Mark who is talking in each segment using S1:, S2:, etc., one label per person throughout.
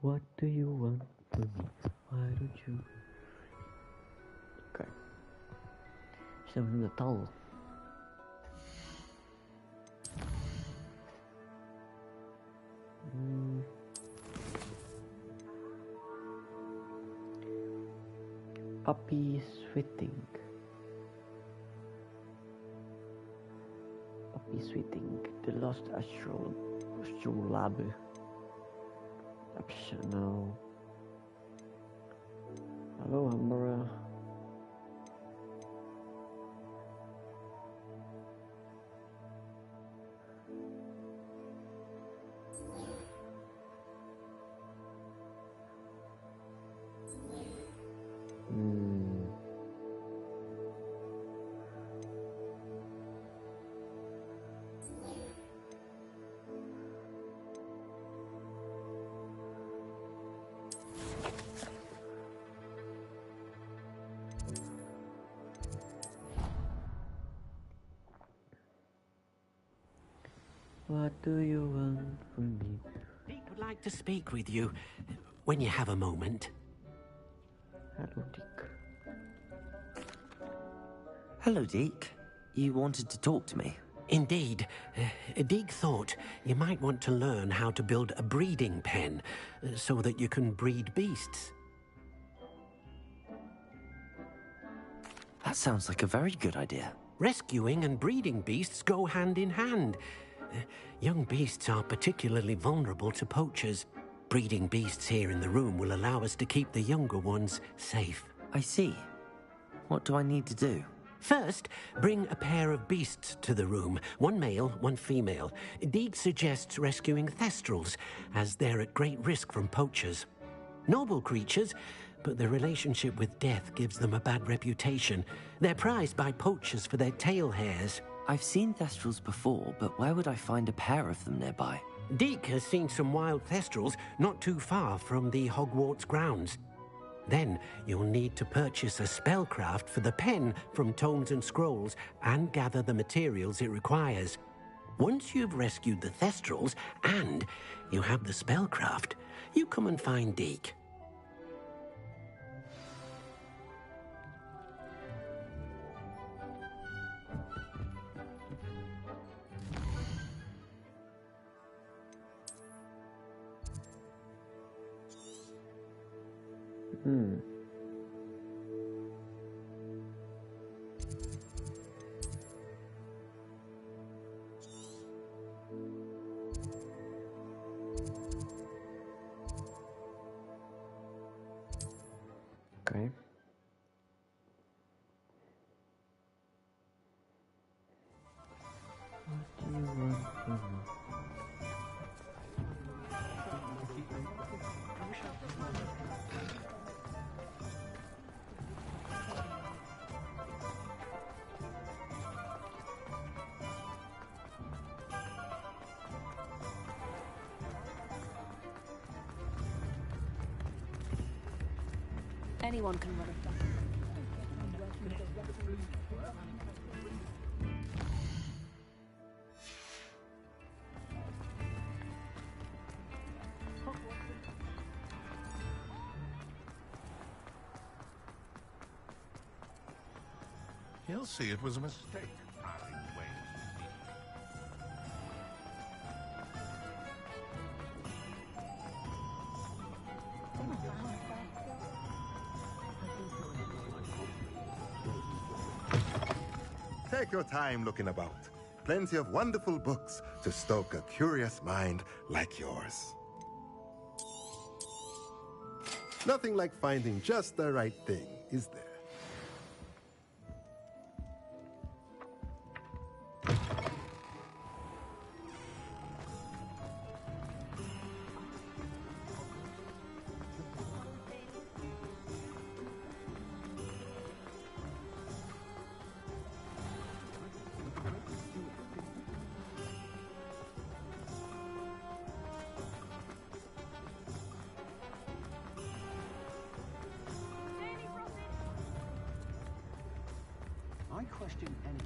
S1: What do you want from me? Why don't you? Oke. Saya udah tahu. Puppy sweating. Puppy sweating. The lost astrolabe. Optional. Hello, Hambara. What do you want from me?
S2: Deke would like to speak with you when you have a moment.
S1: Hello, Dick.
S3: Hello, Deke. You wanted to talk to me?
S2: Indeed. Deke thought you might want to learn how to build a breeding pen so that you can breed beasts.
S3: That sounds like a very good idea.
S2: Rescuing and breeding beasts go hand in hand. Young beasts are particularly vulnerable to poachers. Breeding beasts here in the room will allow us to keep the younger ones safe.
S3: I see. What do I need to do?
S2: First, bring a pair of beasts to the room. One male, one female. Deke suggests rescuing thestrals, as they're at great risk from poachers. Noble creatures, but their relationship with death gives them a bad reputation. They're prized by poachers for their tail hairs.
S3: I've seen thestrals before, but where would I find a pair of them nearby?
S2: Deke has seen some wild thestrals not too far from the Hogwarts grounds. Then you'll need to purchase a spellcraft for the pen from Tomes and Scrolls and gather the materials it requires. Once you've rescued the thestrals and you have the spellcraft, you come and find Deke.
S1: Okay. What do you want from me?
S4: Anyone can run it down.
S5: He'll see it was a mistake.
S6: Take your time looking about. Plenty of wonderful books to stoke a curious mind like yours. Nothing like finding just the right thing, is there?
S4: question anything.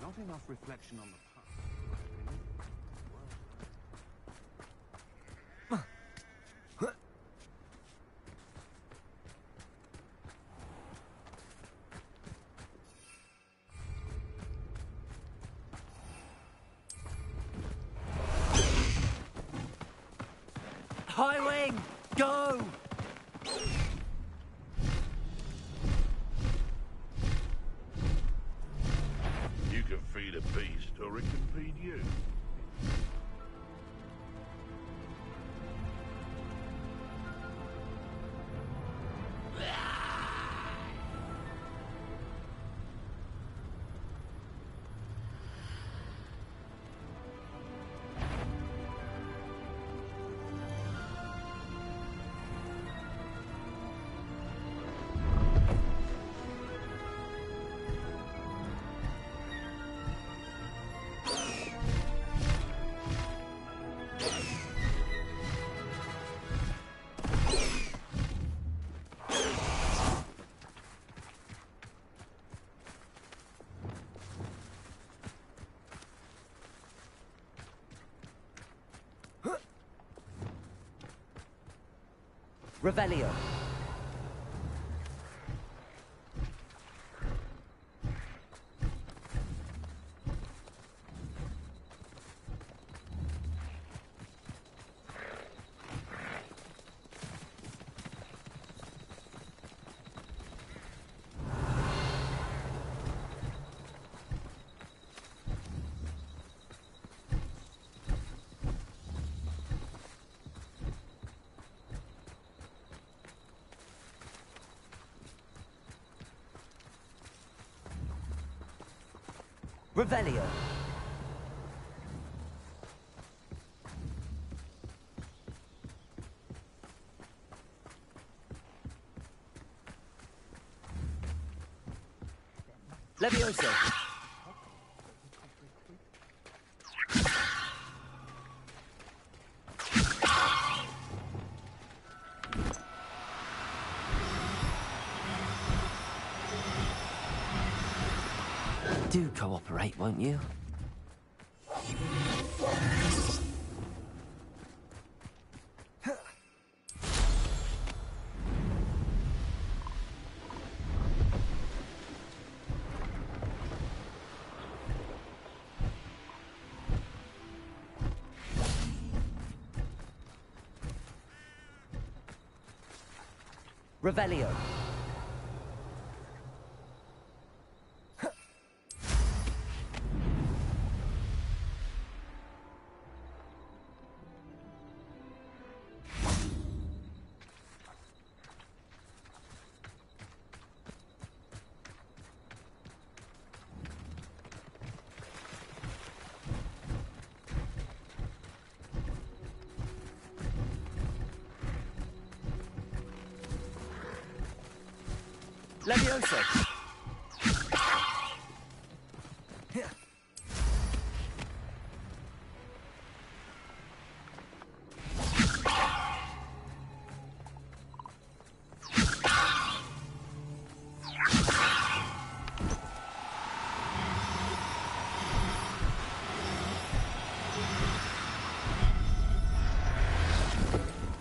S4: Not enough reflection on the past.
S3: High wing! Go!
S5: You can feed a beast, or it can feed you.
S3: Revelio. Revelio. Levioso. Do cooperate, won't you? Revelio. Levioso.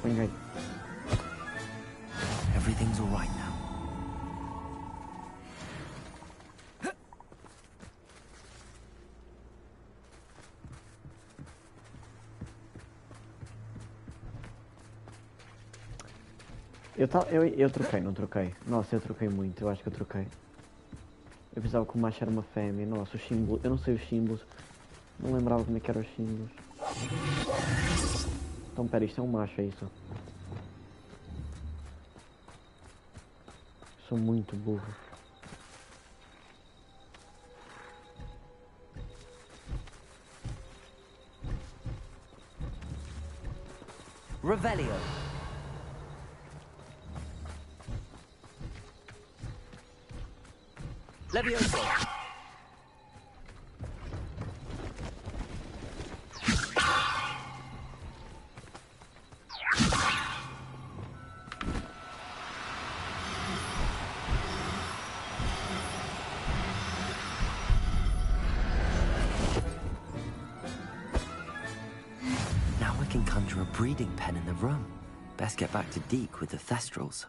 S1: Wait.
S3: Everything's all right now.
S1: Eu troquei, não troquei. Nossa, eu troquei muito, eu acho que eu troquei. Eu pensava que o macho era uma fêmea. Nossa, os símbolos, eu não sei os símbolos. Não lembrava como é que eram os símbolos. Então pera, isto é um macho, é isso? Sou muito burro.
S3: Revelio. Levioso. Now I can conjure a breeding pen in the room. Best get back to Deke with the Thestrals.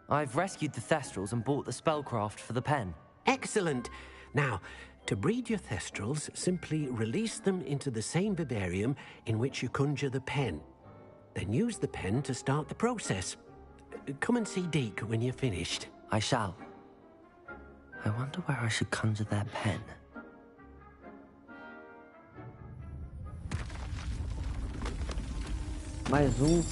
S3: I've rescued the Thestrals and bought the spellcraft for the pen.
S2: Excellent. Now, to breed your Thestrals, simply release them into the same vivarium in which you conjure the pen. Then use the pen to start the process. Come and see Deke when you're finished.
S3: I shall. I wonder where I should conjure their pen.
S1: Mais um.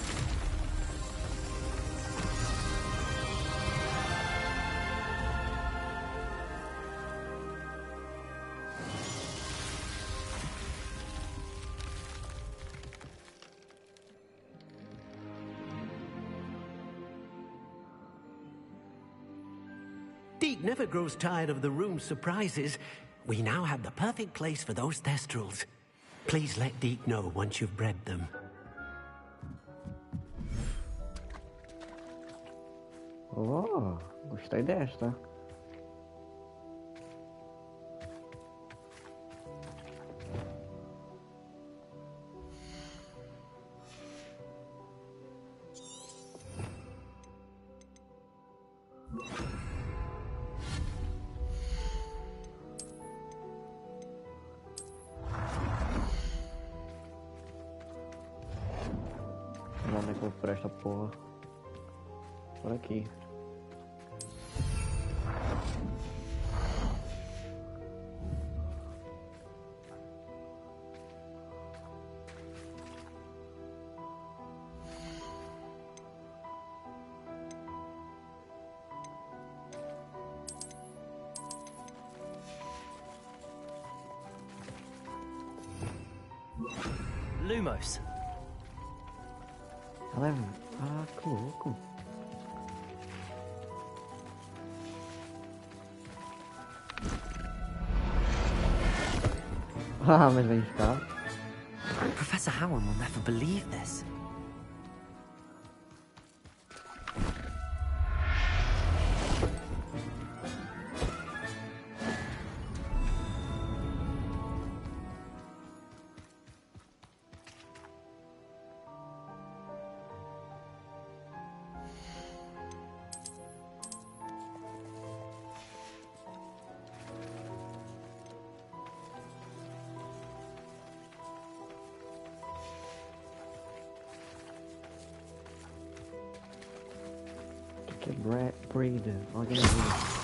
S2: Deke never grows tired of the room's surprises. We now have the perfect place for those Thestrals. Please let Deke know once you've bred them.
S1: Oh, gostei desta. Onde é que eu vou por esta porra? Por aqui.
S3: Lumos.
S1: Ela é... Ah, que louco. Ah, mas vem cá.
S3: Professor Howard will never believe this.
S1: Que breed. Alguém viu?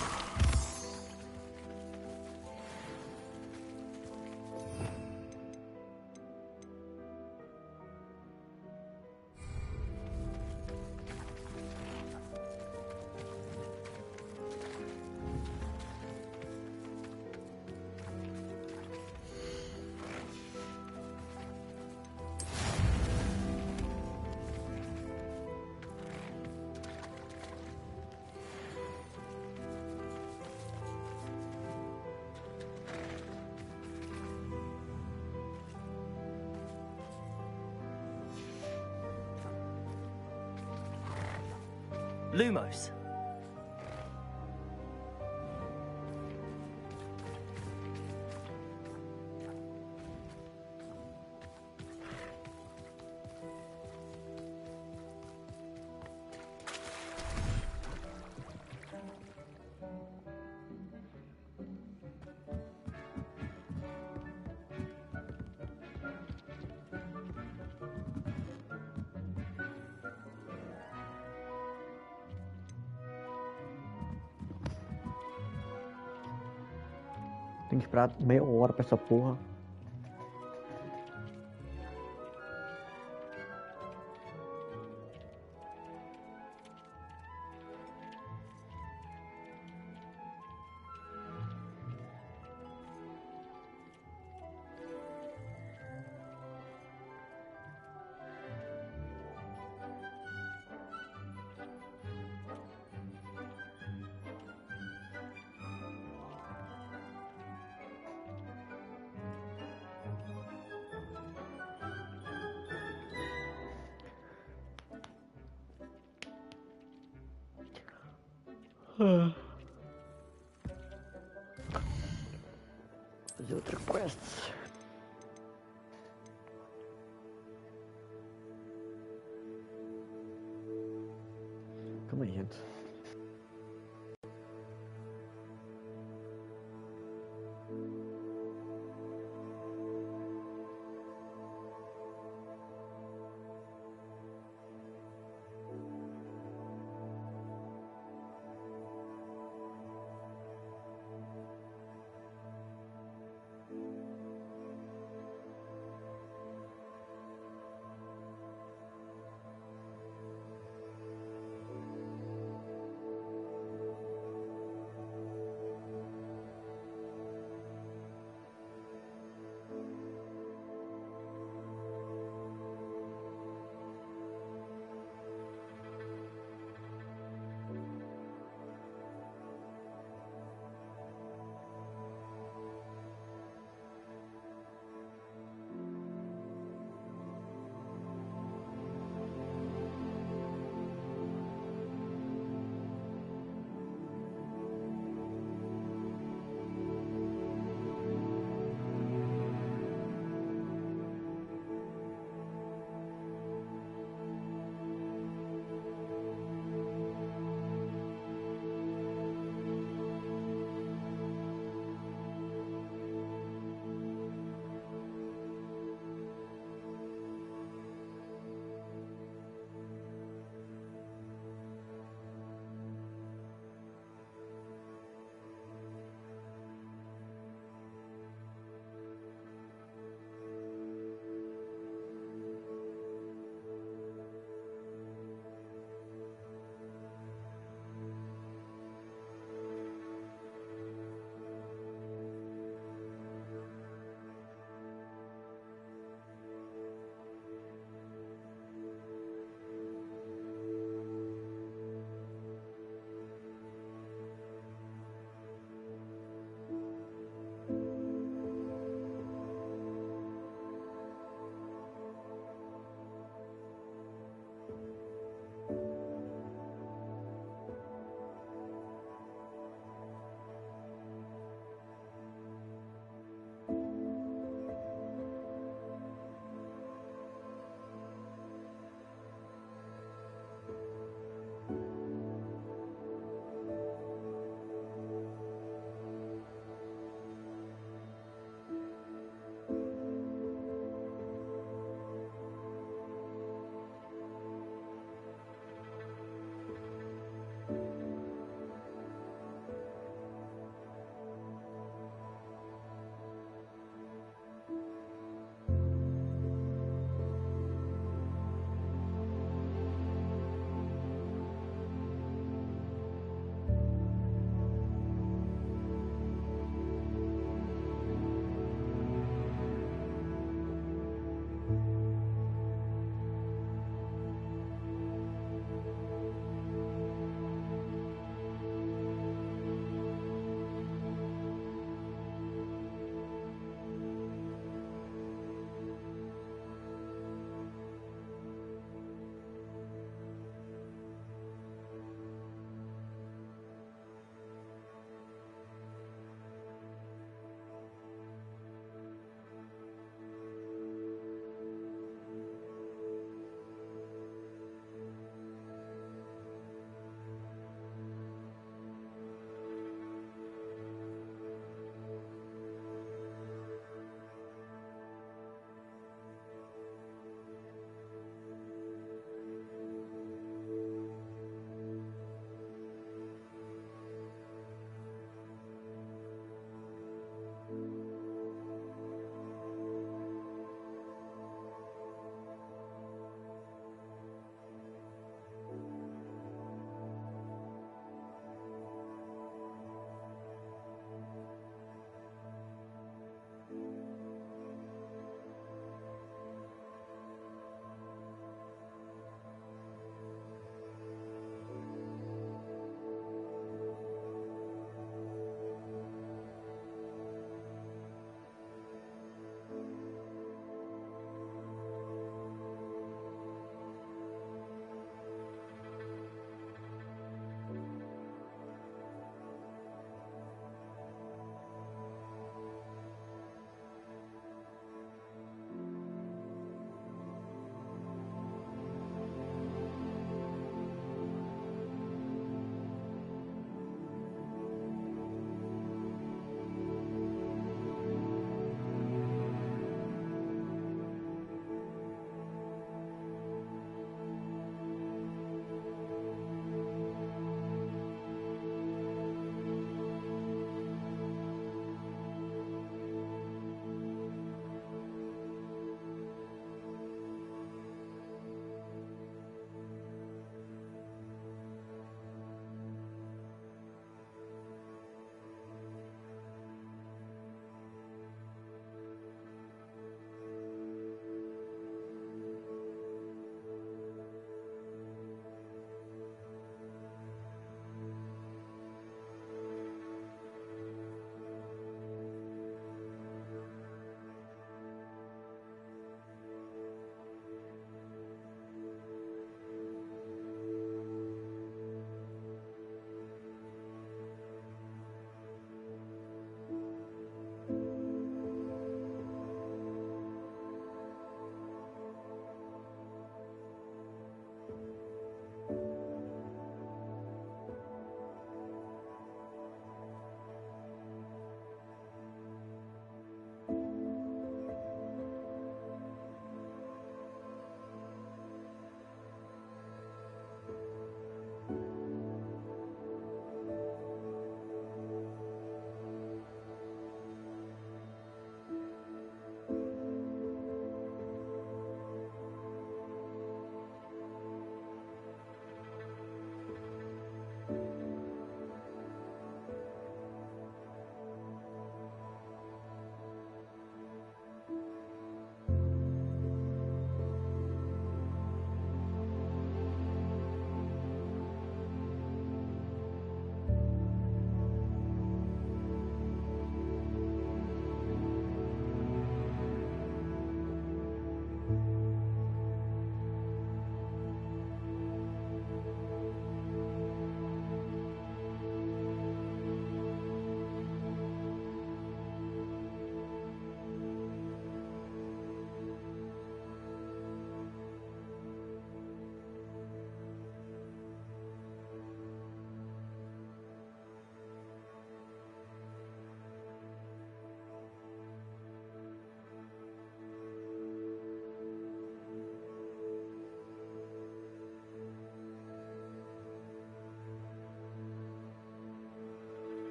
S3: Lumos.
S1: Tem que esperar meia hora pra essa porra. Fazer outra quest. Calma aí, gente.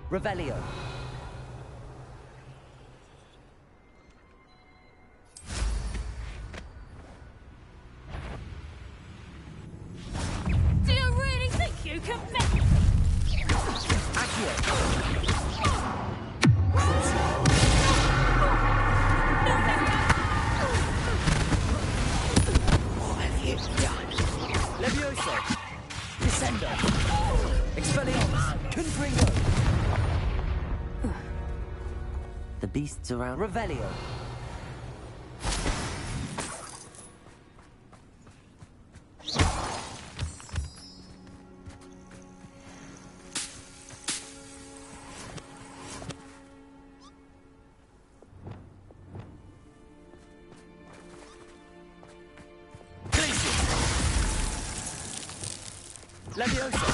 S3: Revelio.
S7: Do you really think you can make...
S3: What have you done? Levioso. Descendo. Expelliarmus. Confringo. The beasts around. Revelio. Levioso.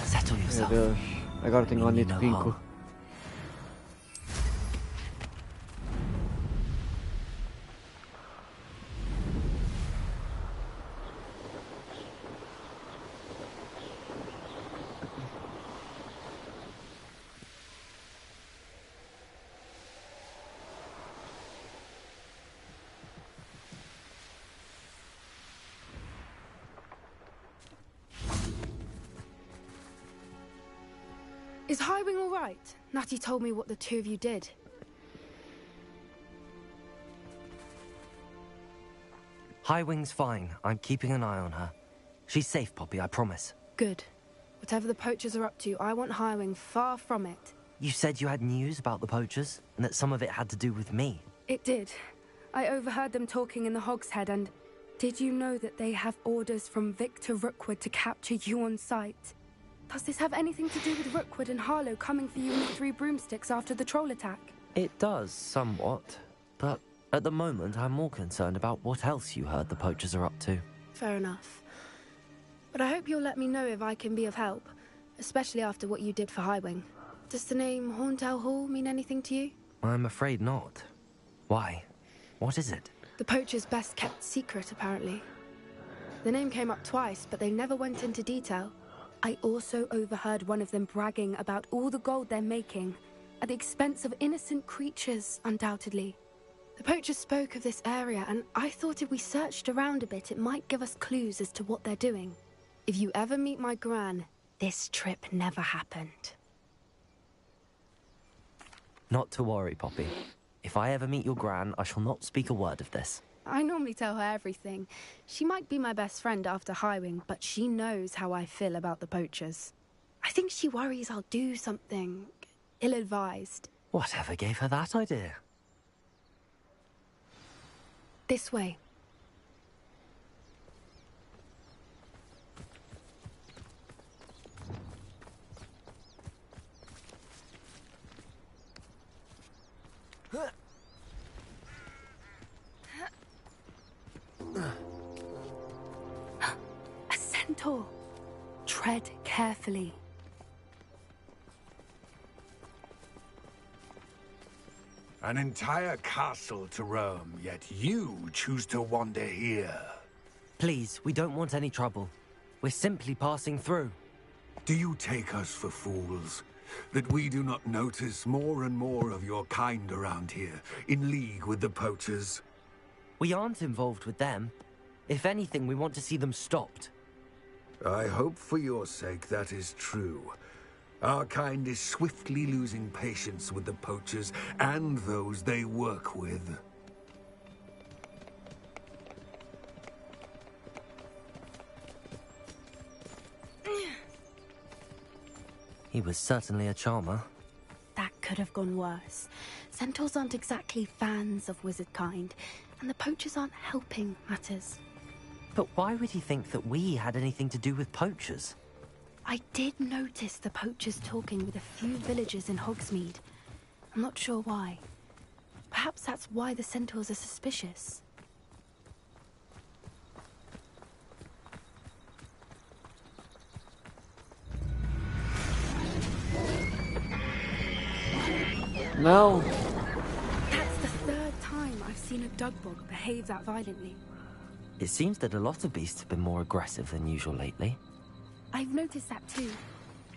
S3: Settle
S1: Meu
S3: yourself.
S1: Deus. Agora tenho Onito Pinko.
S8: Is Highwing all right? Natty told me what the two of you did.
S3: Highwing's fine. I'm keeping an eye on her. She's safe, Poppy, I promise.
S8: Good. Whatever the poachers are up to, I want Highwing far from it.
S3: You said you had news about the poachers, and that some of it had to do with me.
S8: It did. I overheard them talking in the Hogshead, and did you know that they have orders from Victor Rookwood to capture you on sight? Does this have anything to do with Rookwood and Harlow coming for you in the Three Broomsticks after the troll attack?
S3: It does, somewhat. But at the moment, I'm more concerned about what else you heard the poachers are up to.
S8: Fair enough. But I hope you'll let me know if I can be of help, especially after what you did for Highwing. Does the name Horntail Hall mean anything to you?
S3: I'm afraid not. Why? What is it?
S8: The poachers' best-kept secret, apparently. The name came up twice, but they never went into detail. I also overheard one of them bragging about all the gold they're making, at the expense of innocent creatures, undoubtedly. The poachers spoke of this area, and I thought if we searched around a bit, it might give us clues as to what they're doing. If you ever meet my gran, this trip never happened.
S3: Not to worry, Poppy. If I ever meet your gran, I shall not speak a word of this.
S8: I normally tell her everything. She might be my best friend after Highwing, but she knows how I feel about the poachers. I think she worries I'll do something ill-advised.
S3: Whatever gave her that idea?
S8: This way. A centaur. Tread carefully.
S9: An entire castle to roam, yet you choose to wander here.
S3: Please, we don't want any trouble. We're simply passing through.
S9: Do you take us for fools? That we do not notice more and more of your kind around here, in league with the poachers?
S3: We aren't involved with them. If anything, we want to see them stopped.
S9: I hope for your sake that is true. Our kind is swiftly losing patience with the poachers and those they work with.
S3: He was certainly a charmer.
S8: That could have gone worse. Centaurs aren't exactly fans of wizard kind, and the poachers aren't helping matters.
S3: But why would he think that we had anything to do with poachers?
S8: I did notice the poachers talking with a few villagers in Hogsmeade. I'm not sure why. Perhaps that's why the centaurs are suspicious.
S1: Não!
S8: That's the third time I've seen a dugbog behave that violently.
S3: It seems that a lot of beasts have been more aggressive than usual lately.
S8: I've noticed that too.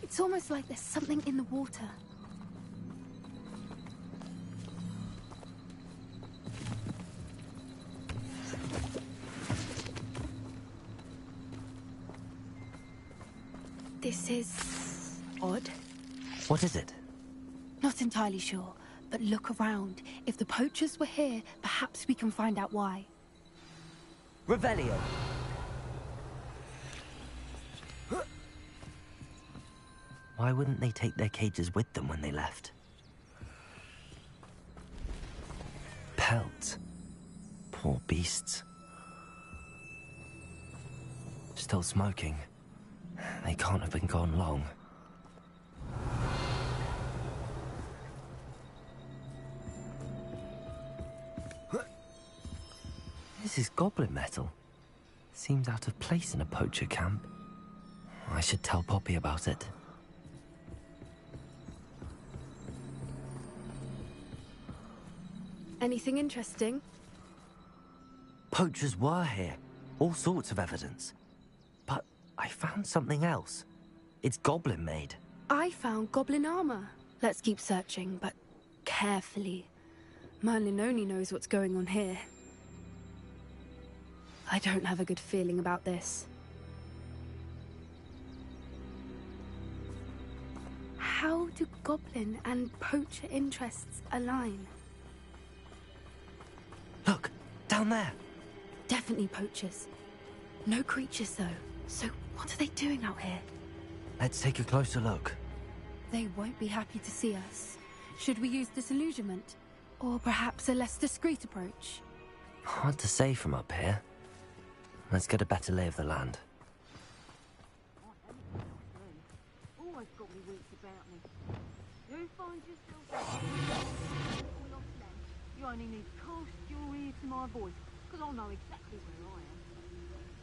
S8: It's almost like there's something in the water. This is odd.
S3: What is it?
S8: Not entirely sure, but look around. If the poachers were here, perhaps we can find out why.
S3: Revelio! Why wouldn't they take their cages with them when they left? Pelts. Poor beasts. Still smoking. They can't have been gone long. This is goblin metal. Seems out of place in a poacher camp. I should tell Poppy about it.
S8: Anything interesting?
S3: Poachers were here. All sorts of evidence. But I found something else. It's goblin made.
S8: I found goblin armor. Let's keep searching, but carefully. Merlin only knows what's going on here. I don't have a good feeling about this. How do goblin and poacher interests align?
S3: Look, down there.
S8: Definitely poachers. No creatures, though. So what are they doing out here?
S3: Let's take a closer look.
S8: They won't be happy to see us. Should we use disillusionment? Or perhaps a less discreet approach?
S3: Hard to say from up here. Let's get a better lay of the land.
S7: Always got me wits about me. You find yourself lost land. You only need to cast your ear to my voice, because I'll know exactly where I am.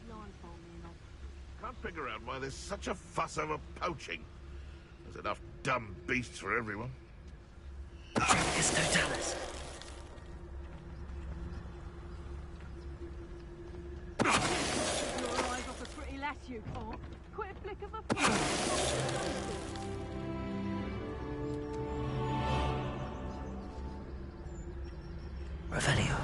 S7: Blindfold me and I'll...
S5: Can't figure out why there's such a fuss over poaching. There's enough dumb beasts for everyone.
S3: Trancus totalis.
S7: Your eyes off a pretty lass, you can't. Quit a flick of a finger.
S3: Revelio.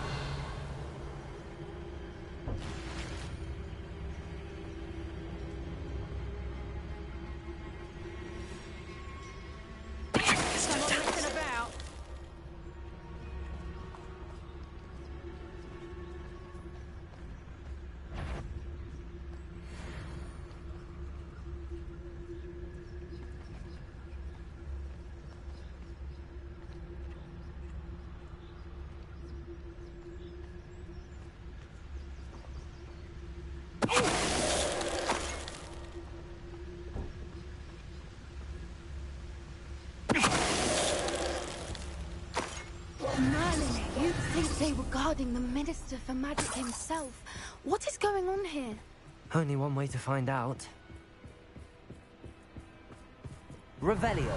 S8: Merlin, you'd think they were guarding the Minister for Magic himself. What is going on here?
S3: Only one way to find out. Revelio.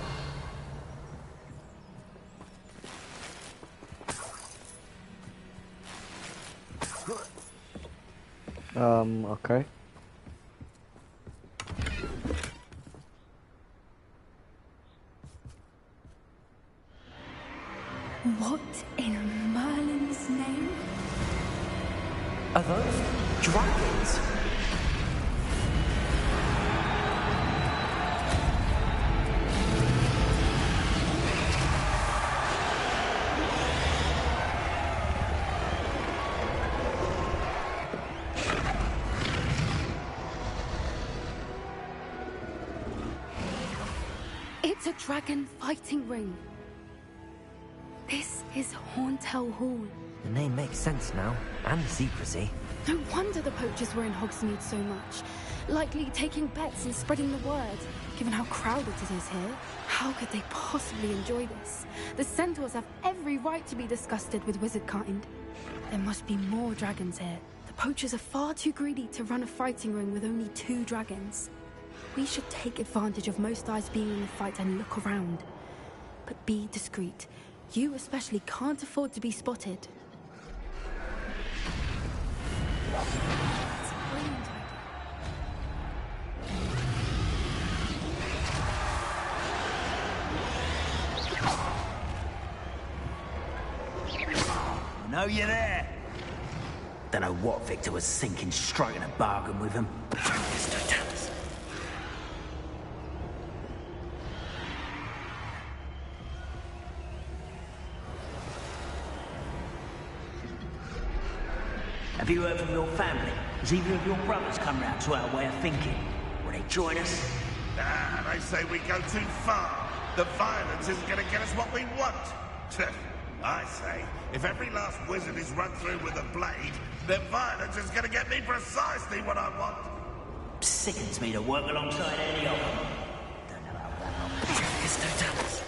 S1: Okay.
S8: What in Merlin's name?
S3: Are those dragons?
S8: It's a dragon fighting ring. This is Hauntel Hall.
S3: The name makes sense now, and the secrecy.
S8: No wonder the poachers were in Hogsmeade so much. Likely taking bets and spreading the word, given how crowded it is here. How could they possibly enjoy this? The centaurs have every right to be disgusted with wizardkind. There must be more dragons here. The poachers are far too greedy to run a fighting ring with only 2 dragons. We should take advantage of most eyes being in the fight and look around. But be discreet. You especially can't afford to be spotted.
S10: know you're there. Don't know what Victor was thinking, striking a bargain with him. Have you heard from your family? Has either of your brothers come round to our way of thinking? Will they join us?
S5: Ah, they say we go too far. The violence isn't going to get us what we want. I say, if every last wizard is run through with a blade, then violence is going to get me precisely what I want.
S10: Sickens me to work alongside any of them. Don't know how that Mr. Dallas.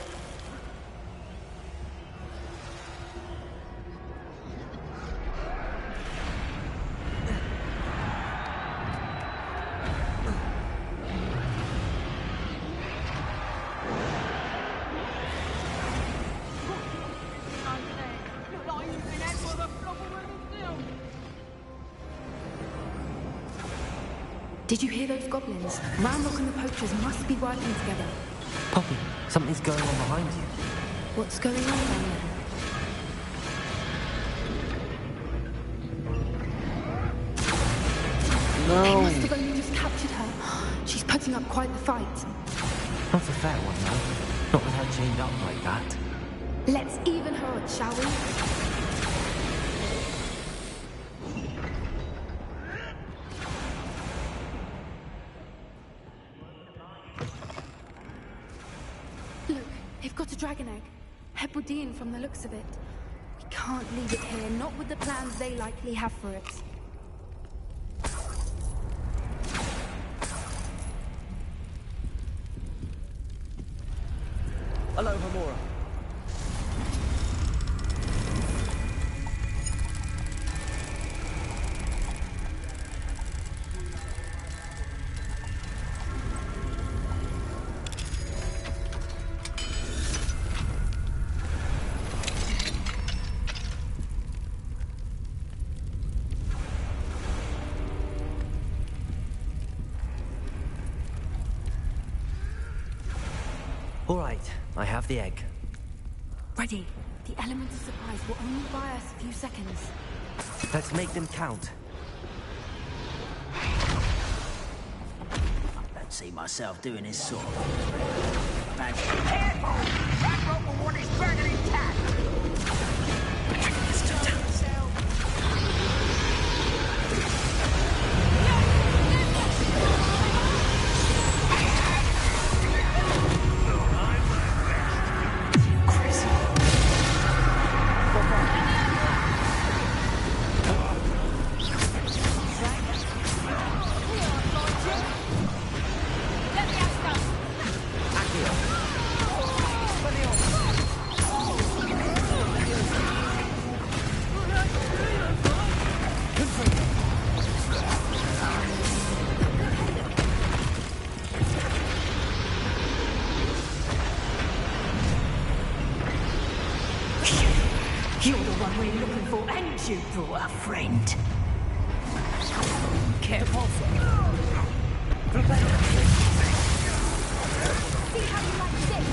S8: Did you hear those goblins? Ramrock and the poachers must be working together.
S3: Poppy, something's going on behind you.
S8: What's going on down there?
S1: No.
S8: They must have only just captured her. She's putting up quite the fight.
S3: Not a fair one, though. Not with her chained up like that.
S8: Let's even her odds, shall we? Look, they've got a dragon egg. Hebridean from the looks of it. We can't leave it here, not with the plans they likely have for it.
S11: Hello, Hamura.
S3: All right, I have the egg.
S8: Ready. The elemental supplies will only buy us a few seconds.
S3: Let's make them count.
S10: I don't see myself doing this sort of... Careful! That rope will want his dragon intact!
S7: You're the one we're looking for, and you brought a friend. Careful. See how you like this?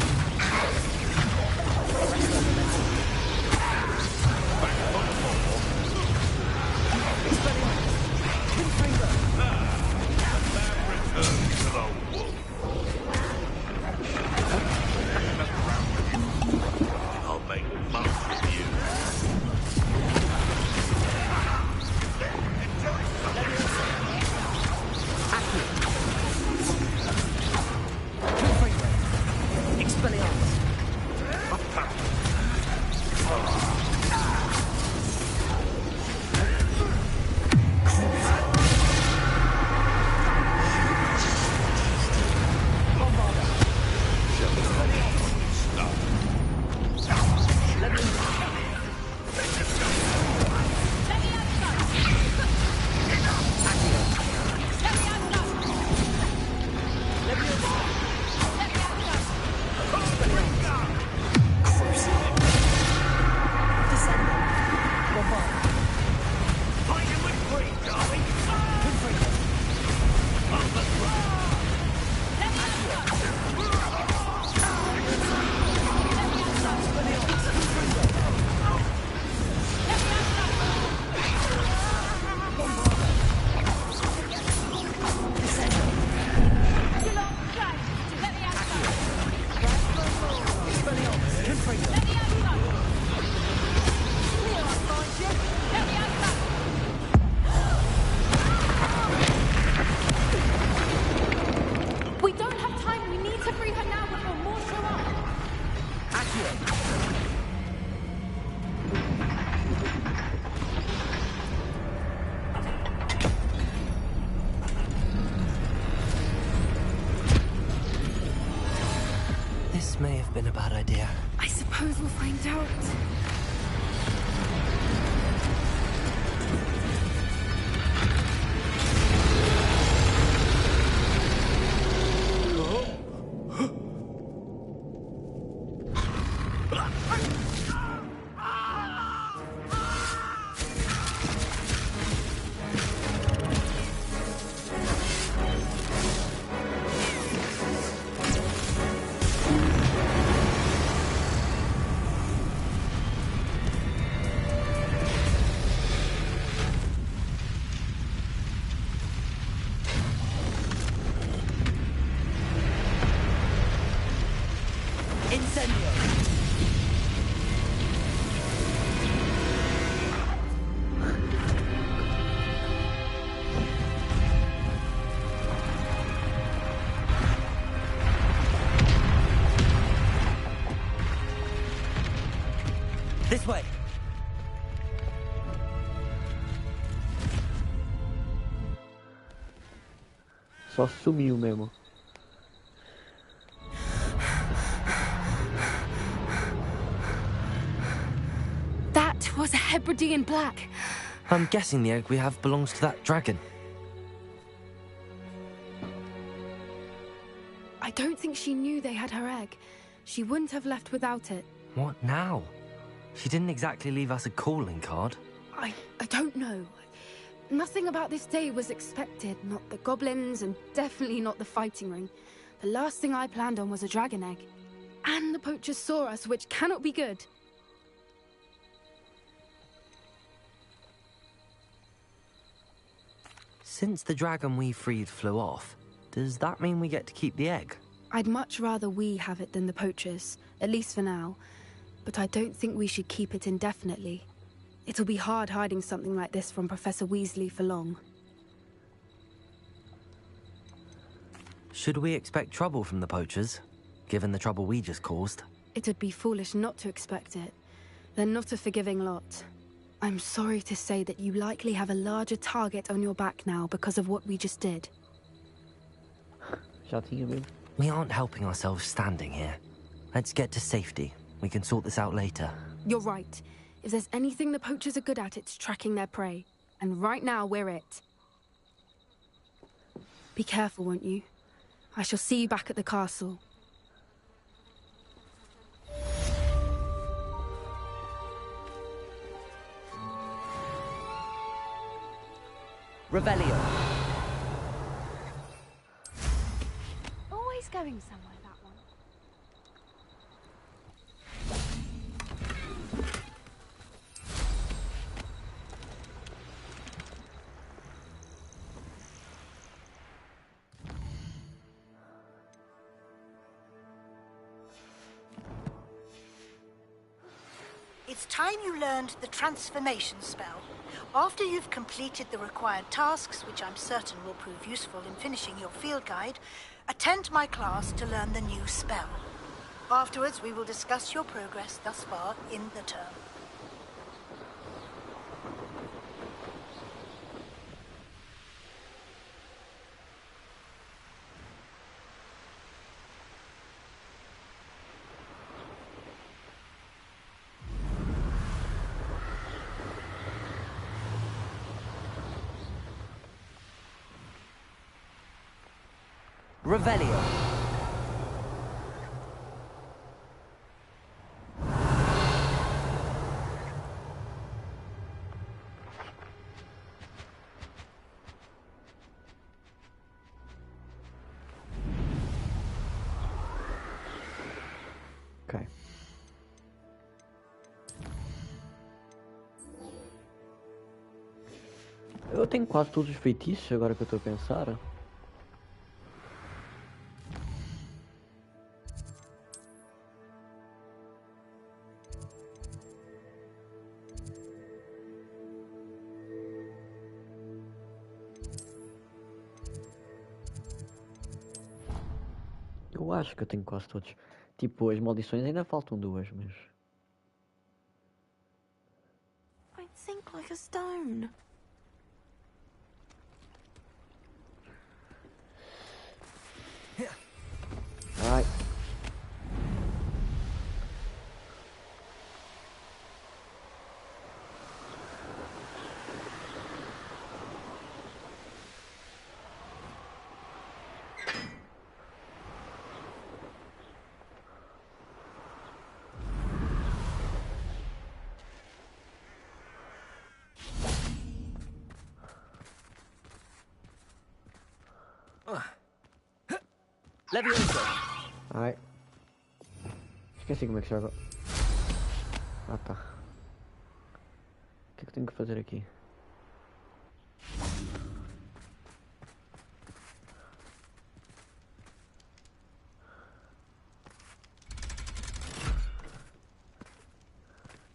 S5: I'll make most of you.
S3: may have been a bad idea.
S8: I suppose we'll find out.
S3: This way!
S1: Só sumiu mesmo.
S8: That was a Hebridean black.
S3: I'm guessing the egg we have belongs to that dragon.
S8: I don't think she knew they had her egg. She wouldn't have left without it.
S3: What now? She didn't exactly leave us a calling card.
S8: I don't know. Nothing about this day was expected. Not the goblins, and definitely not the fighting ring. The last thing I planned on was a dragon egg. And the poachers saw us, which cannot be good.
S3: Since the dragon we freed flew off, does that mean we get to keep the egg?
S8: I'd much rather we have it than the poachers, at least for now. But I don't think we should keep it indefinitely. It'll be hard hiding something like this from Professor Weasley for long.
S3: Should we expect trouble from the poachers, given the trouble we just caused?
S8: It would be foolish not to expect it. They're not a forgiving lot. I'm sorry to say that you likely have a larger target on your back now because of what we just did.
S1: Já tinha mesmo.
S3: We aren't helping ourselves standing here. Let's get to safety. We can sort this out later.
S8: You're right. If there's anything the poachers are good at, it's tracking their prey. And right now, we're it. Be careful, won't you? I shall see you back at the castle.
S3: Revelio.
S7: Always going somewhere, that one.
S11: It's time you learned the transformation spell. After you've completed the required tasks, which I'm certain will prove useful in finishing your field guide, attend my class to learn the new spell. Afterwards, we will discuss your progress thus far in the term.
S3: Revelio.
S1: Ok. Eu tenho quase todos os feitiços agora que eu estou a pensar. Eu acho que eu tenho quase todos. Tipo, as maldições ainda faltam duas, mas...
S7: I'd sink like a stone.
S1: Ai.
S3: Levioso.
S1: Ai. Esqueci como é que se joga. Ah, tá. O que é que eu tenho que fazer aqui?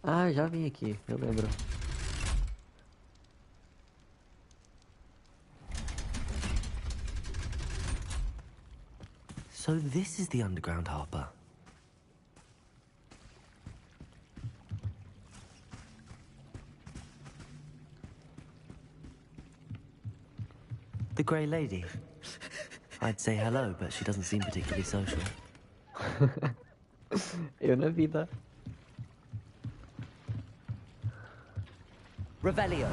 S1: Ah, já vim aqui, eu lembro.
S3: So this is the underground harbour. The Grey Lady. I'd say hello, but she doesn't seem particularly social.
S1: Eu na vida.
S3: Revelio.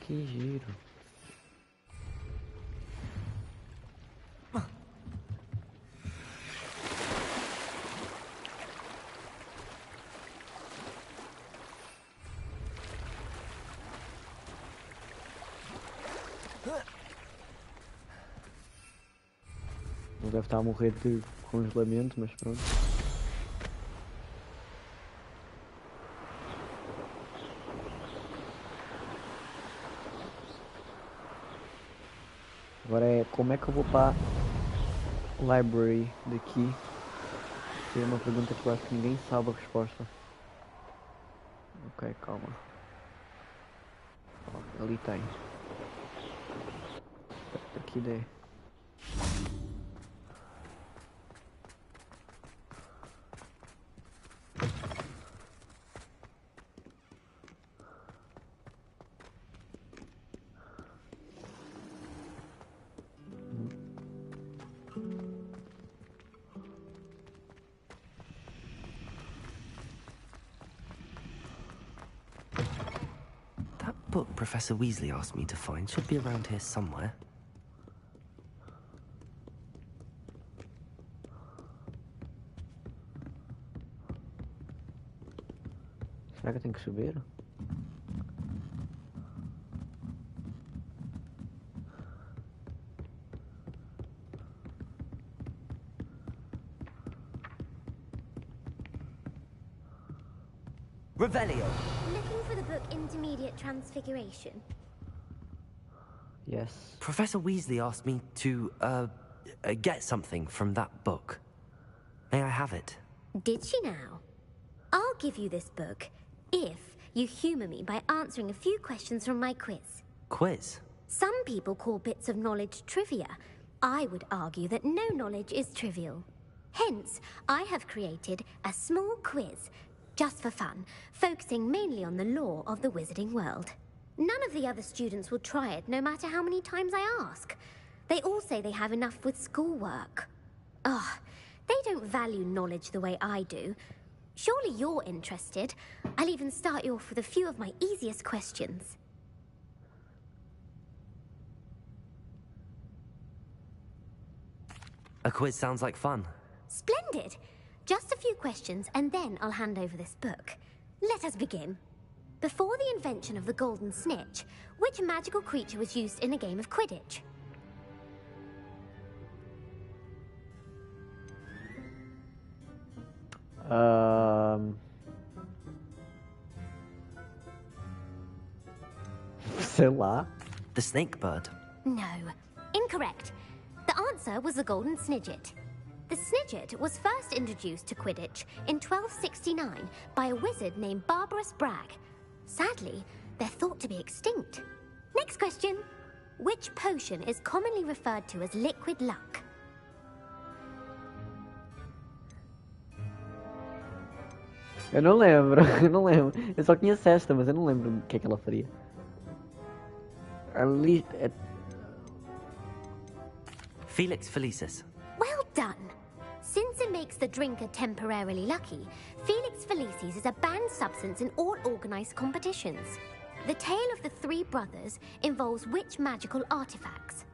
S1: Que giro. Não deve estar a morrer de congelamento, mas pronto. Agora é como é que eu vou para a library daqui? É uma pergunta que eu acho que ninguém sabe a resposta. Ok, calma. Oh, ali tem. Aqui dê.
S3: That book Professor Weasley asked me to find should be around here somewhere.
S1: Será que eu tenho que subir?
S3: Revelio.
S12: Looking for the book Intermediate Transfiguration?
S1: Yes.
S3: Professor Weasley asked me to, get something from that book. May I have it?
S12: Did she now? I'll give you this book if you humour me by answering a few questions from my quiz.
S3: Quiz?
S12: Some people call bits of knowledge trivia. I would argue that no knowledge is trivial. Hence, I have created a small quiz, just for fun, focusing mainly on the lore of the wizarding world. None of the other students will try it, no matter how many times I ask. They all say they have enough with schoolwork. Ugh, they don't value knowledge the way I do. Surely you're interested. I'll even start you off with a few of my easiest questions.
S3: A quiz sounds like fun.
S12: Splendid! Just a few questions, and then I'll hand over this book. Let us begin. Before the invention of the golden snitch, which magical creature was used in a game of Quidditch?
S1: Sei lá.
S3: The snake bird.
S12: No. Incorrect. The answer was the golden snidget. The snidget was first introduced to Quidditch in 1269 by a wizard named Barbarous Bragg. Sadly, they're thought to be extinct. Next question. Which potion is commonly referred to as liquid luck?
S1: Eu não lembro, eu não lembro. Eu só conheço esta, mas eu não lembro o que é que ela faria. Ali...
S3: Felix Felicis.
S12: Well done. Since it makes the drinker temporarily lucky, Felix Felicis is a banned substance in all organized competitions. The tale of the three brothers involves which magical artifacts?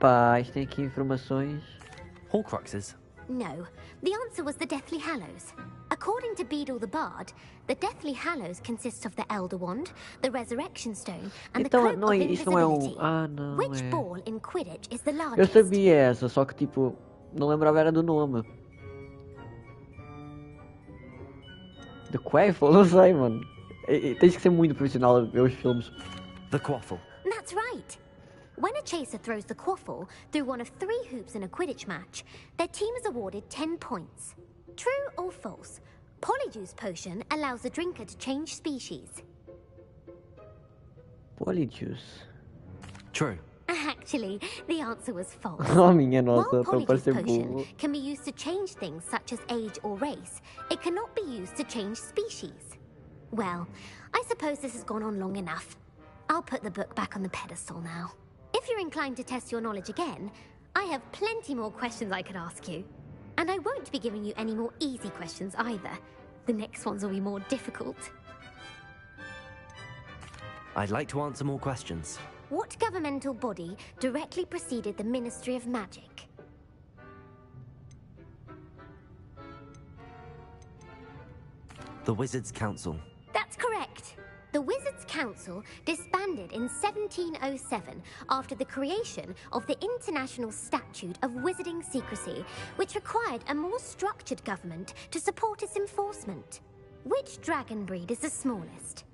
S1: Epá, isto tem aqui informações.
S3: Horcruxes?
S12: No, the answer was the Deathly Hallows. According to Beedle the Bard, the Deathly Hallows consists of the Elder Wand, the Resurrection Stone, and the Cloak
S1: Não,
S12: of
S1: isso não é
S12: Invisibility.
S1: não
S12: Which
S1: é.
S12: ball in Quidditch is the
S1: Eu
S12: largest?
S1: sabia essa, só que tipo, não lembrava era do nome. The Quaffle? Não sei, mano. Tens que ser muito profissional a ver os filmes.
S3: The Quaffle.
S12: That's right. When a chaser throws the quaffle through one of 3 hoops in a Quidditch match, their team is awarded 10 points. True or false? Polyjuice Potion allows the drinker to change species.
S1: Polyjuice.
S3: True.
S12: Actually, the answer was false.
S1: Oh, minha nossa,
S12: While
S1: estou a
S12: Polyjuice
S1: parecer
S12: Potion
S1: burro.
S12: can be used to change things such as age or race, it cannot be used to change species. Well, I suppose this has gone on long enough. I'll put the book back on the pedestal now. If you're inclined to test your knowledge again, I have plenty more questions I could ask you. And I won't be giving you any more easy questions either. The next ones will be more difficult.
S3: I'd like to answer more questions.
S12: What governmental body directly preceded the Ministry of Magic?
S3: The Wizards' Council.
S12: That's correct. The Wizards' Council disbanded in 1707 after the creation of the International Statute of Wizarding Secrecy, which required a more structured government to support its enforcement. Which dragon breed is the smallest?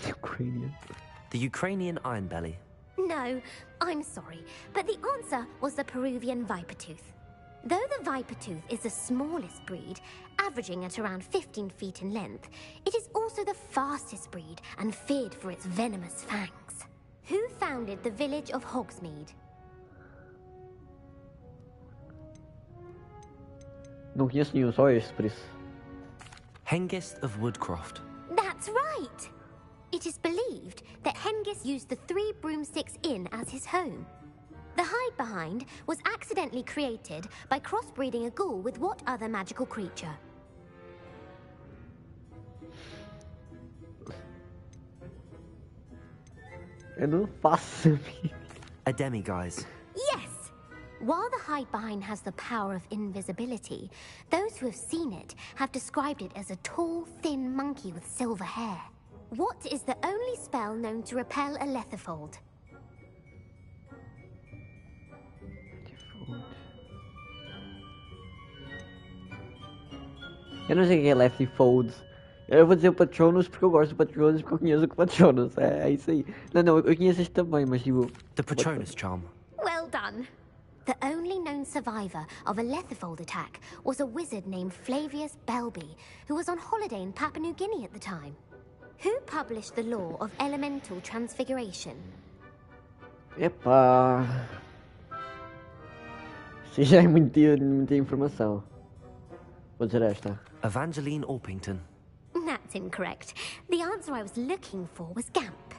S1: Ukrainian.
S3: The Ukrainian Ironbelly.
S12: No, I'm sorry, but the answer was the Peruvian Vipertooth. Though the Vipertooth is the smallest breed, averaging at around 15 feet in length, it is also the fastest breed and feared for its venomous fangs. Who founded the village of Hogsmeade?
S1: Não conheço nenhum, só este, por isso.
S3: Hengist of Woodcroft.
S12: That's right! It is believed that Hengist used the 3 Broomsticks Inn as his home. The hide-behind was accidentally created by crossbreeding a ghoul with what other magical creature?
S1: Eu não faço.
S3: A demiguise.
S12: Yes! While the hide-behind has the power of invisibility, those who have seen it have described it as a tall, thin monkey with silver hair. What is the only spell known to repel a Lethifold?
S1: Eu não sei o que é Lefty Folds. Eu vou dizer o Patronus porque eu gosto do Patronus porque eu conheço o Patronus. É isso aí. Não, eu conheço este também, mas tipo...
S3: The Patronus Charm.
S12: Well done. The only known survivor of a Lethifold attack was a wizard named Flavius Belby, who was on holiday in Papua New Guinea at the time. Who published the law of elemental transfiguration?
S1: Epá... Isso já é muita informação. Vou dizer esta.
S3: Evangeline Orpington.
S12: That's incorrect. The answer I was looking for was Gamp.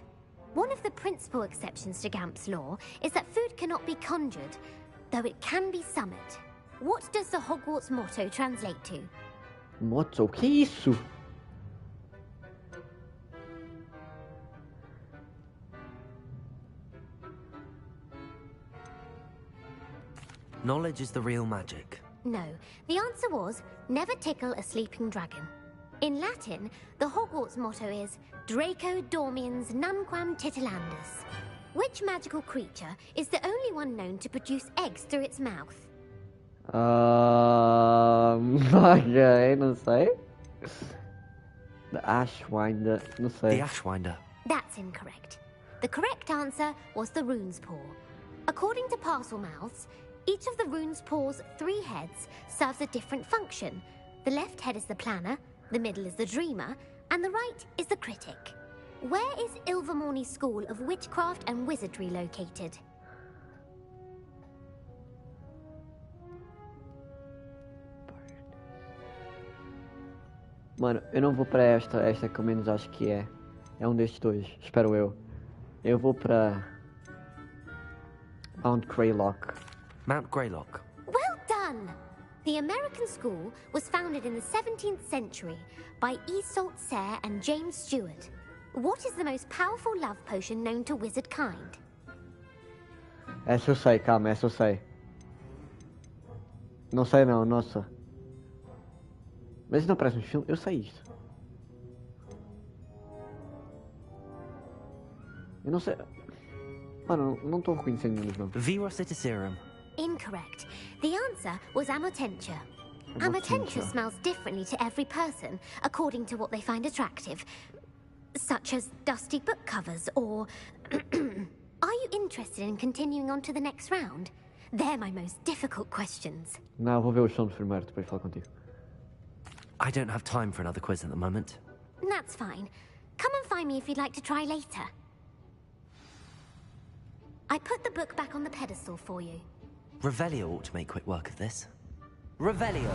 S12: One of the principal exceptions to Gamp's law is that food cannot be conjured, though it can be summoned. What does the Hogwarts motto translate to?
S1: Motto? O que é isso?
S3: Knowledge is the real magic.
S12: No, the answer was, never tickle a sleeping dragon. In Latin, the Hogwarts motto is, Draco dormiens nunquam titilandus. Which magical creature is the only one known to produce eggs through its mouth?
S1: Ok, não sei. The Ashwinder, não sei.
S3: The Ashwinder.
S12: That's incorrect. The correct answer was the Rune's Paw. According to Parselmouths, each of the Rune's Paw's 3 heads serves a different function. The left head is the planner, the middle is the dreamer, and the right is the critic. Where is Ilvermorny School of Witchcraft and Wizardry located?
S1: Mano, eu não vou pra esta que eu menos acho que é. É um destes dois, espero eu. Eu vou pra... Mount Greylock.
S3: Mount Greylock.
S12: Well done! The American school was founded in the 17th century by Isolde Sayre and James Stewart. What is the most powerful love potion known to wizard kind?
S1: Essa eu sei, calma, essa eu sei. Não sei não, nossa. Mas isso não parece um filme? Eu sei isto. Eu não sei... Mano, não estou reconhecendo nenhum dos nomes.
S3: Virocitiserum.
S12: Incorrect. The answer was Amotentia. Amotentia smells differently to every person, according to what they find attractive. Such as dusty book covers, or... Are you interested in continuing on to the next round? They're my most difficult questions.
S1: Não, vou ver os filmes primeiro, depois falo contigo.
S3: I don't have time for another quiz at the moment.
S12: That's fine. Come and find me if you'd like to try later. I put the book back on the pedestal for you.
S3: Revelio ought to make quick work of this. Revelio!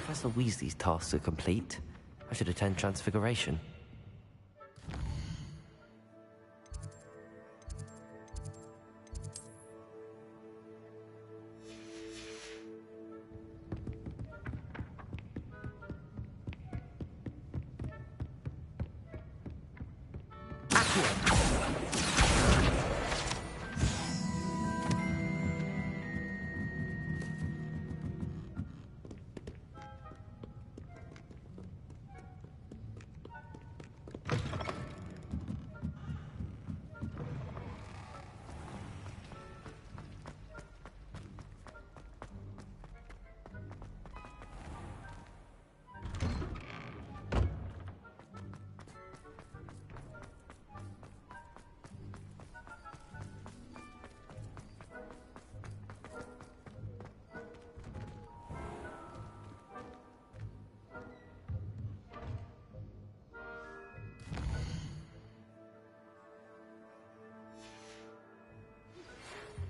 S3: Professor Weasley's tasks are complete. I should attend Transfiguration.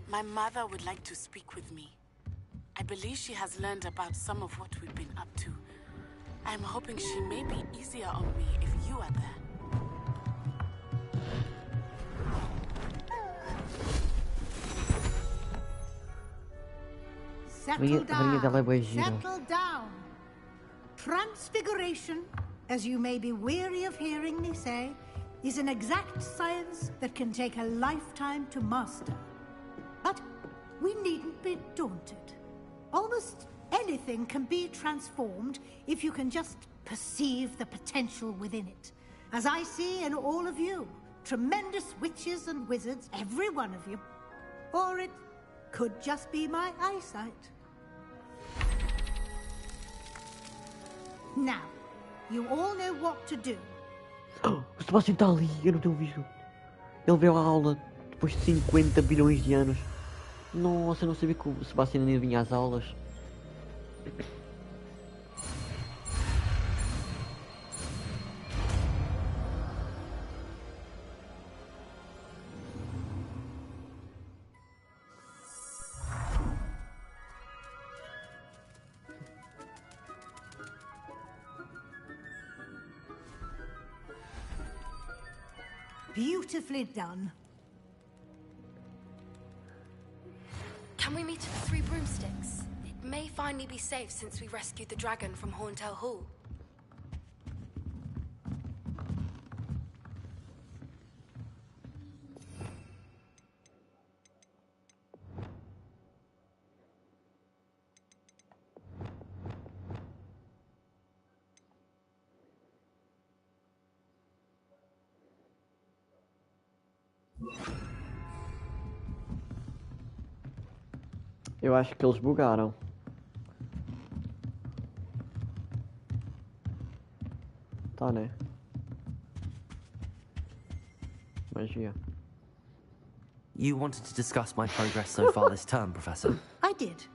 S13: My mother would like to speak with me. I believe she has learned about some of what we've been up to. I'm hoping she may be easier on me if you are there.
S11: Settle down. Settle down. Transfiguration, as you may be weary of hearing me say, is an exact science that can take a lifetime to master. But we needn't be daunted. Almost anything can be transformed if you can just perceive the potential within it. As I see in all of you, tremendous witches and wizards, every one of you. Or it could just be my eyesight. Now, you all know what to do.
S1: O Sebastião está ali, eu não tenho visto. Ele veio à aula depois de 50 bilhões de anos. Nossa, eu não sabia que o Sebastião nem vinha às aulas.
S11: Beautifully done.
S8: Can we meet at the Three Broomsticks? It may finally be safe since we rescued the dragon from Horntail Hall.
S1: Eu acho que eles bugaram. Tá, né? Magia.
S3: You wanted to discuss my progress so far this term, Professor?
S11: I did.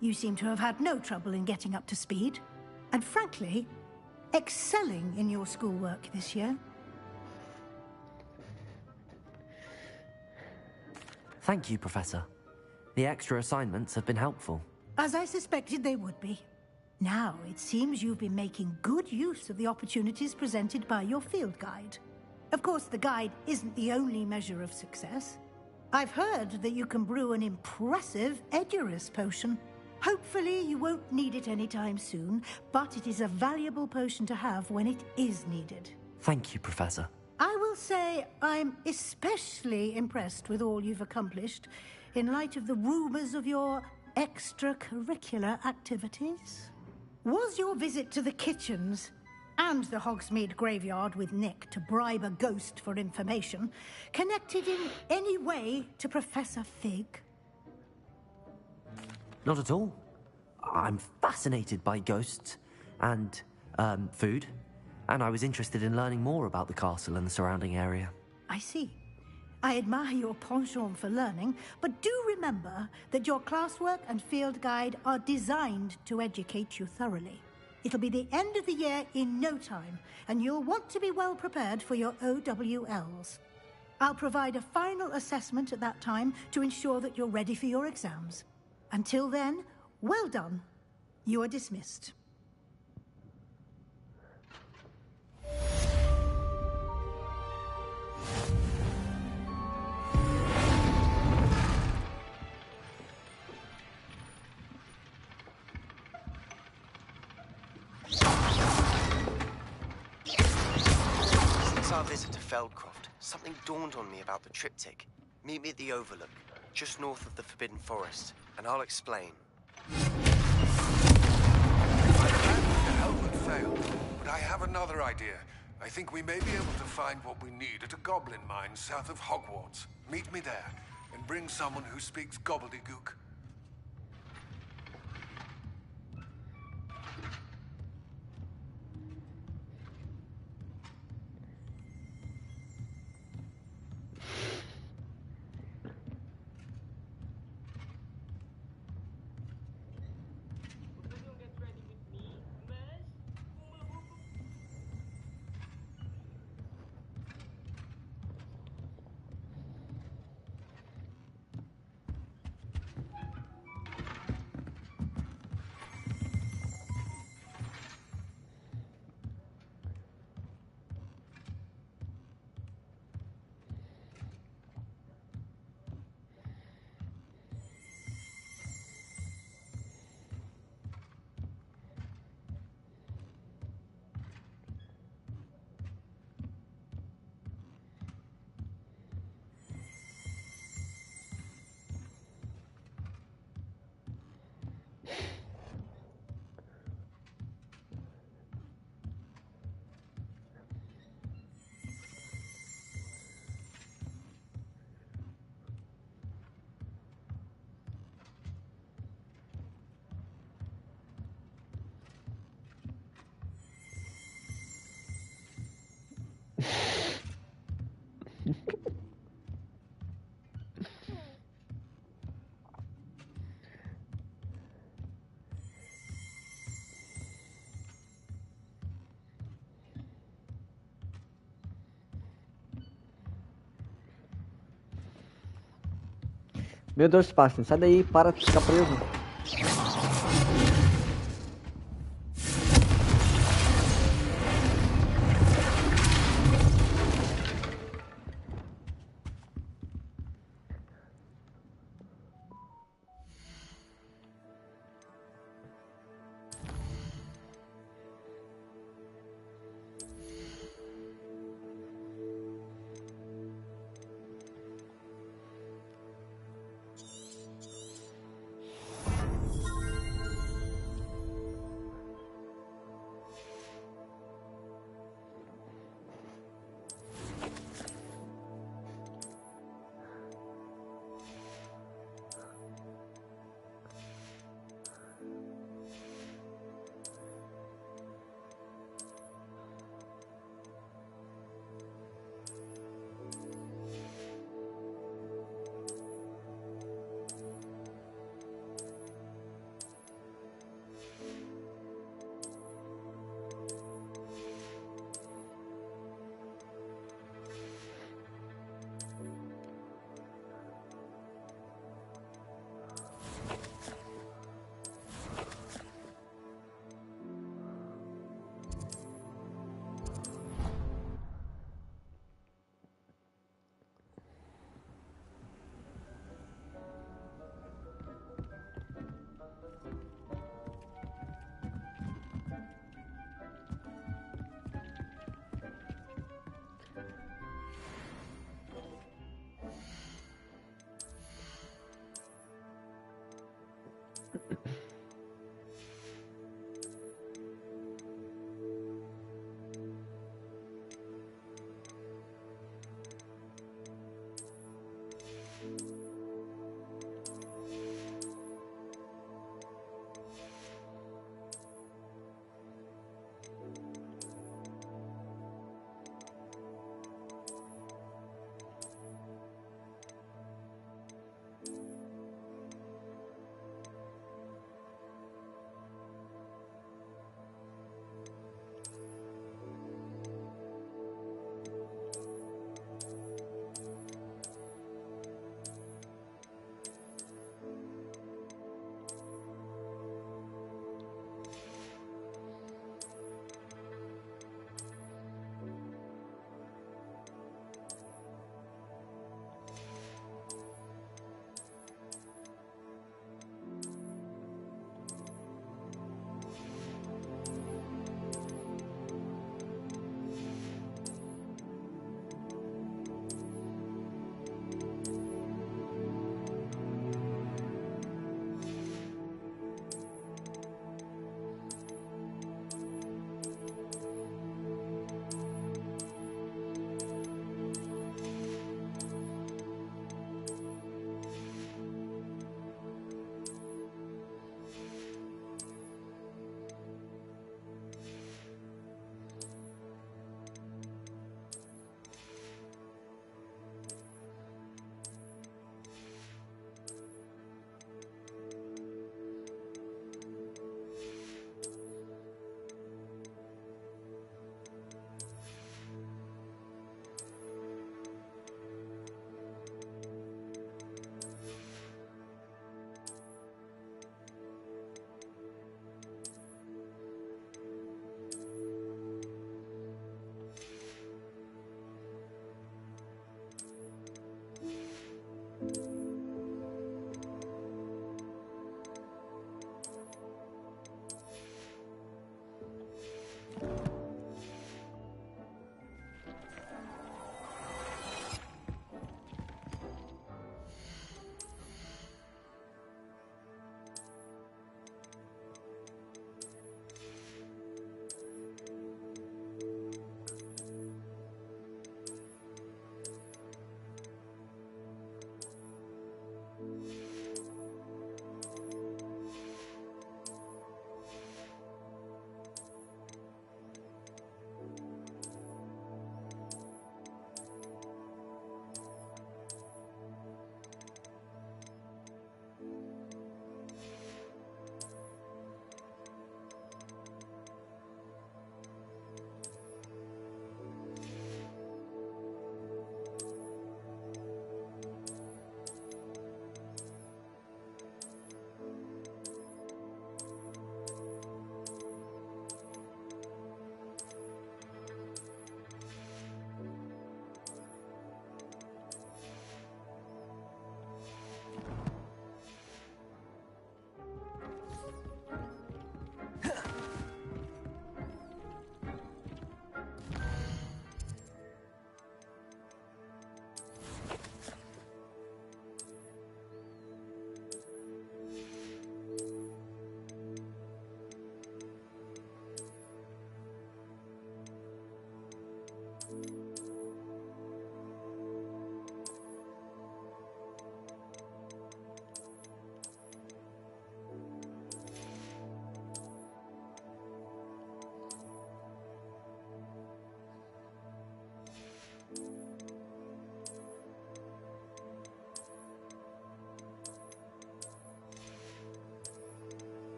S11: You seem to have had no trouble in getting up to speed. And frankly, excelling in your schoolwork this year.
S3: Thank you, Professor. The extra assignments have been helpful.
S11: As I suspected they would be. Now, it seems you've been making good use of the opportunities presented by your field guide. Of course, the guide isn't the only measure of success. I've heard that you can brew an impressive Edurus potion. Hopefully you won't need it anytime soon, but it is a valuable potion to have when it is needed.
S3: Thank you, Professor.
S11: I will say I'm especially impressed with all you've accomplished in light of the rumors of your extracurricular activities. Was your visit to the kitchens and the Hogsmeade graveyard with Nick to bribe a ghost for information connected in any way to Professor Fig?
S3: Not at all. I'm fascinated by ghosts and food, and I was interested in learning more about the castle and the surrounding area.
S11: I see. I admire your penchant for learning, but do remember that your classwork and field guide are designed to educate you thoroughly. It'll be the end of the year in no time, and you'll want to be well prepared for your OWLs. I'll provide a final assessment at that time to ensure that you're ready for your exams. Until then, well done. You are dismissed.
S14: Since our visit to Feldcroft, something dawned on me about the triptych. Meet me at the Overlook, just north of the Forbidden Forest, and I'll explain.
S9: I planned to help but failed, but I have another idea. I think we may be able to find what we need at a goblin mine south of Hogwarts. Meet me there, and bring someone who speaks gobbledygook.
S1: Meu Deus, Sebastian, sai daí, para de ficar preso.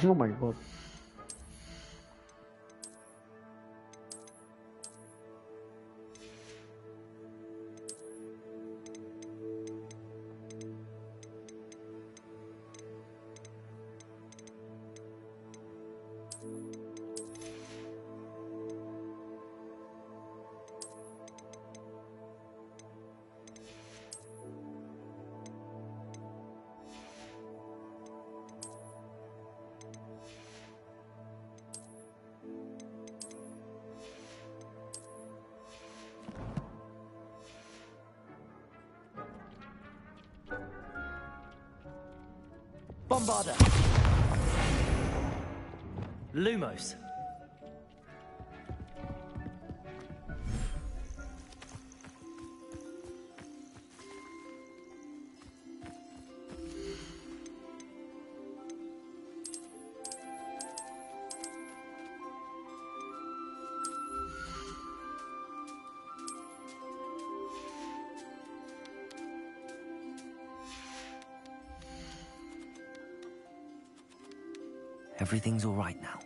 S1: Oh my god.
S15: Bombarder. Lumos.
S3: Everything's all right now.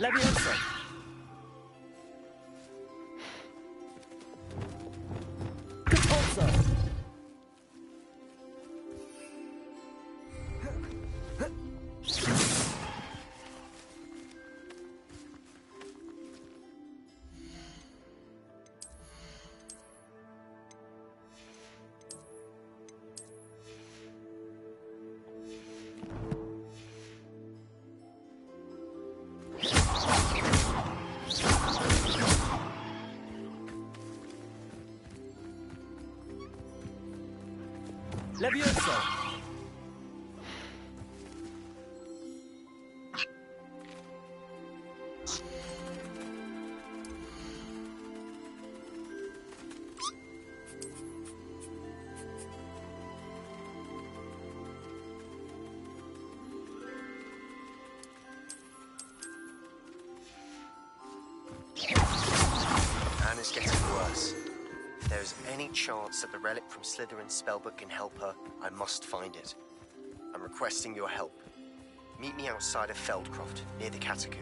S15: Leviosa. Repulsor. Leviosa.
S14: Anna's getting worse. If there's any chance that the relic from Slytherin's spellbook can help her, I must find it. I'm requesting your help. Meet me outside of Feldcroft, near the Catacomb.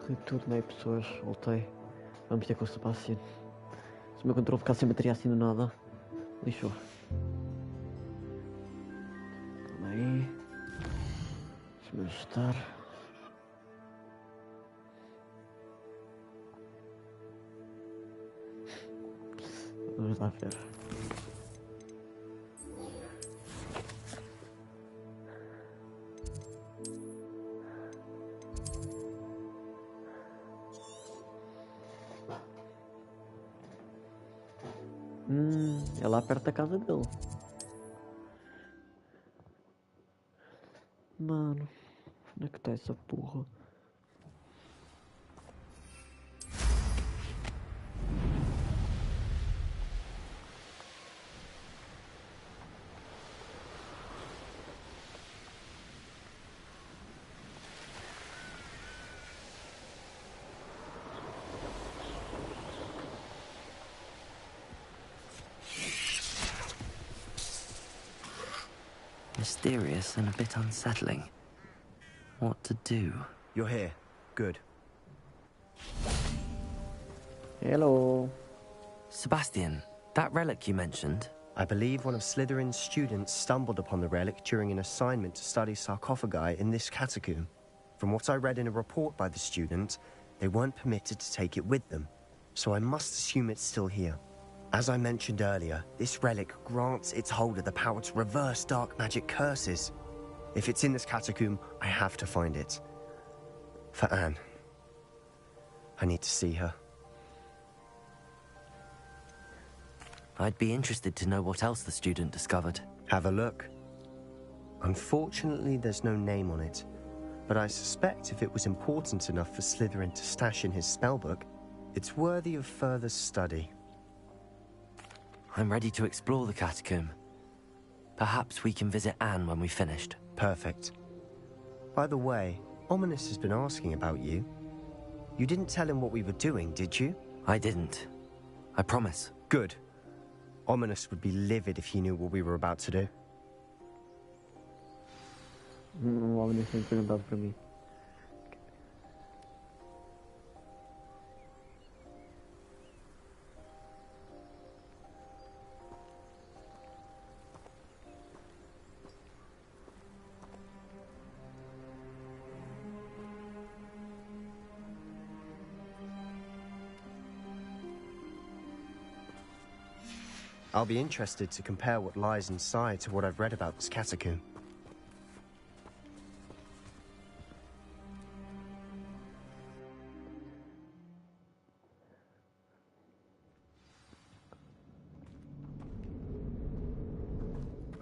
S1: Retornei pessoas, voltei. Vamos ter com o Sebastian. Se o meu controle ficar sem bateria assim do nada, lixou. Calma aí. Deixa-me ajustar. Vamos lá ver. É lá perto da casa dele. Mano, onde é que tá essa porra?
S3: Mysterious and a bit unsettling. What to do?
S14: You're here. Good.
S1: Hello.
S3: Sebastian, that relic you mentioned?
S14: I believe one of Slytherin's students stumbled upon the relic during an assignment to study sarcophagi in this catacomb. From what I read in a report by the student, they weren't permitted to take it with them, so I must assume it's still here. As I mentioned earlier, this relic grants its holder the power to reverse dark magic curses. If it's in this catacomb, I have to find it. For Anne. I need to see her.
S3: I'd be interested to know what else the student discovered.
S14: Have a look. Unfortunately, there's no name on it, but I suspect if it was important enough for Slytherin to stash in his spellbook, it's worthy of further study.
S3: I'm ready to explore the catacomb. Perhaps we can visit Anne when we've finished.
S14: Perfect. By the way, Ominous has been asking about you. You didn't tell him what we were doing, did you?
S3: I didn't. I promise.
S14: Good. Ominous would be livid if he knew what we were about to do.
S1: Ominous tem perguntado pra mim.
S14: I'll be interested to compare what lies inside to what I've read about this catacomb.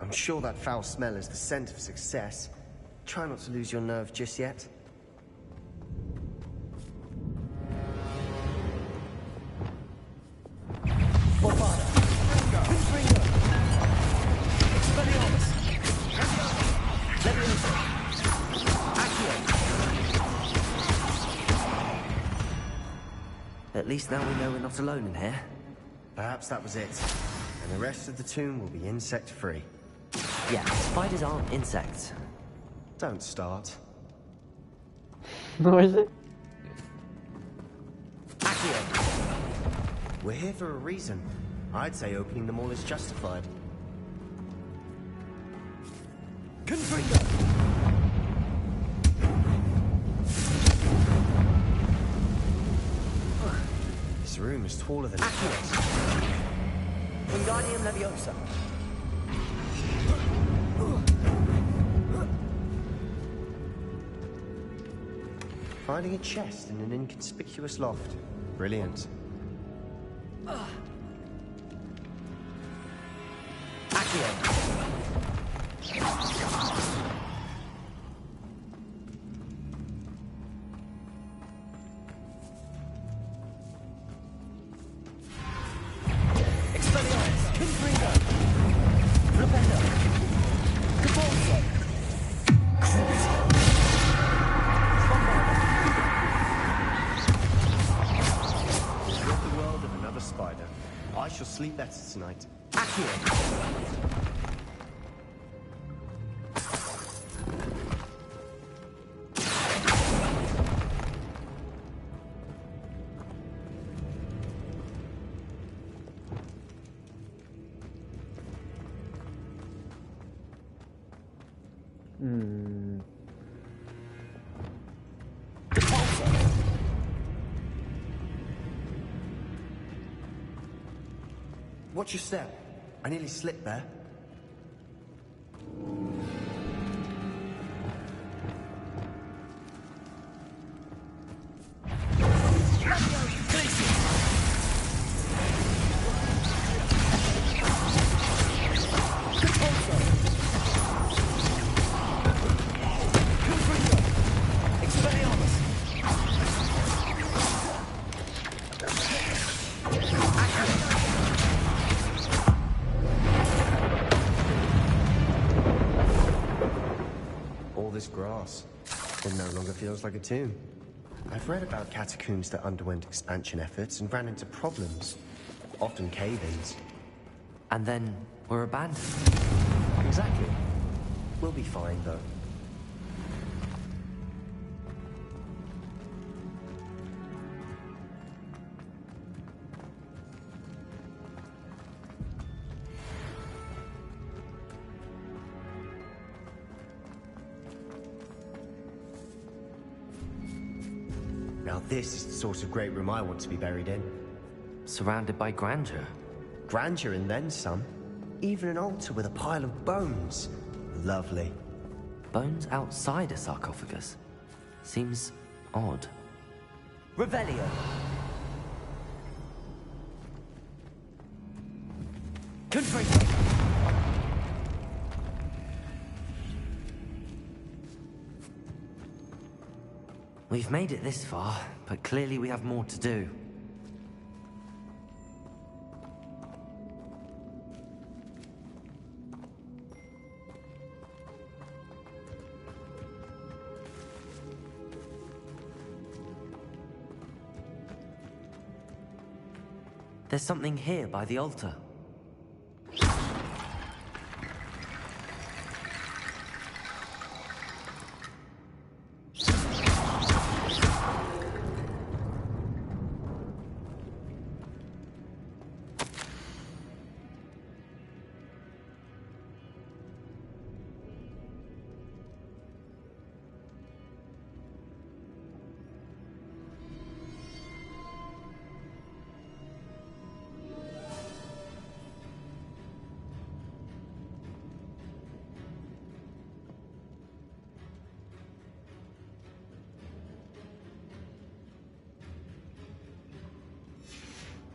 S14: I'm sure that foul smell is the scent of success. Try not to lose your nerve just yet.
S3: At least now we know we're not alone in here.
S14: Perhaps that was it. And the rest of the tomb will be insect-free.
S3: Yeah, spiders aren't insects.
S14: Don't start.
S1: What is it?
S14: We're here for a reason. I'd say opening them all is justified.
S15: Confringo!
S14: This room is taller than it was.
S15: Wingardium Leviosa.
S14: Finding a chest in an inconspicuous loft. Brilliant. I shall sleep better tonight. Watch your step. I nearly slipped there. This grass. It no longer feels like a tomb. I've read about catacombs that underwent expansion efforts and ran into problems. Often cave-ins.
S3: And then were abandoned.
S14: Exactly. We'll be fine, though. Now this is the sort of great room I want to be buried in.
S3: Surrounded by grandeur.
S14: Grandeur and then some. Even an altar with a pile of bones. Lovely.
S3: Bones outside a sarcophagus? Seems odd.
S15: Revelio. Confringo.
S3: We've made it this far, but clearly we have more to do. There's something here by the altar.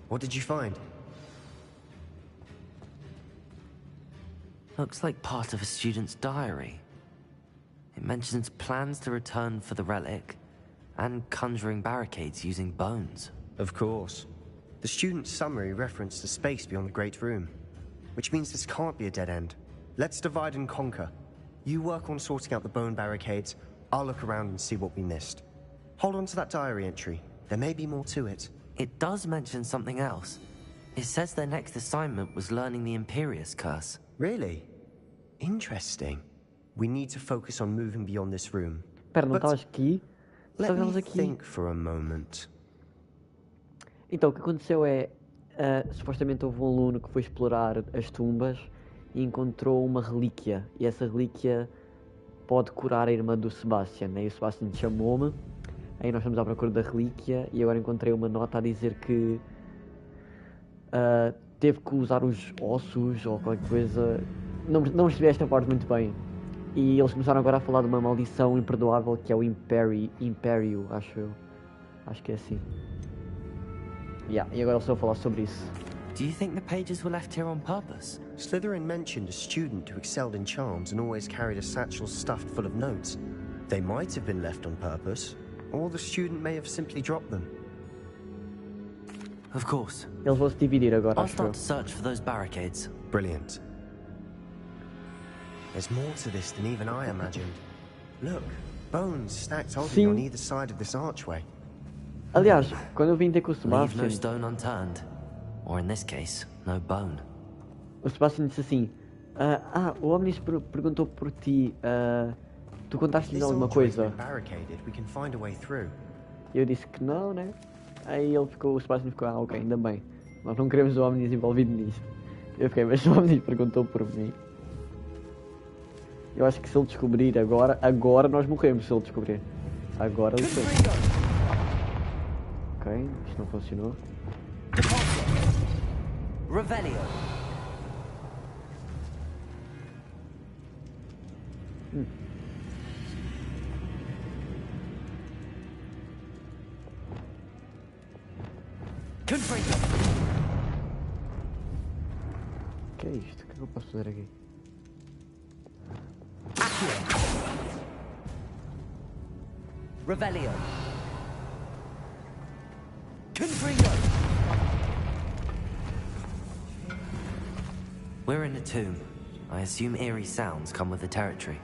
S14: What did you find?
S3: Looks like part of a student's diary. It mentions plans to return for the relic and conjuring barricades using bones.
S14: Of course. The student's summary referenced the space beyond the Great Room, which means this can't be a dead end. Let's divide and conquer. You work on sorting out the bone barricades, I'll look around and see what we missed. Hold on to that diary entry. There may be more to it.
S3: It does mention something else. It says their next assignment was learning the Imperius Curse.
S14: Really? Interesting. We need to focus on moving beyond this room.
S1: Espera, não estavas aqui?
S14: Let me
S1: Estavas aqui.
S14: think for a moment.
S1: Então, o que aconteceu é... supostamente houve um aluno que foi explorar as tumbas e encontrou uma relíquia. E essa relíquia pode curar a irmã do Sebastian. E o Sebastian chamou-me. Aí nós estamos à procura da relíquia e agora encontrei uma nota a dizer que teve que usar os ossos ou qualquer coisa. Não percebi esta parte muito bem. E eles começaram agora a falar de uma maldição imperdoável que é o Império, acho eu. Acho que é assim. E agora eles estão a falar sobre isso.
S3: Do you think the pages were left here on purpose?
S14: Slytherin mentioned a student who excelled in charms and always carried a satchel stuffed full of notes. They might have been left on purpose. Or the student may have simply dropped them.
S3: Of course.
S1: Eles vão se dividir agora,
S3: I'll
S1: acho
S3: start
S1: eu.
S3: to search for those barricades.
S14: Brilliant. There's more to this than even I imagined. Look, bones stacked oddly on either side of this archway.
S1: Aliás, quando eu vim ter com o
S3: Leave no
S1: Sebastian,
S3: stone unturned. Or in this case, no bone.
S1: o Sebastian disse assim: o Omnis perguntou por ti, tu contaste-lhe alguma coisa? E eu disse que não, né? Aí o Sebastian ficou, ok, ainda bem. Nós não queremos o Omnis envolvido nisto. Eu fiquei, mas o Omnis perguntou por mim. Eu acho que se ele descobrir agora nós morremos se ele descobrir. Agora ele sei. Ok, isto não funcionou.
S15: Revelio.
S1: O que é isto? O que é que eu posso fazer aqui?
S15: Revelio. Confringo.
S3: We're in a tomb. I assume eerie sounds come with the territory.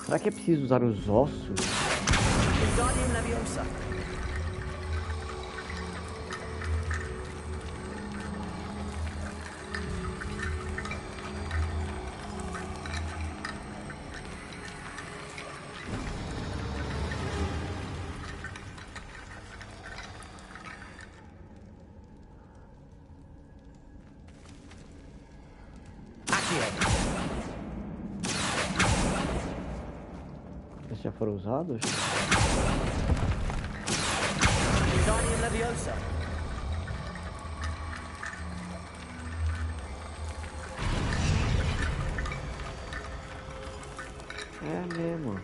S1: Será que é preciso usar os ossos?
S15: Wingardium Leviosa.
S1: Esses já foram usados?
S15: Wingardium Leviosa.
S1: É mesmo.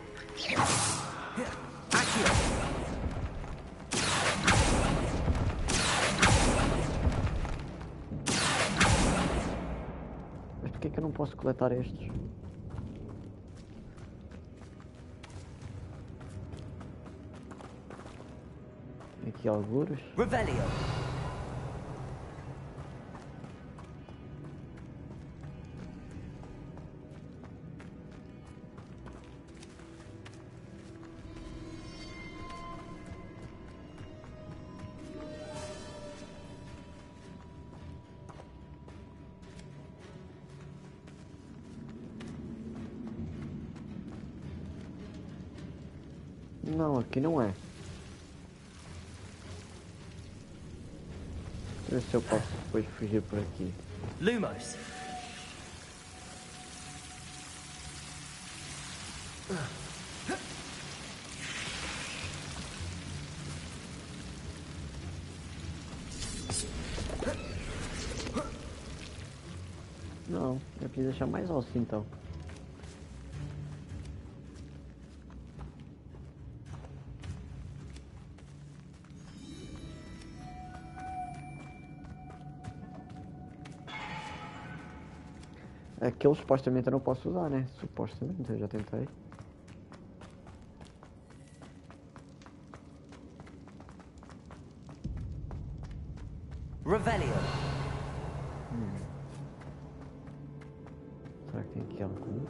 S1: Mas por que eu não posso coletar estes? Tem aqui algures.
S15: Revelio.
S1: Não, aqui não é. Deixa eu ver se eu posso depois fugir por aqui.
S15: Lumos.
S1: Não, eu preciso deixar mais alto então. Aquele supostamente eu não posso usar, né? Supostamente, eu já tentei.
S15: Revelio.
S1: Será que tem aqui algum?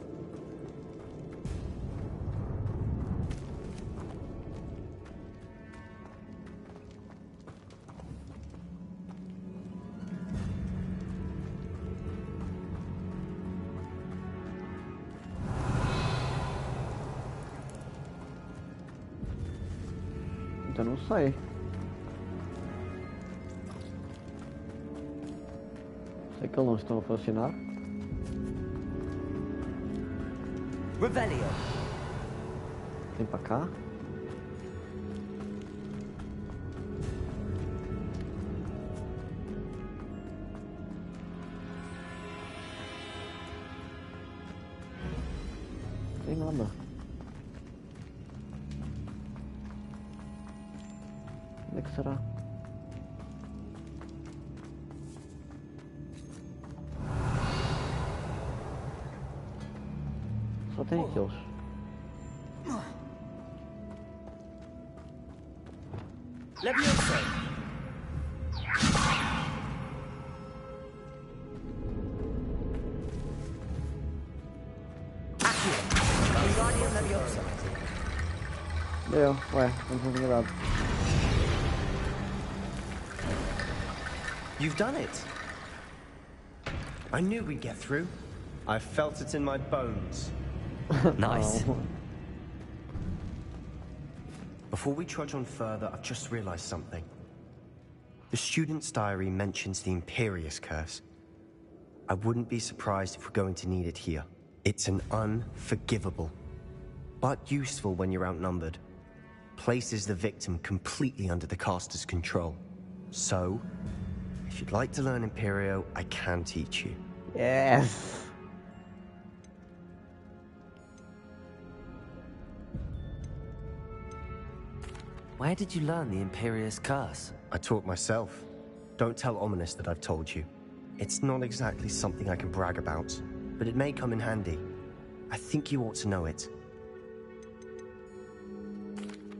S1: Então não sei. Sei que eles não estão a funcionar.
S15: Revelio.
S1: Tem para cá. Tem nada. Onde é que será? Só tem aqueles.
S15: Leviosa. Wingardium Leviosa.
S1: Deu, ué, não tinha dado.
S16: You've done it. I knew we'd get through. I felt it in my bones.
S3: Nice.
S16: Before we trudge on further, I've just realized something. The student's diary mentions the Imperious Curse. I wouldn't be surprised if we're going to need it here. It's an unforgivable, but useful when you're outnumbered. Places the victim completely under the caster's control. So, if you'd like to learn Imperio, I can teach you.
S1: Yes!
S3: Where did you learn the Imperious Curse?
S16: I taught myself. Don't tell Ominous that I've told you. It's not exactly something I can brag about, but it may come in handy. I think you ought to know it.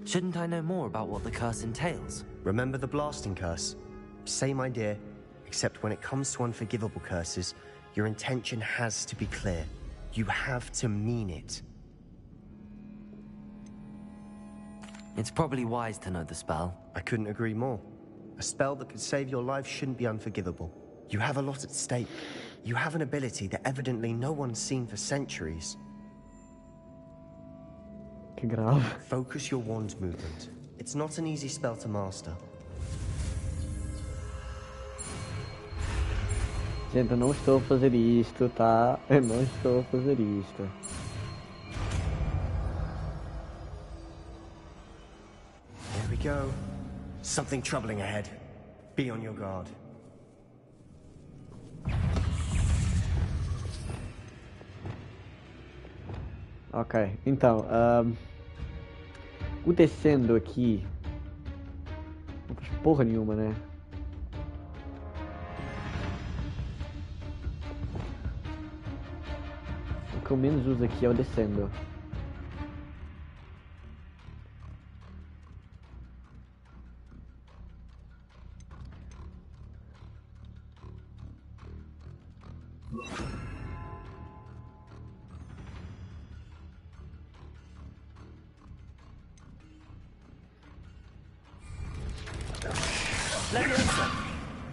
S3: Shouldn't I know more about what the curse entails?
S16: Remember the blasting curse? Same idea, except when it comes to unforgivable curses, your intention has to be clear. You have to mean it.
S3: It's probably wise to know the spell.
S16: I couldn't agree more. A spell that could save your life shouldn't be unforgivable. You have a lot at stake. You have an ability that evidently no one's seen for centuries.
S1: Que grave.
S16: Focus your wand movement. It's not an easy spell to master.
S1: Gente, eu não estou a fazer isto, tá? Eu não estou a fazer isto.
S16: Here we go. Something troubling ahead. Be on your guard.
S1: Ok, então, acontecendo aqui, não faz porra nenhuma, né? O que eu menos uso aqui é o descendo.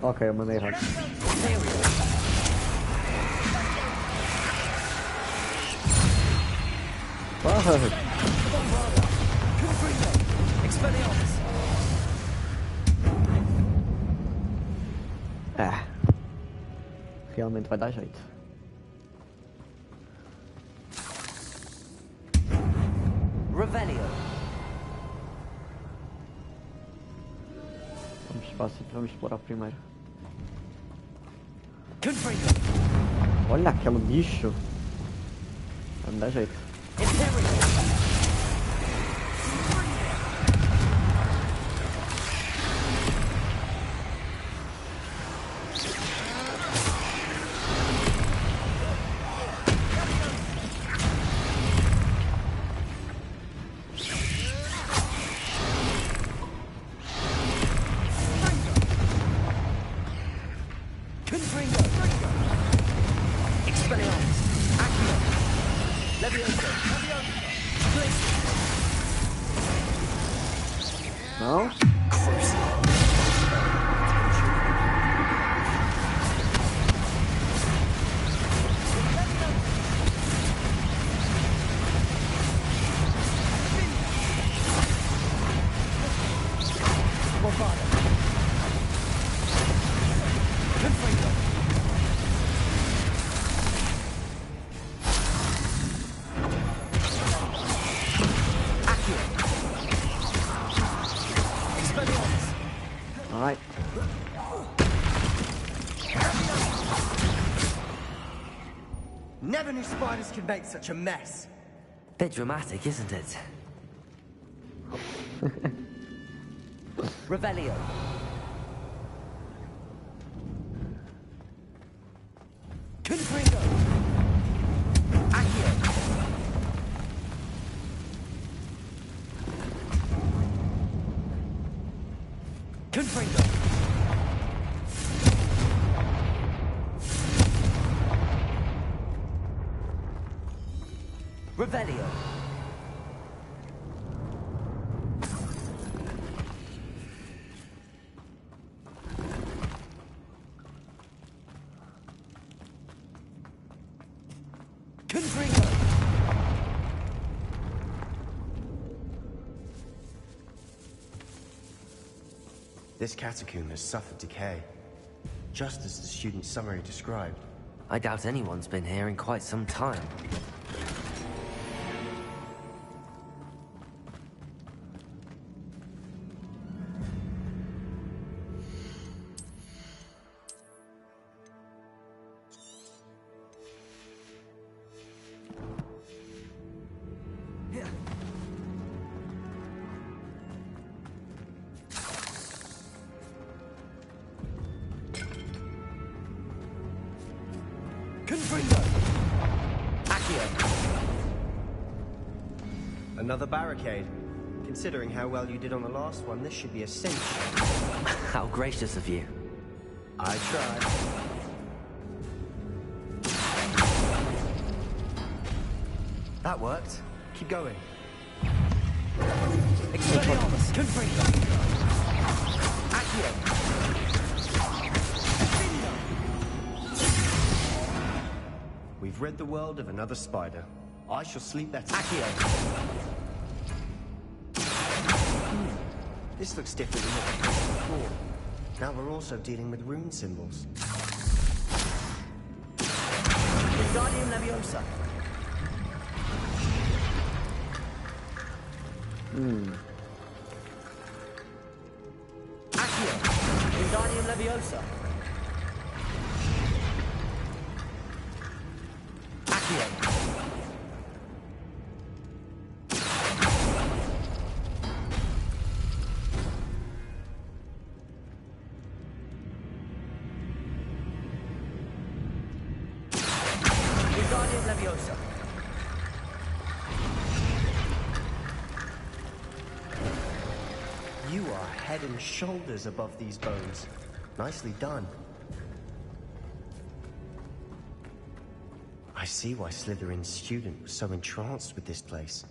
S1: Ok, eu mandei errado. Ah, realmente vai dar jeito.
S15: Revelio.
S1: Vamos explorar primeiro.
S15: Confringo.
S1: Olha aquele bicho. Vai me dar jeito. Não? Alright.
S16: Never knew spiders could make such a mess.
S3: Bit dramatic, isn't it?
S15: Revelio. Confringo. Accio. Confringo. Revelio. Confringo.
S16: This catacomb has suffered decay, just as the student summary described.
S3: I doubt anyone's been here in quite some time.
S16: Another barricade. Considering how well you did on the last one, this should be a cinch.
S3: How gracious of you.
S16: I tried. That worked. Keep going.
S15: Expelliarmus! Confringo! Accio!
S16: We've rid the world of another spider. I shall sleep better.
S15: Accio!
S16: This looks different than what we faced before. Now we're also dealing with rune symbols.
S15: Wingardium Leviosa! Accio! Wingardium Leviosa! Accio! Wingardium Leviosa!
S16: You are head and shoulders above these bones. Nicely done. I see why Slytherin's student was so entranced with this place.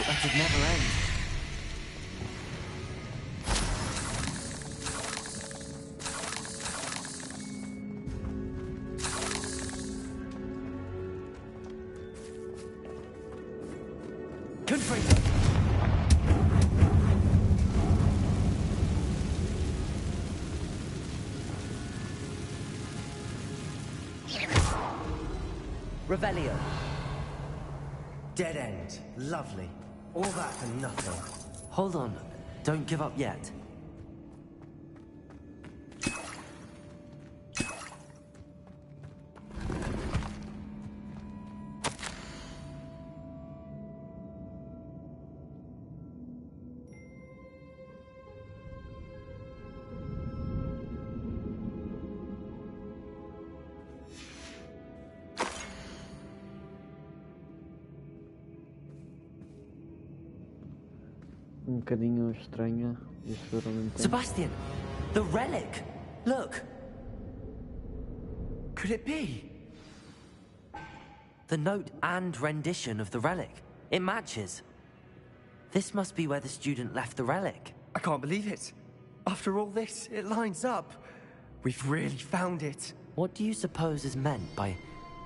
S3: That should never end.
S15: Confringo! Revelio.
S16: Dead end. Lovely. All that for nothing.
S3: Hold on. Don't give up yet.
S1: Bocadinho estranha e seguramente.
S3: Sebastian! The relic! Look! Could it be? The note and rendition of the relic. It matches. This must be where the student left the relic.
S15: I can't believe it.
S16: After all this, it lines up. We've really found it.
S3: What do you suppose is meant by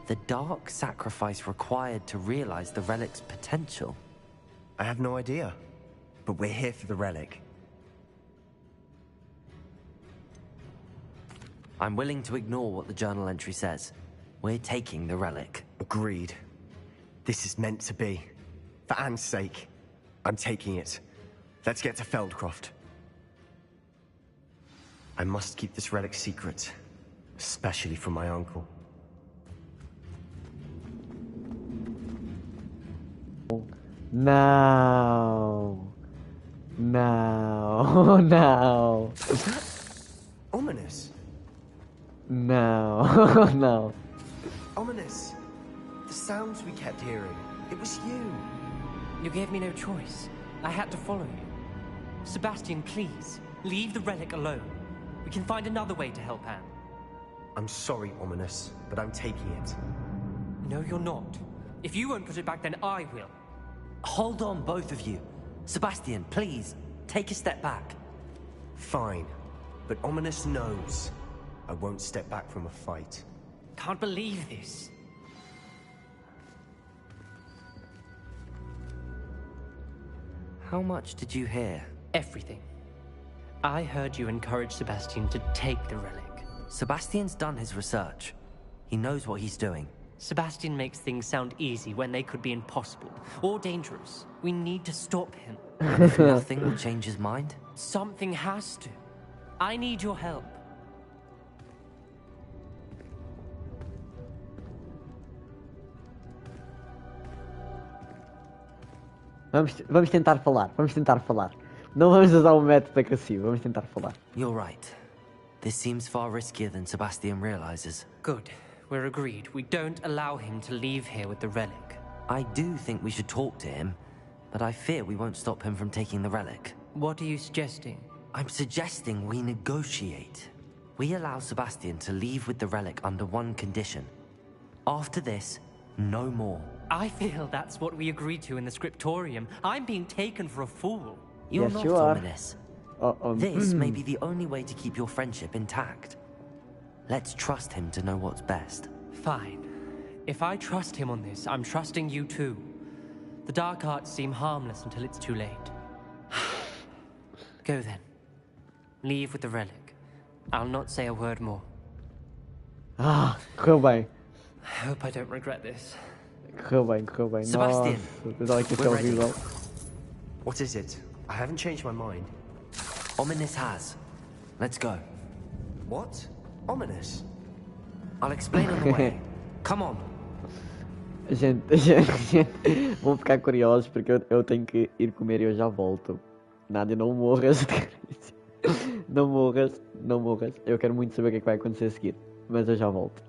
S3: the dark sacrifice required to realize the relic's potential?
S16: I have no idea, but we're here for the relic.
S3: I'm willing to ignore what the journal entry says. We're taking the relic.
S16: Agreed. This is meant to be. For Anne's sake, I'm taking it. Let's get to Feldcroft. I must keep this relic secret, especially from my uncle.
S1: No. No. No.
S16: Ominous.
S1: No. No.
S16: Ominous. The sounds we kept hearing. It was you.
S17: You gave me no choice. I had to follow you. Sebastian, please, leave the relic alone. We can find another way to help Anne.
S16: I'm sorry, Ominous, but I'm taking it.
S17: No, you're not. If you won't put it back, then I will.
S3: Hold on, both of you. Sebastian, please, take a step back.
S16: Fine, but Ominous knows I won't step back from a fight.
S17: Can't believe this.
S3: How much did you hear?
S17: Everything. I heard you encourage Sebastian to take the relic.
S3: Sebastian's done his research. He knows what he's doing.
S17: Sebastian makes things sound easy when they could be impossible or dangerous. We need to stop him.
S3: If nothing will change his mind?
S17: Something has to. I need your help.
S1: Vamos tentar falar. Vamos tentar falar. Não vamos usar o método agressivo. Vamos tentar falar.
S3: You're right. This seems far riskier than Sebastian realizes.
S17: Good. We're agreed. We don't allow him to leave here with the relic.
S3: I do think we should talk to him, but I fear we won't stop him from taking the relic.
S17: What are you suggesting?
S3: I'm suggesting we negotiate. We allow Sebastian to leave with the relic under one condition. After this, no more.
S17: I feel that's what we agreed to in the scriptorium. I'm being taken for a fool.
S3: You're
S1: Yes,
S3: not
S1: you are.
S3: ominous. This may be the only way to keep your friendship intact. Let's trust him to know what's best.
S17: Fine. If I trust him on this, I'm trusting you too. The dark arts seem harmless until it's too late. Go then. Leave with the relic. I'll not say a word more.
S1: Ah, correu bem.
S17: I hope I don't regret this.
S1: Correu bem, correu bem.
S3: Sebastian,
S1: Nossa, pensava que ia ser
S16: we're ready.
S1: horrível.
S16: What is it? I haven't changed my mind.
S3: Ominous has. Let's go.
S16: What? Ominous?
S3: I'll explain on the way. Come on.
S1: Gente, vão ficar curiosos porque eu tenho que ir comer e eu já volto. Nádia, não morras. Não morras, não morras. Eu quero muito saber o que é que vai acontecer a seguir. Mas eu já volto.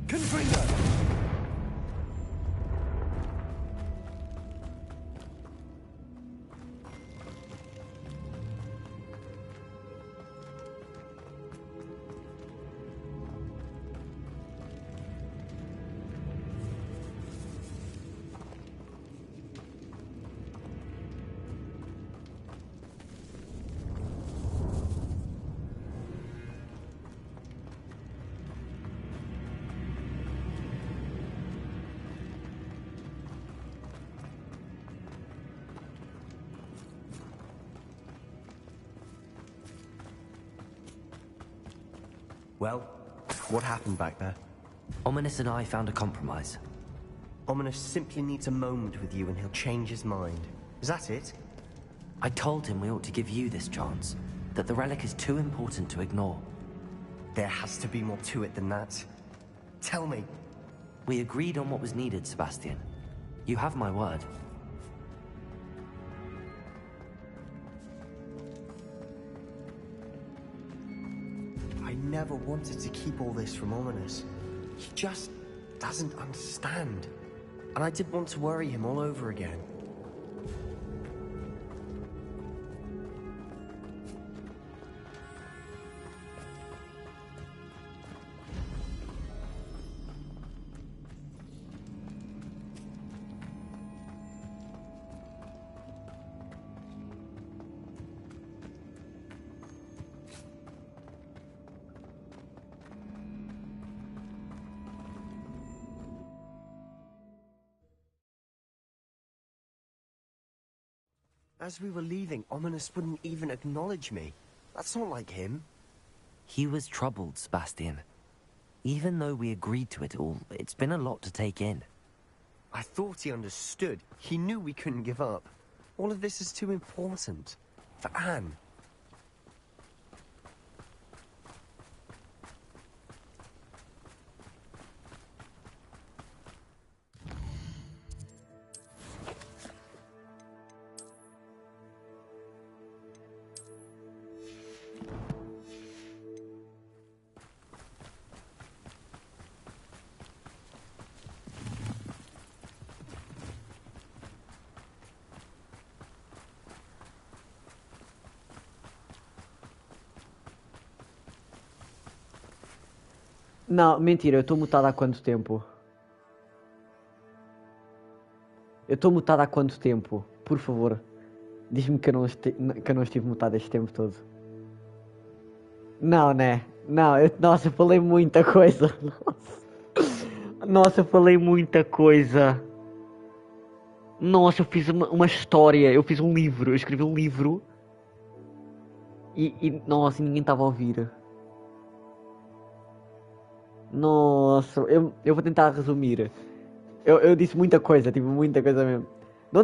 S9: Confringo!
S16: Well, what happened back there?
S3: Ominous and I found a compromise.
S16: Ominous simply needs a moment with you and he'll change his mind. Is that it?
S3: I told him we ought to give you this chance, that the relic is too important to ignore.
S16: There has to be more to it than that. Tell me.
S3: We agreed on what was needed, Sebastian. You have my word.
S16: I never wanted to keep all this from Ominous. He just doesn't understand. And I didn't want to worry him all over again. As we were leaving, Ominous wouldn't even acknowledge me. That's not like him.
S3: He was troubled, Sebastian. Even though we agreed to it all, it's been a lot to take in.
S16: I thought he understood. He knew we couldn't give up. All of this is too important. For Anne.
S1: Não, mentira, eu estou mutado há quanto tempo? Eu estou mutado há quanto tempo? Por favor, diz-me que eu não estive mutado este tempo todo. Não, né? Não, nossa, eu falei muita coisa. Nossa, eu falei muita coisa. Nossa, eu fiz uma história, eu fiz um livro, eu escrevi um livro. Nossa, ninguém estava a ouvir. Nossa, eu vou tentar resumir. Eu disse muita coisa, tipo, muita coisa mesmo. Não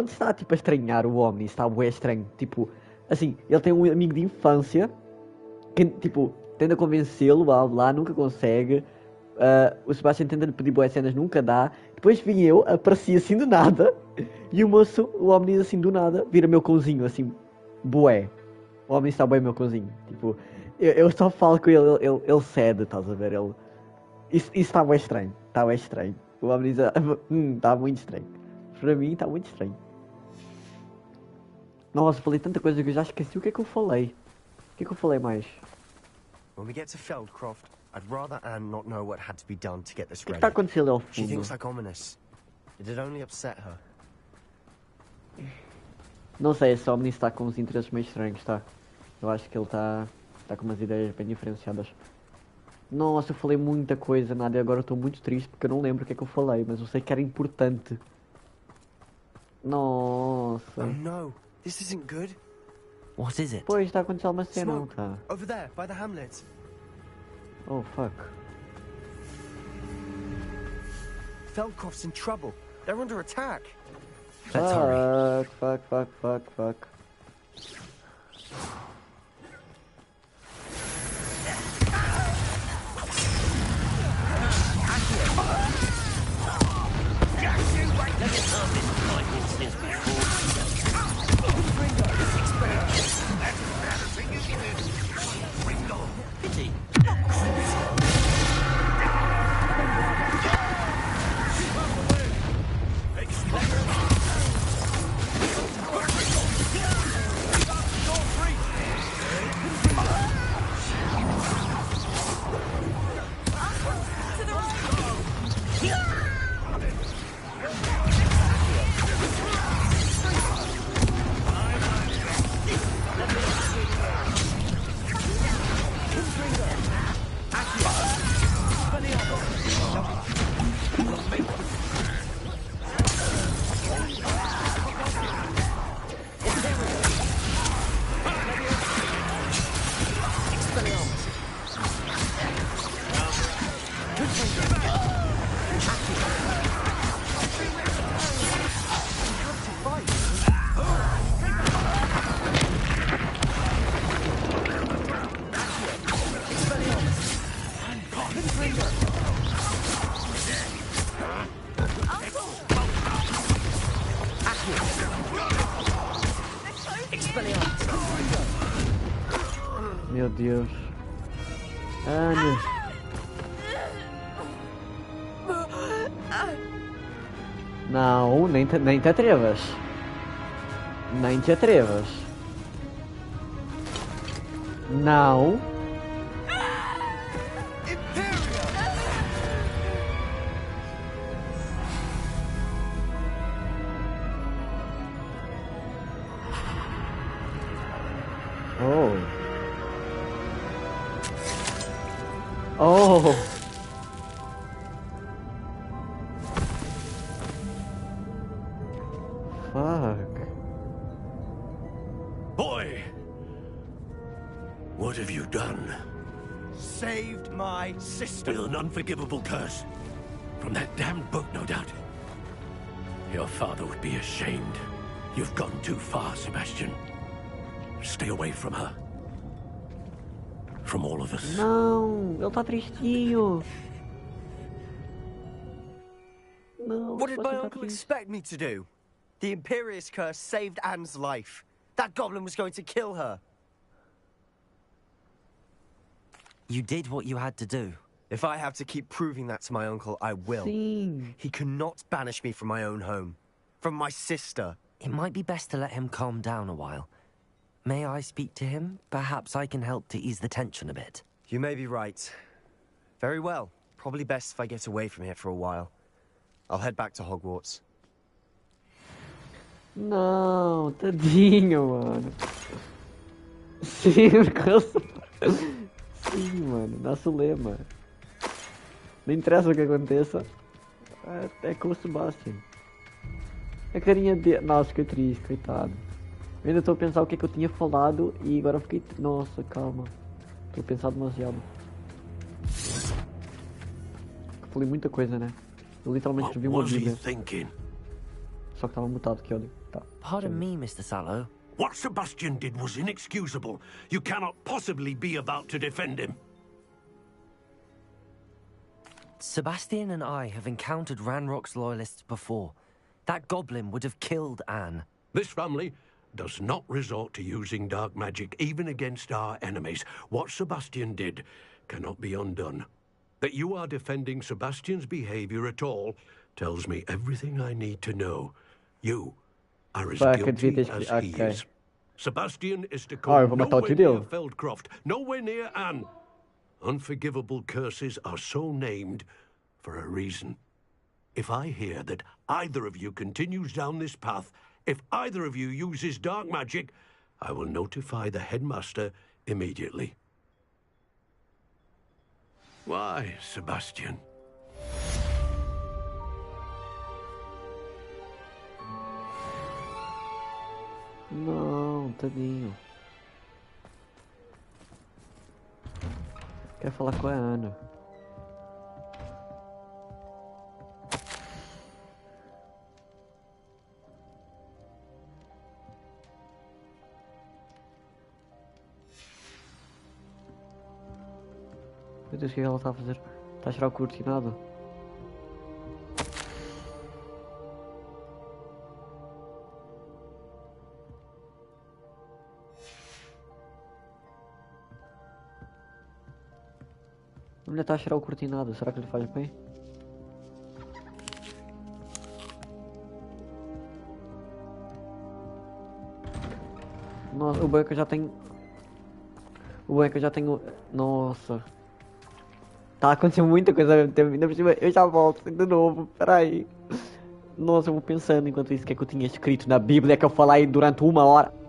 S1: te está, tipo, a estranhar o Omni, está bué estranho. Tipo, assim, ele tem um amigo de infância que, tipo, tenta convencê-lo, blá blá, nunca consegue. O Sebastian tenta lhe pedir boas cenas, nunca dá. Depois vim eu, apareci assim do nada. E o moço, o Omni assim do nada, vira meu cãozinho, assim, bué. O Omni está bué meu cãozinho, tipo... Eu só falo com ele cede, estás a ver? Isso está bem estranho, está bem estranho. O homem diz, está muito estranho. Para mim está muito estranho. Nossa, falei tanta coisa que eu já esqueci o que é que eu falei. O que é que eu falei mais?
S16: When we get to Feldcroft, I'd rather Anne not know what had to be done to get this
S1: O que
S16: ready.
S1: está acontecendo ao
S16: She thinks
S1: fundo?
S16: like Ominous. It'd only upset her.
S1: Não sei, esse homem está com uns interesses meio estranhos, está? Eu acho que ele está com umas ideias bem diferenciadas. Nossa, eu falei muita coisa, nada, e agora eu estou muito triste porque eu não lembro o que é que eu falei, mas eu sei que era importante. Nossa.
S16: Oh no, this isn't good.
S3: What is it?
S1: Pois, está a acontecer uma cena, não
S16: Smoke,
S1: está?
S16: over there, by the hamlet.
S1: Oh, fuck.
S16: Feldcroft's in trouble. They're under attack.
S3: Let's hurry.
S1: Fuck. Deus. Ana. Não, nem te atrevas. Nem te atrevas. Não. Oh. Oh. Fuck.
S2: Boy! What have you done?
S18: Saved my sister.
S2: With an unforgivable curse. From that damned book, no doubt. Your father would be ashamed. You've gone too far, Sebastian. Stay away from her. From all of us.
S1: Não, ele tá tristinho. Não,
S18: What did my
S1: Sebastian tá
S18: uncle
S1: triste.
S18: expect me to do? The Imperious Curse saved Anne's life. That goblin was going to kill her.
S16: You did what you had to do.
S18: If I have to keep proving that to my uncle, I will.
S1: Sim.
S18: He cannot banish me from my own home. From my sister.
S16: It might be best to let him calm down a while. May I speak to him? Perhaps I can help to ease the tension a bit.
S18: You may be right. Very well. Probably best if I get away from here for a while. I'll head back to Hogwarts.
S1: Não, tadinho, mano. Sim, por causa... Sim, mano, nosso lema. Não interessa o que aconteça. É com o Sebastian. A carinha de... Nossa, fiquei triste, coitado. Eu ainda estou a pensar o que é que eu tinha falado e agora fiquei... Nossa, calma. Estou a pensar demasiado. Falei muita coisa, né? Eu literalmente escrevi uma bíblia. Só que estava mutado, que ódio. Tá.
S16: Pardon me, Mr. Sallow.
S2: What Sebastian did was inexcusable. You cannot possibly be about to defend him.
S16: Sebastian and I have encountered Ranrock's loyalists before. That goblin would have killed Anne.
S2: This family does not resort to using dark magic, even against our enemies. What Sebastian did cannot be undone. That you are defending Sebastian's behavior at all tells me everything I need to know. You are as guilty as he is. Sebastian is to come nowhere near Feldcroft, nowhere near Anne. Unforgivable curses are so named for a reason. If I hear that either of you continues down this path, if either of you uses dark magic, I will notify the headmaster immediately. Why, Sebastian?
S1: Não, tadinho. Quer falar com a Ana. Meu Deus, o que ela está a fazer? Está a tirar o cortinado? A mulher está a tirar o cortinado, será que ele faz bem? Nossa, o banco já tem... O banco já tenho... Nossa... Tá acontecendo muita coisa ao mesmo tempo, ainda por cima, eu já volto de novo, peraí. Nossa, eu vou pensando enquanto isso, o que é que eu tinha escrito na Bíblia que eu falei durante 1 hora.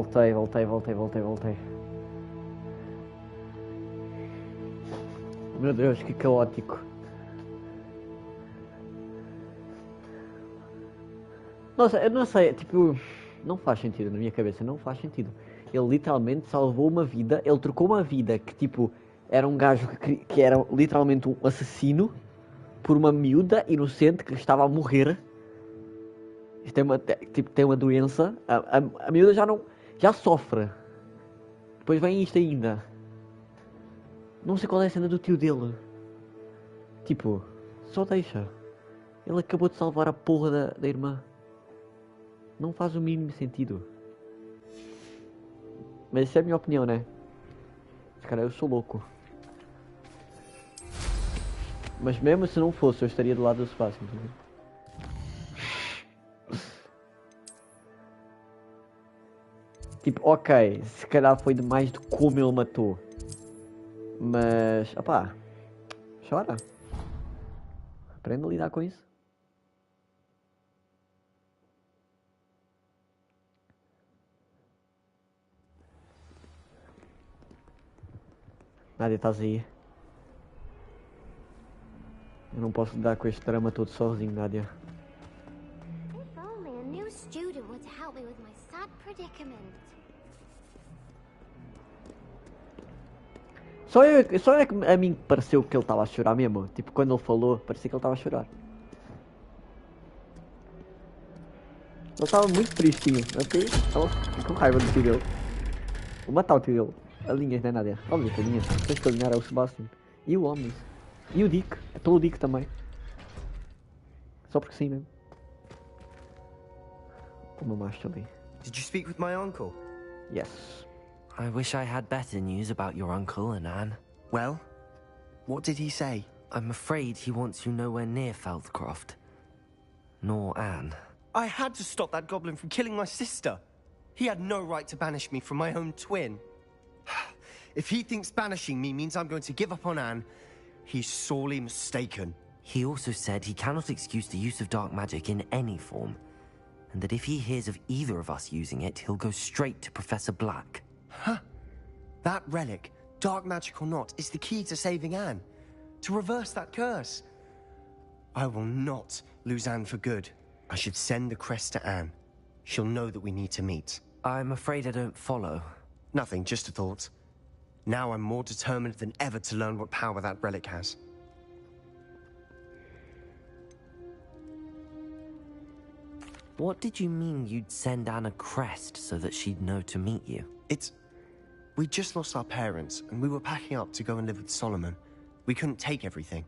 S1: Voltei. Meu Deus, que caótico. Nossa, eu não sei, tipo, não faz sentido na minha cabeça, não faz sentido. Ele literalmente salvou uma vida, ele trocou uma vida que, tipo, era um gajo que era literalmente um assassino por uma miúda inocente que estava a morrer. Isto tem uma doença, a miúda já sofre. Depois vem isto ainda. Não sei qual é a cena do tio dele. Tipo, só deixa. Ele acabou de salvar a porra da irmã. Não faz o mínimo sentido. Mas isso é a minha opinião, né? Cara, eu sou louco. Mas mesmo se não fosse, eu estaria do lado do Sebastian. Tipo, ok, se calhar foi demais de como ele matou. Mas, opá, chora. Aprende a lidar com isso. Nádia, estás aí? Eu não posso lidar com este drama todo sozinho, Nádia.
S12: If only a new student were to help me with my sad predicament.
S1: Só é que a mim pareceu que ele estava a chorar mesmo. Tipo, quando ele falou, parecia que ele estava a chorar. Ele estava muito tristinho. Estava com raiva do tio dele. Vou matar o tio dele. Alinhas, não é Nádia? Óbvio que alinhas. Tens que alinhar é o Sebastian. E o Omnis. E o Dick. É pelo Dick também. Só porque sim mesmo. O meu macho ali.
S18: Did you speak with my uncle?
S1: Yes.
S3: I wish I had better news about your uncle and Anne.
S18: Well, what did he say?
S3: I'm afraid he wants you nowhere near Feldcroft. Nor Anne.
S18: I had to stop that goblin from killing my sister. He had no right to banish me from my own twin. If he thinks banishing me means I'm going to give up on Anne, he's sorely mistaken.
S3: He also said he cannot excuse the use of dark magic in any form, and that if he hears of either of us using it, he'll go straight to Professor Black.
S18: Huh? That relic, dark magic or not, is the key to saving Anne. To reverse that curse. I will not lose Anne for good. I should send the crest to Anne. She'll know that we need to meet.
S3: I'm afraid I don't follow.
S18: Nothing, just a thought. Now I'm more determined than ever to learn what power that relic has.
S3: What did you mean you'd send Anne a crest so that she'd know to meet you?
S18: We just lost our parents, and we were packing up to go and live with Solomon. We couldn't take everything.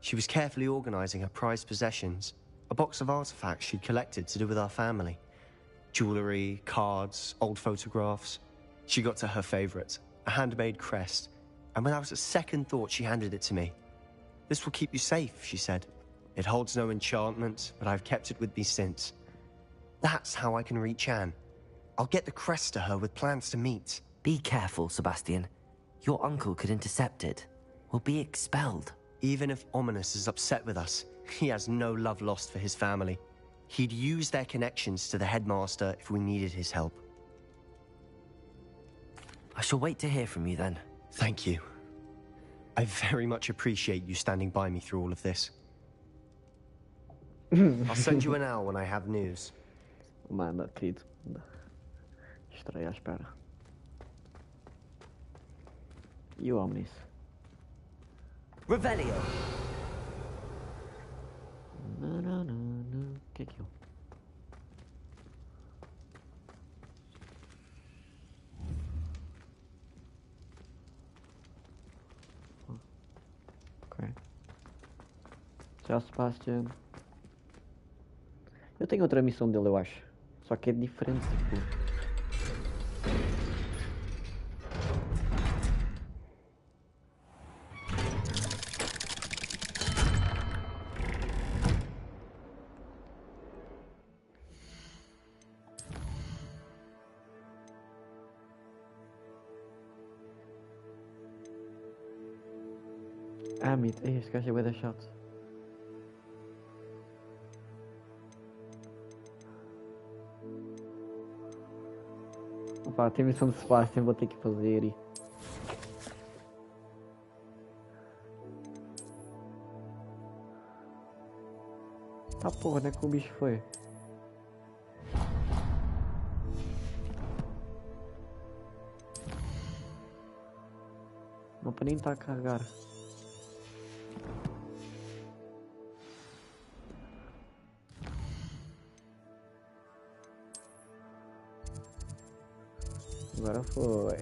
S18: She was carefully organizing her prized possessions, a box of artifacts she'd collected to do with our family. Jewelry, cards, old photographs. She got to her favorite, a handmade crest, and without a second thought she handed it to me. This will keep you safe, she said. It holds no enchantment, but I've kept it with me since. That's how I can reach Anne. I'll get the crest to her with plans to meet.
S3: Be careful, Sebastian. Your uncle could intercept it. We'll be expelled.
S18: Even if Ominous is upset with us, he has no love lost for his family. He'd use their connections to the headmaster if we needed his help.
S3: I shall wait to hear from you then.
S18: Thank you. I very much appreciate you standing by me through all of this. I'll send you an hour when I have news.
S1: Manda, querido. Estarei à espera. E o Omnis?
S15: Revelio.
S1: Não. O que é aquilo? Ok. Tchau, Sebastian. Eu tenho outra missão dele, eu acho. Só que é diferente, tipo... Ah, este gajo é bué da chato. Opa, tem missão de Sebastian, vou ter que fazer. Tá porra, onde é que o bicho foi? Não para nem estar a carregar. Agora foi.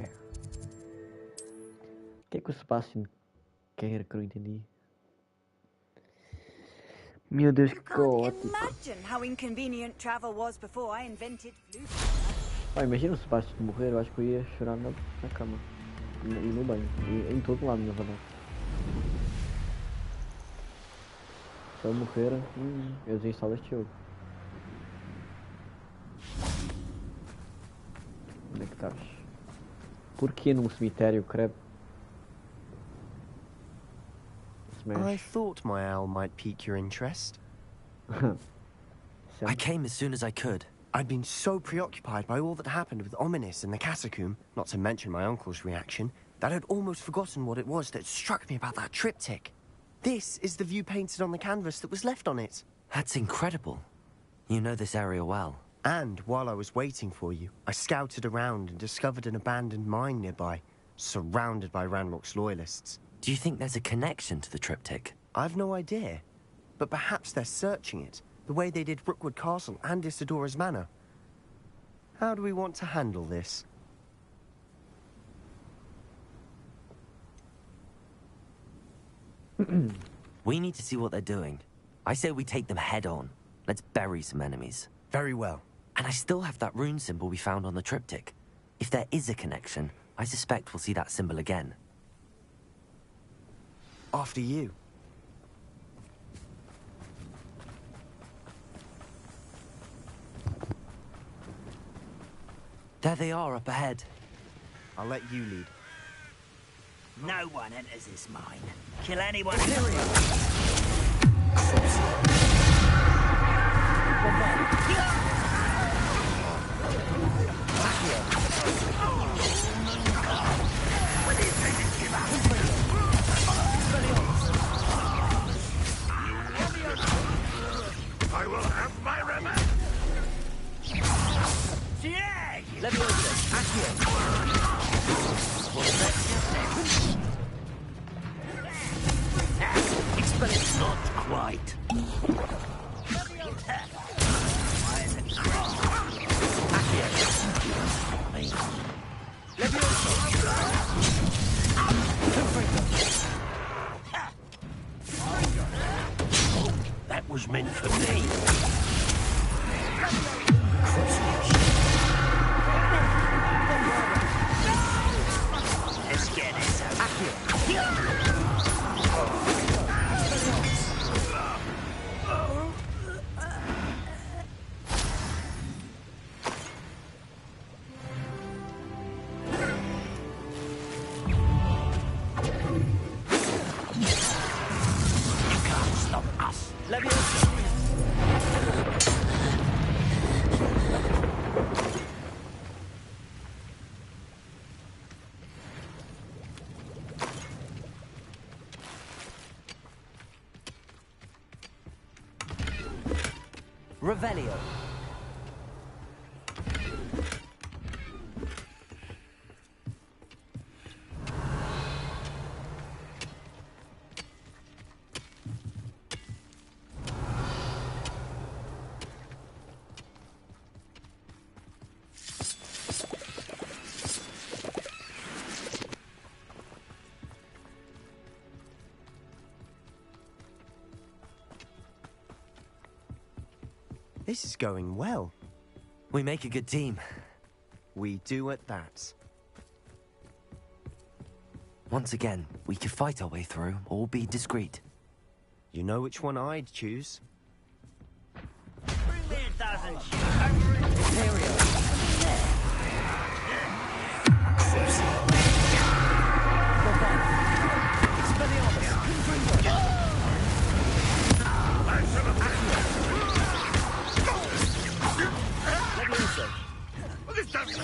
S1: O que é que o Sebastian quer que eu não entendi? Meu Deus, que caótico.
S19: Imagine how inconvenient travel was before I invented blue.
S1: Ah, imagina o Sebastian morrer, eu acho que eu ia chorar na cama. E no banho. E em todo lado, na verdade. Se eu morrer, eu desinstalo este jogo. Onde é que estás? Por que num cemitério, credo?
S18: I thought my owl might pique your interest.
S3: I came as soon as I could.
S18: I'd been so preoccupied by all that happened with Ominis and the catacomb, not to mention my uncle's reaction, that I'd almost forgotten what it was that struck me about that triptych. This is the view painted on the canvas that was left on it.
S3: That's incredible. You know this area well.
S18: And while I was waiting for you, I scouted around and discovered an abandoned mine nearby, surrounded by Ranrock's loyalists.
S3: Do you think there's a connection to the triptych?
S18: I've no idea, but perhaps they're searching it, the way they did Rookwood Castle and Isidora's Manor. How do we want to handle this?
S3: We need to see what they're doing. I say we take them head on. Let's bury some enemies.
S18: Very well.
S3: And I still have that rune symbol we found on the triptych. If there is a connection, I suspect we'll see that symbol again.
S18: After you.
S3: There they are up ahead.
S18: I'll let you lead.
S10: No one enters this mine. Kill anyone.
S5: I will have my revenge!
S10: Leviosa, Accio. Not quite. That was meant for me. Let's get it.
S15: Revelio.
S18: This is going well.
S3: We make a good team.
S18: We do at that.
S3: Once again, we could fight our way through, or be discreet.
S18: You know which one I'd choose?
S10: Bring me a dozen Imperial.
S5: This doesn't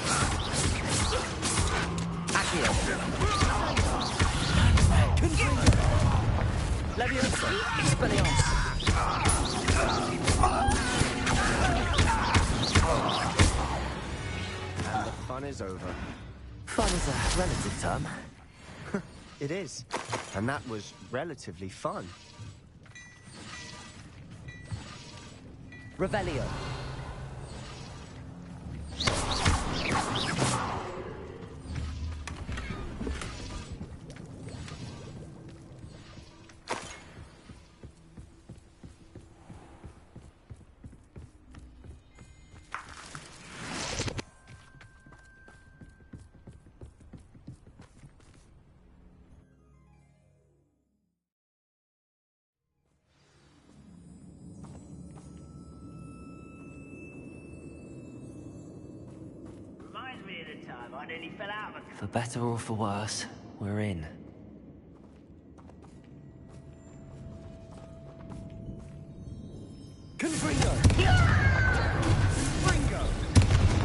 S18: is over.
S3: Fun is a relative term.
S18: It is. And that was relatively fun.
S15: Revelio.
S10: I nearly fell out of
S3: For better or for worse, we're in.
S10: Confringo! Fringo!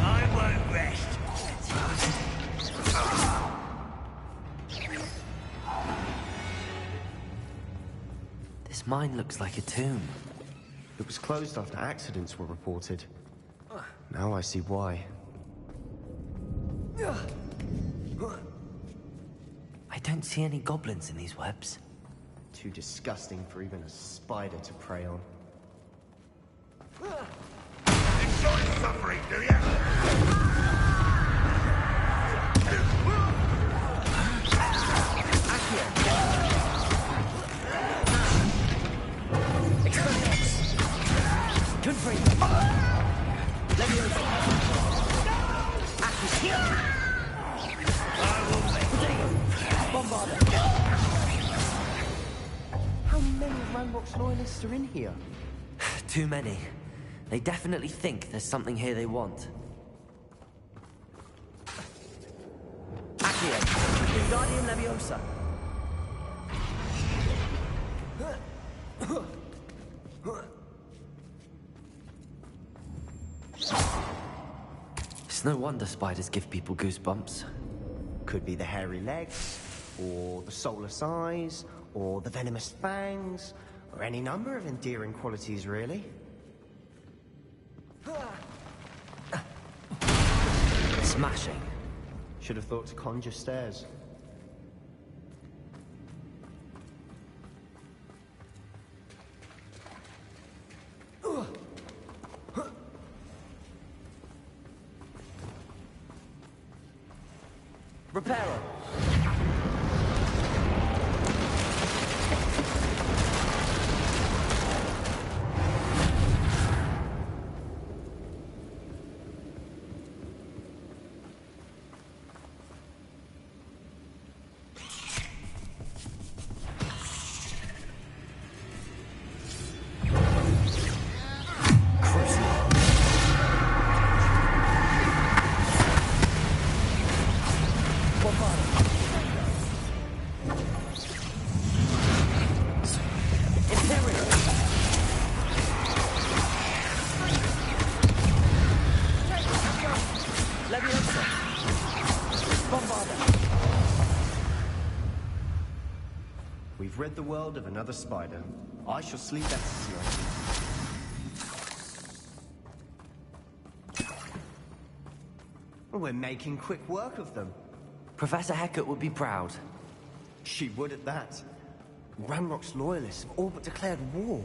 S10: I won't rest.
S3: This mine looks like a tomb.
S18: It was closed after accidents were reported. Now I see why.
S3: I don't see any goblins in these webs.
S18: Too disgusting for even a spider to prey on.
S5: Enjoy suffering, do you?
S18: How many Ranrock's loyalists are in here?
S3: Too many. They definitely think there's something here they want.
S15: Accio. Wingardium Leviosa.
S3: It's no wonder spiders give people goosebumps.
S18: Could be the hairy legs, or the soulless eyes, or the venomous fangs, or any number of endearing qualities, really.
S3: Smashing.
S18: Should have thought to conjure stairs.
S15: Reparo.
S18: We've rid the world of another spider. I shall sleep better tonight. We're making quick work of them.
S3: Professor Hecat would be proud.
S18: She would at that. Ranrock's loyalists have all but declared war.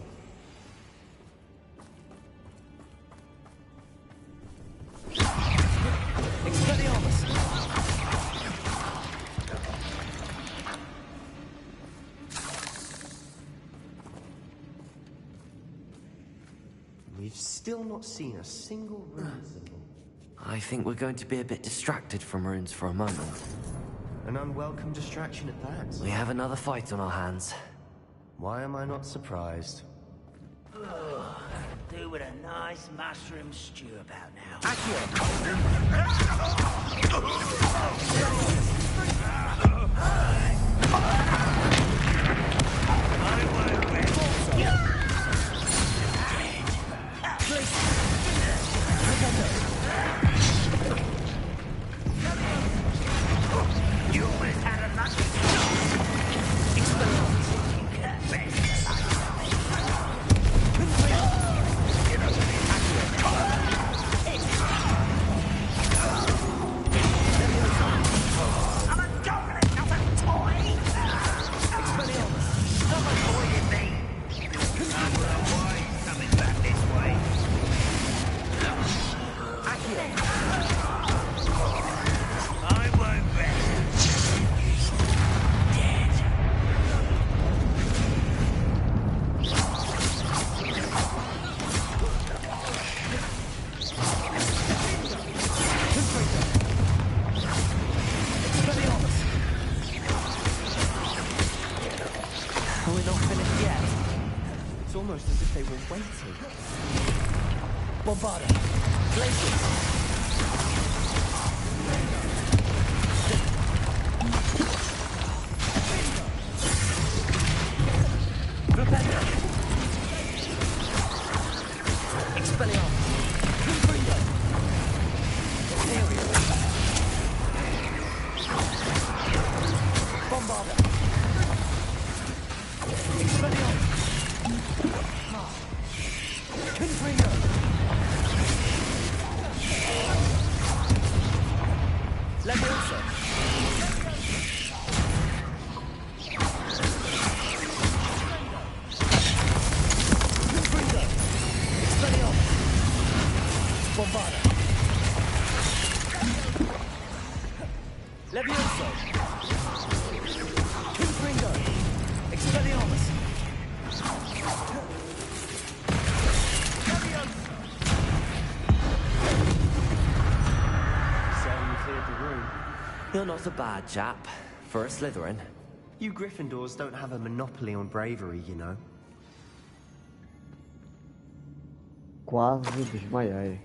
S18: We've still not seen a single rune symbol.
S3: I think we're going to be a bit distracted from runes for a moment.
S18: An unwelcome distraction at that.
S3: We have another fight on our hands.
S18: Why am I not surprised?
S10: Do with a nice mushroom stew about now.
S5: You always had a lucky
S17: were waiting. Bombarda! Glaciers! Repender! Expelliarmus! Confringo! Aerial! Bombarda! Expelliarmus! Confringo! Leviosa! Confringo! Expelliarmus! Bombarda! Leviosa! Confringo! Expelliarmus!
S3: You're not a bad chap for a Slytherin.
S18: You Gryffindors don't have a monopoly on bravery, you know.
S1: Quase desmaiei.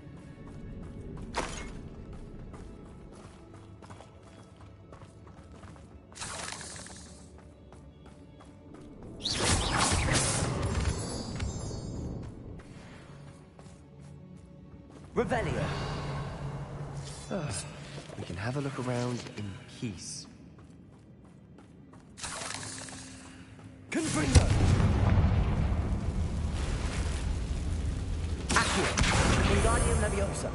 S3: Revelio.
S18: We can have a look around in peace.
S17: Confringo! Accio! Wingardium Leviosa!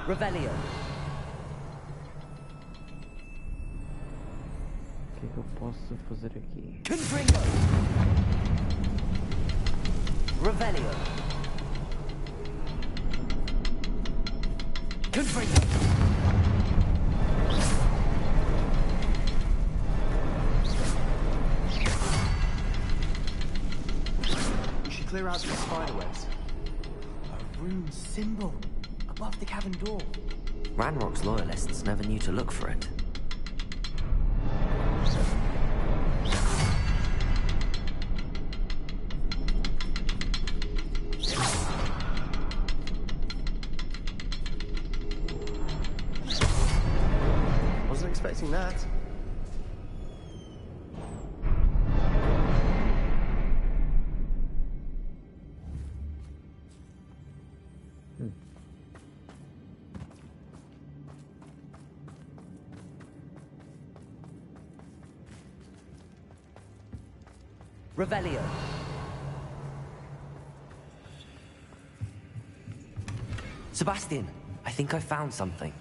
S3: Revelio.
S1: O que é que eu posso fazer aqui?
S17: Confringo!
S3: Revelio.
S17: Confringo!
S18: We should clear out the spiderwebs. A rune symbol above the cavern door.
S3: Ranrock's loyalists never knew to look for it.
S18: Wasn't expecting that.
S3: Revelio. Sebastian, I think I found something.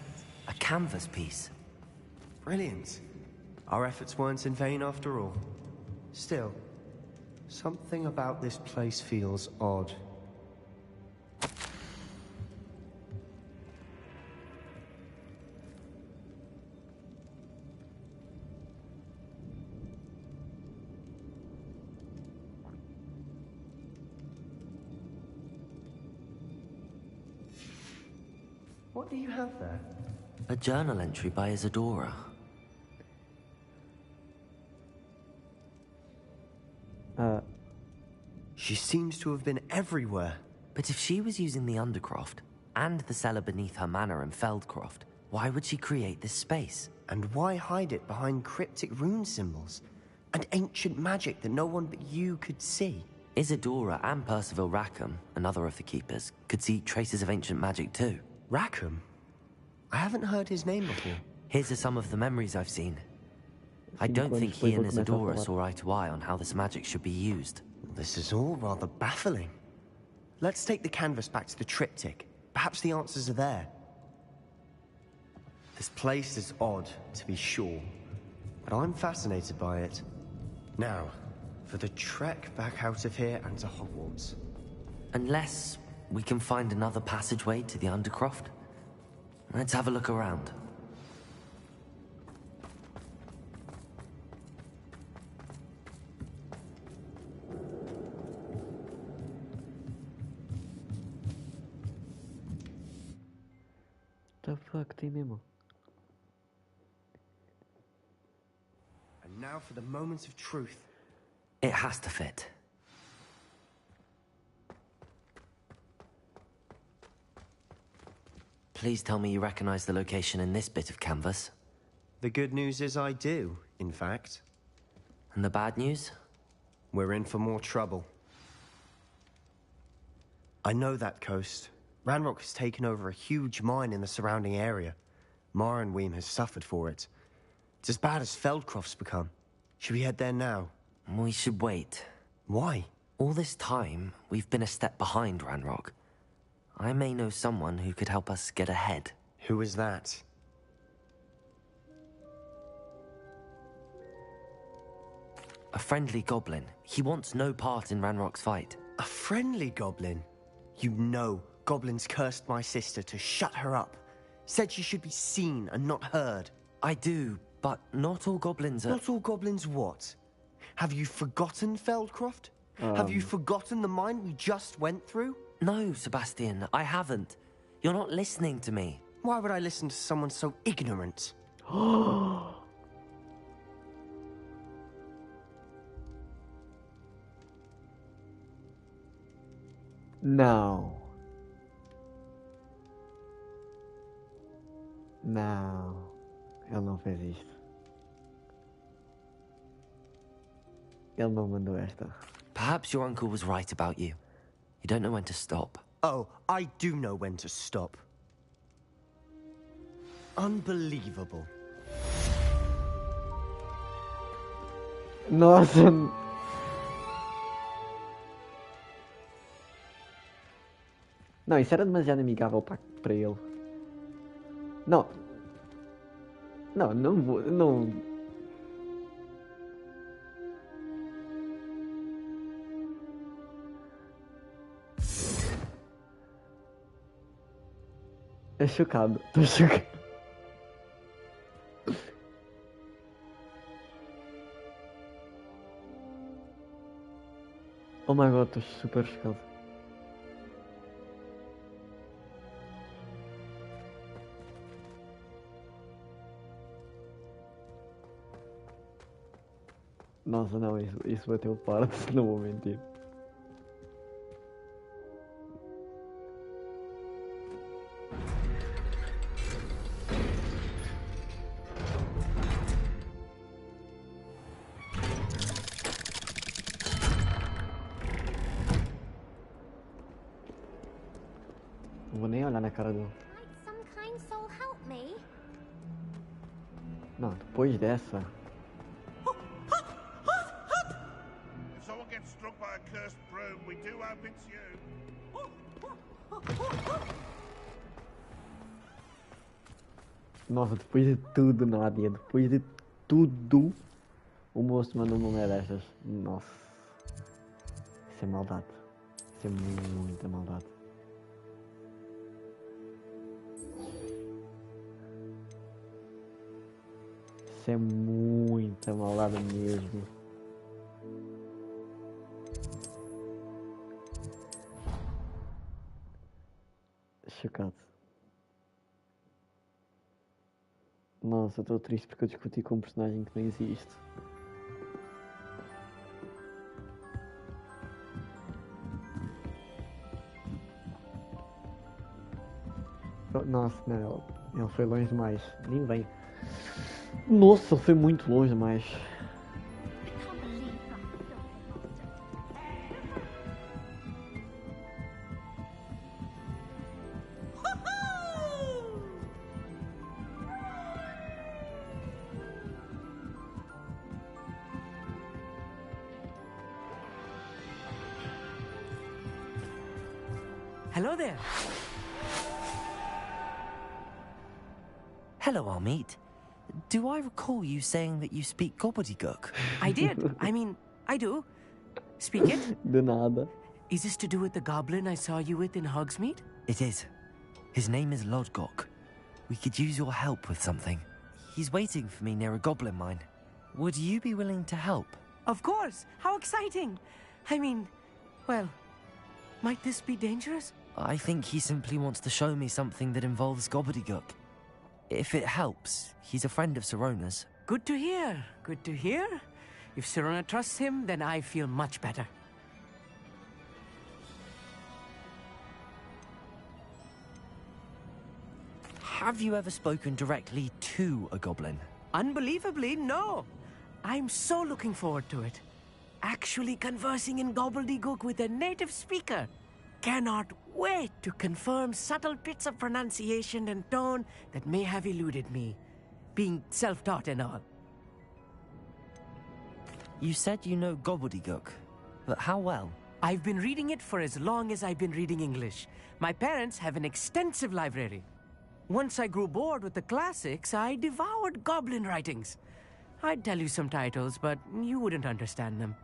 S3: A canvas piece.
S18: Brilliant. Our efforts weren't in vain after all. Still, something about this place feels odd. What do you have there?
S3: A journal entry by Isadora.
S18: She seems to have been everywhere.
S3: But if she was using the Undercroft, and the cellar beneath her manor in Feldcroft, why would she create this space?
S18: And why hide it behind cryptic rune symbols? And ancient magic that no one but you could see?
S3: Isadora and Percival Rackham, another of the Keepers, could see traces of ancient magic too.
S18: Rackham? I haven't heard his name before.
S3: Here are some of the memories I've seen. I don't think he and Isadora saw eye to eye on how this magic should be used.
S18: This is all rather baffling. Let's take the canvas back to the triptych. Perhaps the answers are there. This place is odd, to be sure, but I'm fascinated by it. Now, for the trek back out of here and to Hogwarts.
S3: Unless we can find another passageway to the Undercroft. Let's have a look around.
S1: the fuck, tem mesmo.
S16: And now for the moments of truth.
S3: It has to fit. Please tell me you recognize the location in this bit of canvas.
S16: The good news is I do, in fact.
S3: And the bad news?
S16: We're in for more trouble. I know that coast. Ranrock has taken over a huge mine in the surrounding area. Marenweem has suffered for it. It's as bad as Feldcroft's become. Should we head there now?
S3: We should wait.
S16: Why?
S3: All this time, we've been a step behind Ranrock. I may know someone who could help us get ahead.
S16: Who is that?
S3: A friendly goblin. He wants no part in Ranrock's fight.
S16: A friendly goblin? You know goblins cursed my sister to shut her up. Said she should be seen and not heard.
S3: I do, but not all goblins are...
S16: Not all goblins what? Have you forgotten Feldcroft? Have you forgotten the mine we just went through?
S3: No, Sebastian, I haven't. You're not listening to me.
S16: Why would I listen to someone so ignorant?
S1: Não. Não. Ele não fez isto. Ele não mandou esta.
S3: Perhaps your uncle was right about you. You don't know when to stop.
S16: Oh, I do know when to stop. Unbelievable.
S1: Nossa. Não, isso era demasiado amigável para ele. Não. Não, não vou. Não. É chocado. Tô chocado. Oh my god, tô super chocado. Nossa, não, isso bateu parte, não vou mentir. Não vou nem olhar na cara dele.
S12: Some kind soul help me?
S1: Não, depois dessa.
S5: If someone gets struck by a cursed broom, we do hope it's you.
S1: Nossa, depois de tudo, Nádia, depois de tudo, o moço mandou uma mulher destas. Nossa. Isso é maldade. Isso é muita maldade. Isso é muita maldade mesmo. Chocado. Nossa, eu estou triste porque eu discuti com um personagem que não existe. Nossa, não, ele foi longe demais. Nem vem. Nossa, ele foi muito longe demais.
S17: Hello there.
S3: Hello, Armeet. Do I recall you saying that you speak gobbledygook?
S17: I did. I mean, I do. Speak it.
S1: De nada.
S17: Is this to do with the goblin I saw you with in Hogsmeade?
S3: It is. His name is Lodgok. We could use your help with something. He's waiting for me near a goblin mine. Would you be willing to help?
S17: Of course. How exciting. I mean, well, might this be dangerous?
S3: I think he simply wants to show me something that involves gobbledygook. If it helps, he's a friend of Sirona's.
S20: Good to hear. Good to hear. If Sirona trusts him, then I feel much better.
S3: Have you ever spoken directly to a goblin?
S20: Unbelievably, no. I'm so looking forward to it. Actually conversing in gobbledygook with a native speaker. Cannot wait to confirm subtle bits of pronunciation and tone that may have eluded me, being self-taught and all.
S3: You said you know gobbledygook, but how well?
S20: I've been reading it for as long as I've been reading English. My parents have an extensive library. Once I grew bored with the classics, I devoured goblin writings. I'd tell you some titles, but you wouldn't understand them.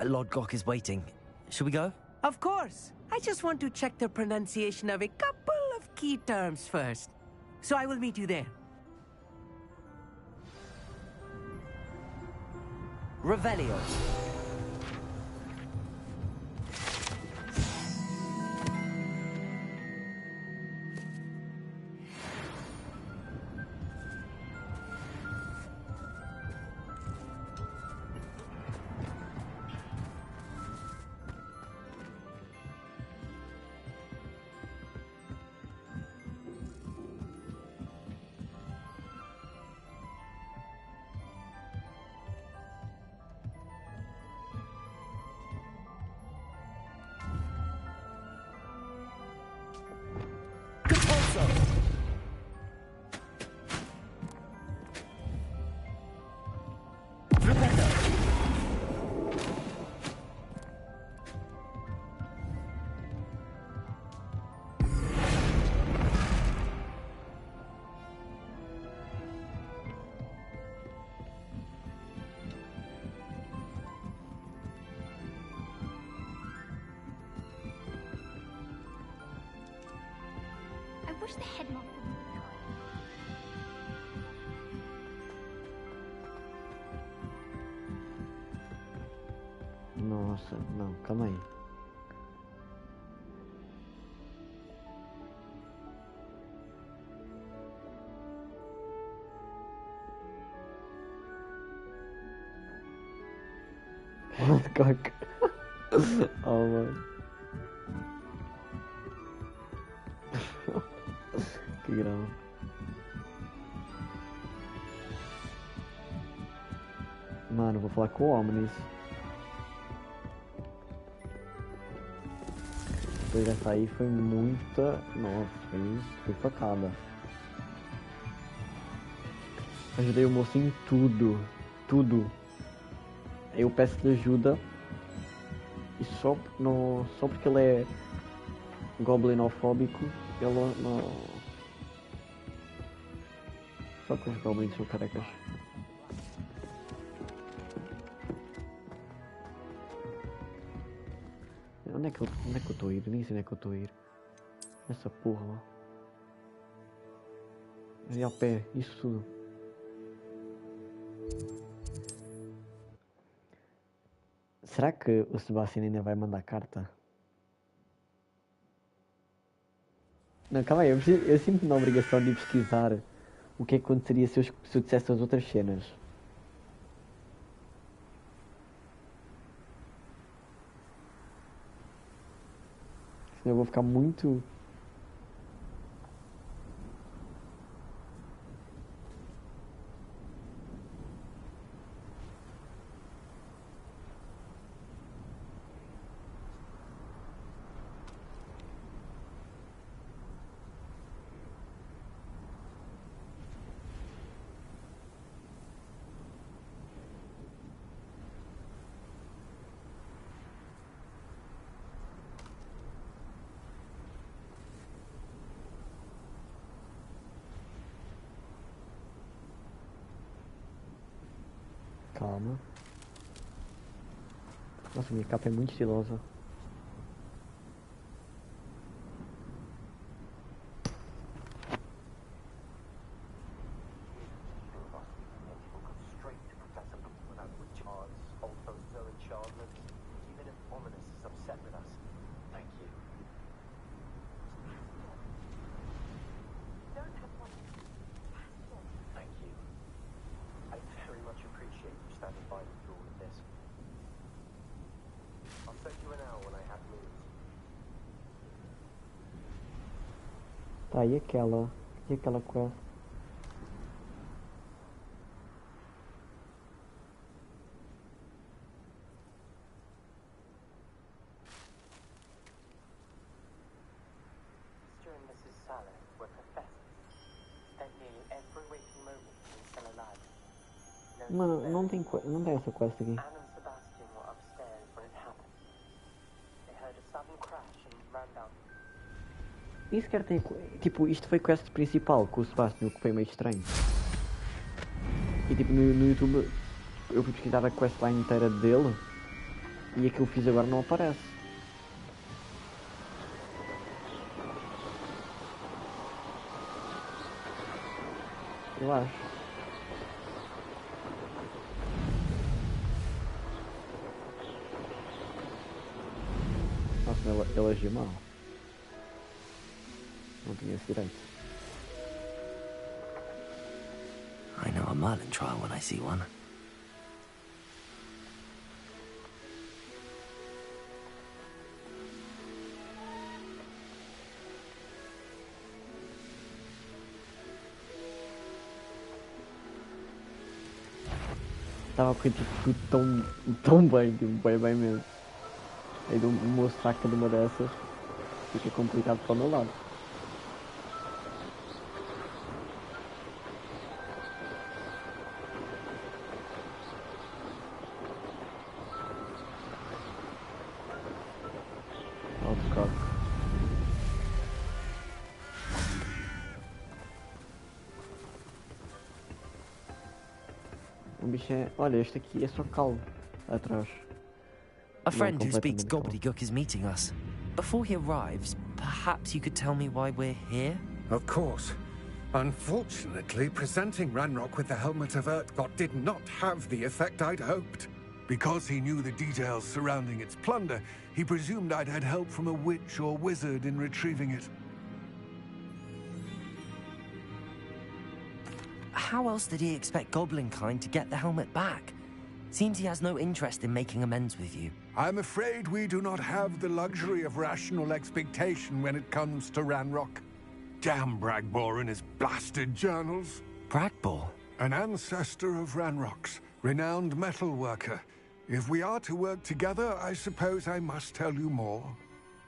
S3: Lord Gok is waiting. Shall we go?
S20: Of course. I just want to check the pronunciation of a couple of key terms first. So I will meet you there.
S3: Revelio.
S12: I wish the head monk wouldn't.
S1: Nossa, não, calma aí. Coca. Oh, mano. Que grau. Mano, vou falar com o Omnis. Depois dessa aí foi muita... Nossa, foi facada. Ajudei o moço em tudo. Tudo. Eu peço-lhe ajuda. E só porque ele é goblinofóbico, ele não... Só que os goblins são carecas. Onde é que eu estou a ir? Nem sei onde é que eu estou a ir. Essa porra lá. Ali ao pé, isso tudo. Será que o Sebastião ainda vai mandar carta? Não, calma aí, eu sinto-me na obrigação de pesquisar o que aconteceria se eu dissesse as outras cenas. Senão eu vou ficar muito... Calma. Nossa, minha capa é muito estilosa. Tá, e aquela? E aquela quest?
S17: Mr. and Mrs. Salah were professors. Spent nearly every waking moment being still alive.
S1: Mano, não tem essa quest aqui.
S17: Anne and Sebastian were upstairs when it happened. They heard a sudden crash and ran down.
S1: Nem sequer tem. Tipo, isto foi quest principal com o Sebastian, o que foi meio estranho. E tipo, no YouTube eu fui pesquisar a questline inteira dele e aquilo que fiz agora não aparece. Eu acho. Nossa, ele agiu mal. Não tinha esse direito.
S3: I know a Merlin trial when I see one.
S1: Estava a correr tipo, tão bem, tipo, bem mesmo. Aí o moço saca de uma dessas, fica complicado para o meu lado. O bicho é... Olha, este aqui é só calvo atrás.
S3: A friend who speaks gobbledygook is meeting us. Before he arrives, perhaps you could tell me why we're here?
S9: Of course. Unfortunately, presenting Ranrock with the Helmet of Urtkot did not have the effect I'd hoped. Because he knew the details surrounding its plunder, he presumed I'd had help from a witch or wizard in retrieving it.
S3: How else did he expect Goblinkind to get the helmet back? Seems he has no interest in making amends with you.
S9: I'm afraid we do not have the luxury of rational expectation when it comes to Ranrock. Damn Bragbor and his blasted journals.
S3: Bragbor?
S9: An ancestor of Ranrock's, renowned metal worker. If we are to work together, I suppose I must tell you more.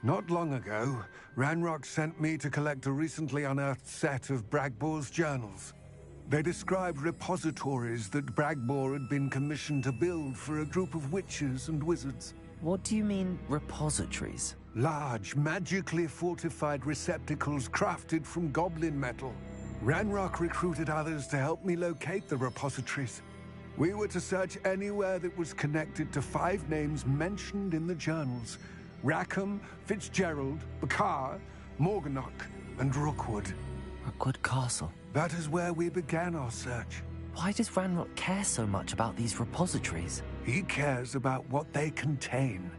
S9: Not long ago, Ranrock sent me to collect a recently unearthed set of Bragbor's journals. They described repositories that Bragbor had been commissioned to build for a group of witches and wizards.
S3: What do you mean, repositories?
S9: Large, magically fortified receptacles crafted from goblin metal. Ranrock recruited others to help me locate the repositories. We were to search anywhere that was connected to 5 names mentioned in the journals. Rackham, Fitzgerald, Bakar, Morganach, and Rookwood.
S3: Rookwood Castle?
S9: That is where we began our search.
S3: Why does Ranrock care so much about these repositories?
S9: He cares about what they contain.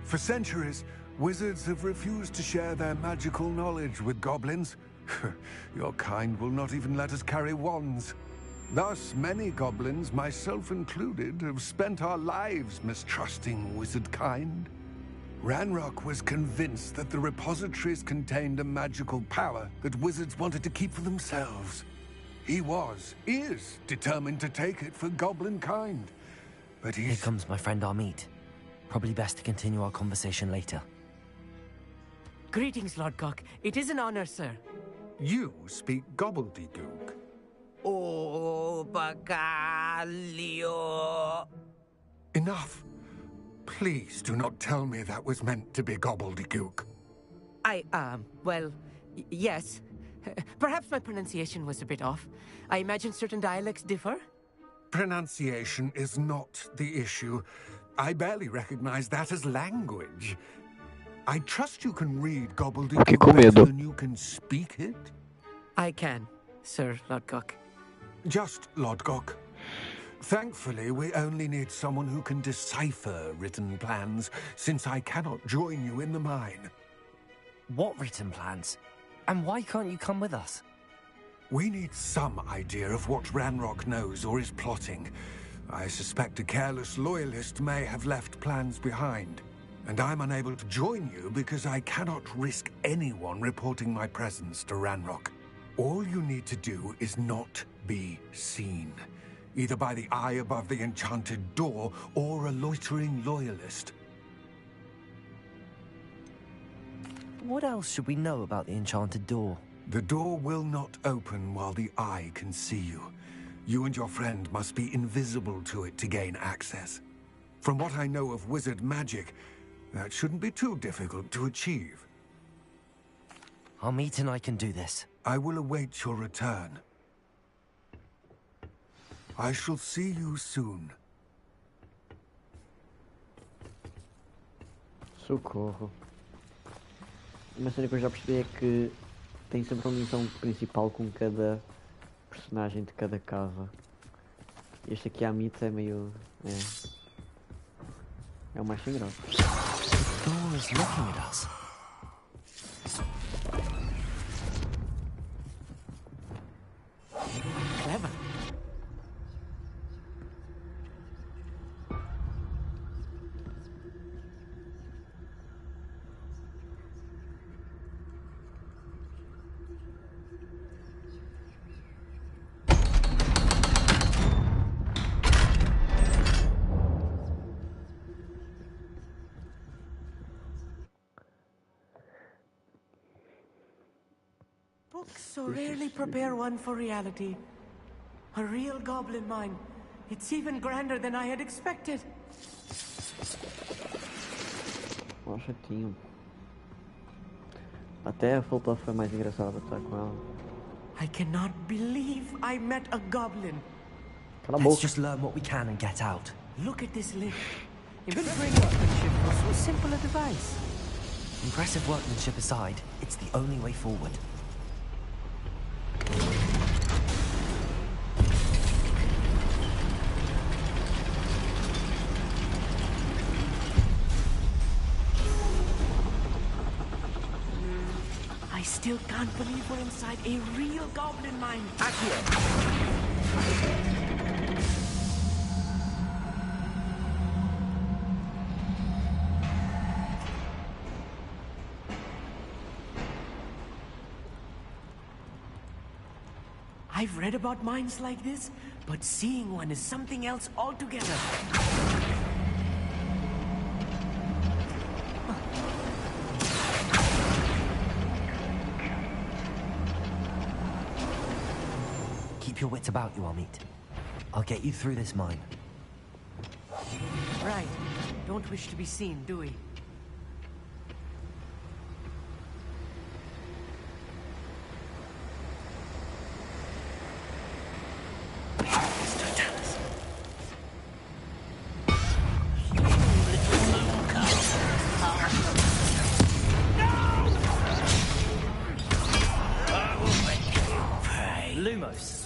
S9: For centuries, wizards have refused to share their magical knowledge with goblins. Your kind will not even let us carry wands. Thus, many goblins, myself included, have spent our lives mistrusting wizard kind. Ranrock was convinced that the repositories contained a magical power that wizards wanted to keep for themselves. He is determined to take it for goblin kind. But
S3: Here comes my friend Amit. Probably best to continue our conversation later.
S20: Greetings, Lord Cock. It is an honor, sir.
S9: You speak gobbledygook.
S20: Oh, Bacalio.
S9: Enough. Please do not tell me that was meant to be gobbledygook.
S20: Yes. Perhaps my pronunciation was a bit off. I imagine certain dialects differ?
S9: Pronunciation is not the issue. I barely recognize that as language. I trust you can read gobbledygook better than you can speak it?
S20: I can, Sir Lodgok.
S9: Just Lodgok. Thankfully, we only need someone who can decipher written plans, since I cannot join you in the mine.
S3: What written plans? And why can't you come with us?
S9: We need some idea of what Ranrock knows or is plotting. I suspect a careless loyalist may have left plans behind. And I'm unable to join you because I cannot risk anyone reporting my presence to Ranrock. All you need to do is not be seen, either by the eye above the enchanted door or a loitering loyalist.
S3: What else should we know about the enchanted door?
S9: The door will not open while the eye can see you. You and your friend must be invisible to it to gain access. From what I know of wizard magic, that shouldn't be too difficult to achieve.
S3: Amit and I can do this.
S9: I will await your return. I shall see you soon.
S1: Socorro. Uma cena que eu já percebi é que tem sempre uma missão principal com cada personagem de cada casa. Este aqui, a Amit, é meio... É o mais sem graça.
S3: The door is looking at us.
S20: Clever. Books so rarely prepare one for reality. A real goblin mine. It's even grander than I had expected.
S1: Ó, chatinho. Até a Hufflepuff foi mais engraçada estar com ela.
S20: I cannot believe I met a goblin.
S3: Let's just learn what we can and get out.
S20: Look at this link. Even bring workmanship for so simple a device.
S3: Impressive workmanship aside, it's the only way forward.
S20: I still can't believe we're inside a real goblin mine. I've read about mines like this, but seeing one is something else altogether.
S3: Keep your wits about you, Amit. I'll get you through this mine.
S20: Right. Don't wish to be seen, do we?
S3: Lumos.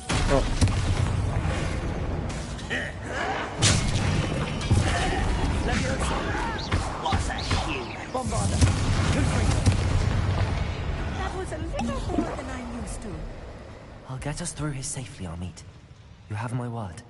S10: What's that hue?
S20: Bombarda. That was a little more than I'm used to.
S3: I'll get us through here safely, Amit. You have my word.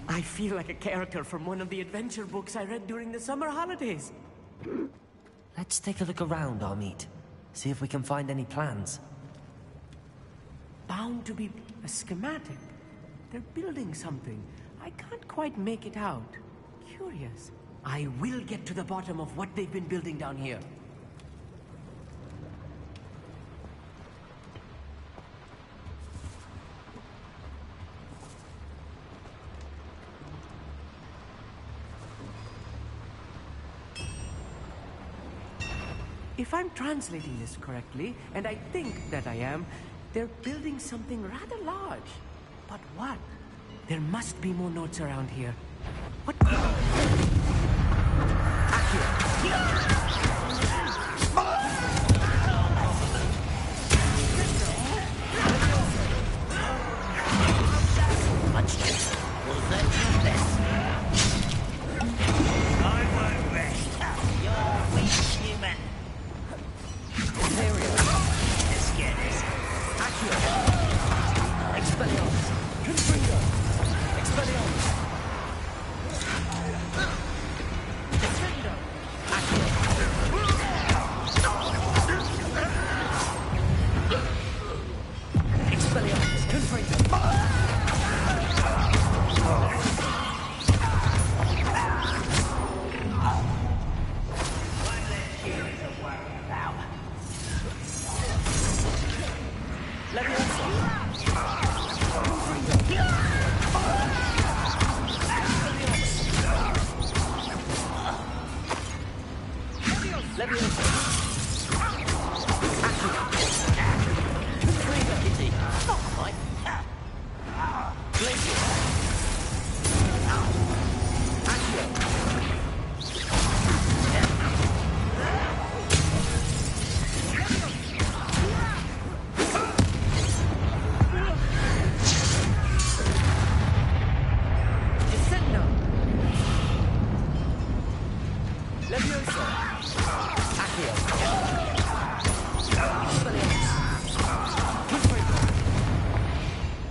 S20: I feel like a character from one of the adventure books I read during the summer holidays.
S3: Let's take a look around, Amit. See if we can find any plans.
S20: Bound to be a schematic. They're building something. I can't quite make it out. Curious. I will get to the bottom of what they've been building down here. If I'm translating this correctly, and I think that I am, they're building something rather large. But what? There must be more notes around here. What? Accio!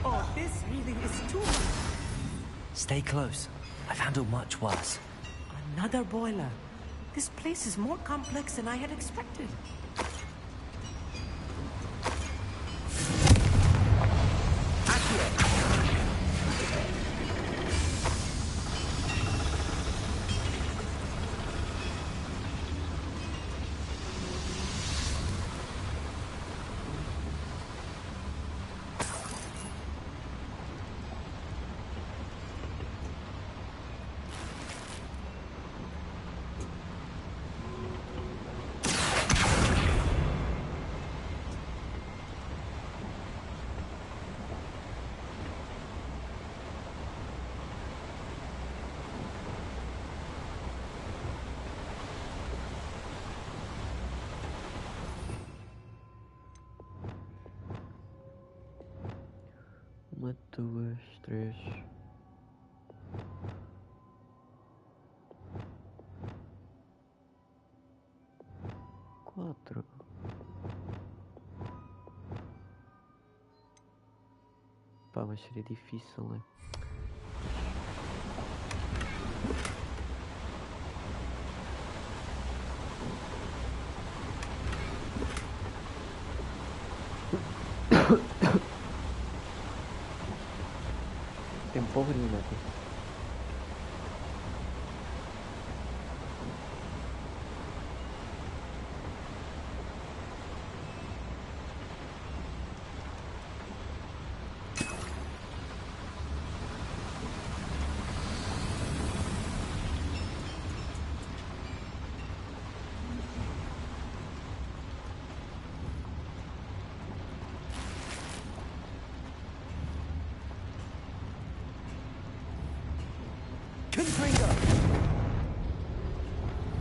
S20: Oh, this really is too much.
S3: Stay close. I've handled much worse.
S20: Another boiler. This place is more complex than I had expected.
S1: Uma, duas, três. Quatro. Pá, mas seria difícil, né? Tem pobrinho, né?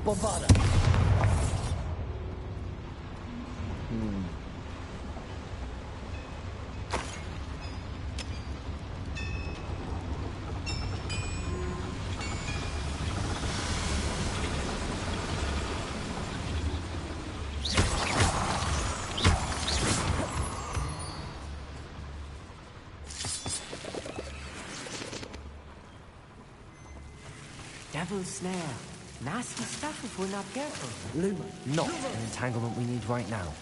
S10: Bombarda.
S20: Devil's snare. Nasty stuff if we're not careful.
S3: Luma, not an entanglement we need right now.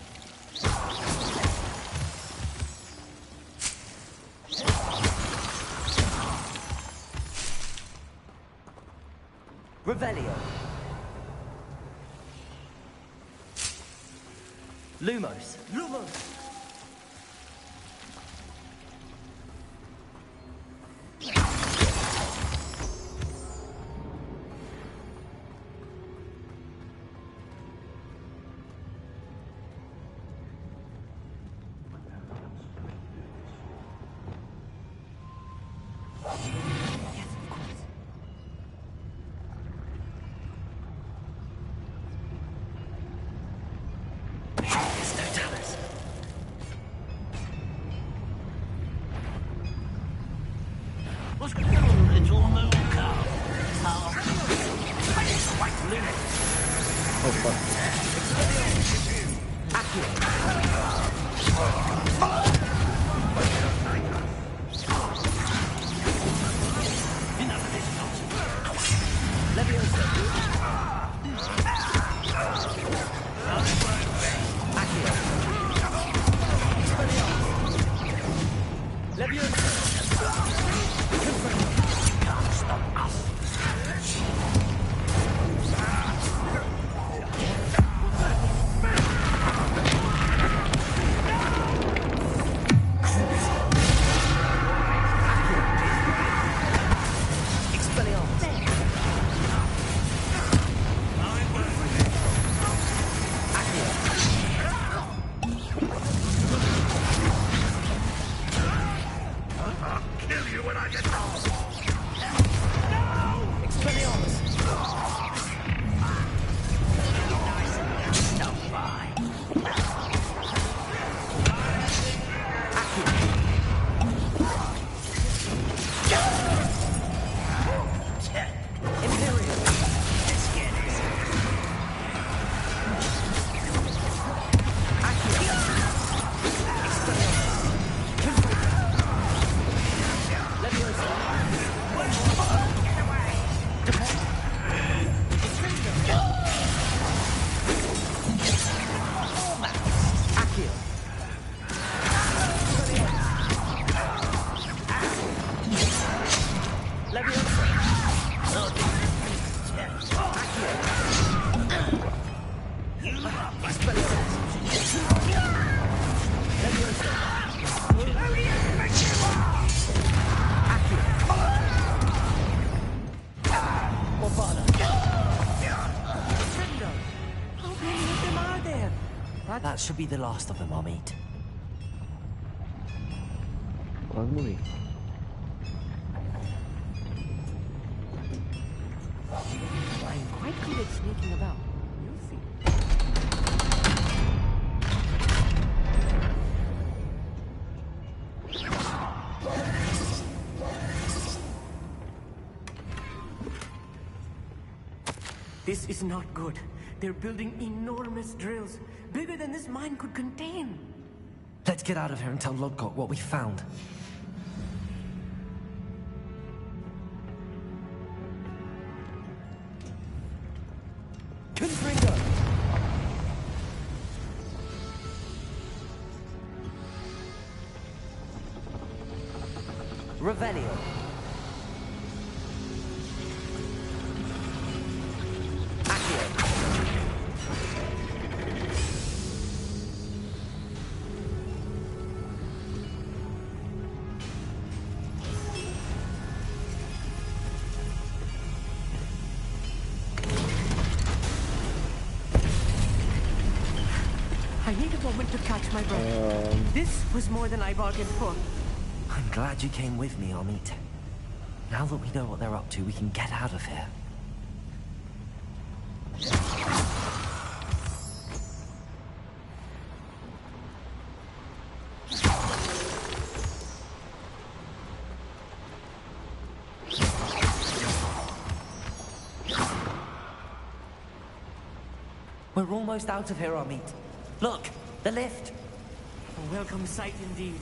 S10: Revelio. Lumos.
S20: Lumos.
S3: That should be the last of them, Amit.
S1: Quase morri.
S20: I'm quite good at sneaking about. You'll see. This is not good. They're building enormous drills, bigger than this mine could contain.
S3: Let's get out of here and tell Lodgok what we found.
S20: Confringo!
S3: Revelio.
S20: I need a moment to catch my breath. This was more than I bargained for.
S3: I'm glad you came with me, Amit. Now that we know what they're up to, we can get out of here. We're almost out of here, Amit. Look, the lift.
S20: A welcome sight indeed.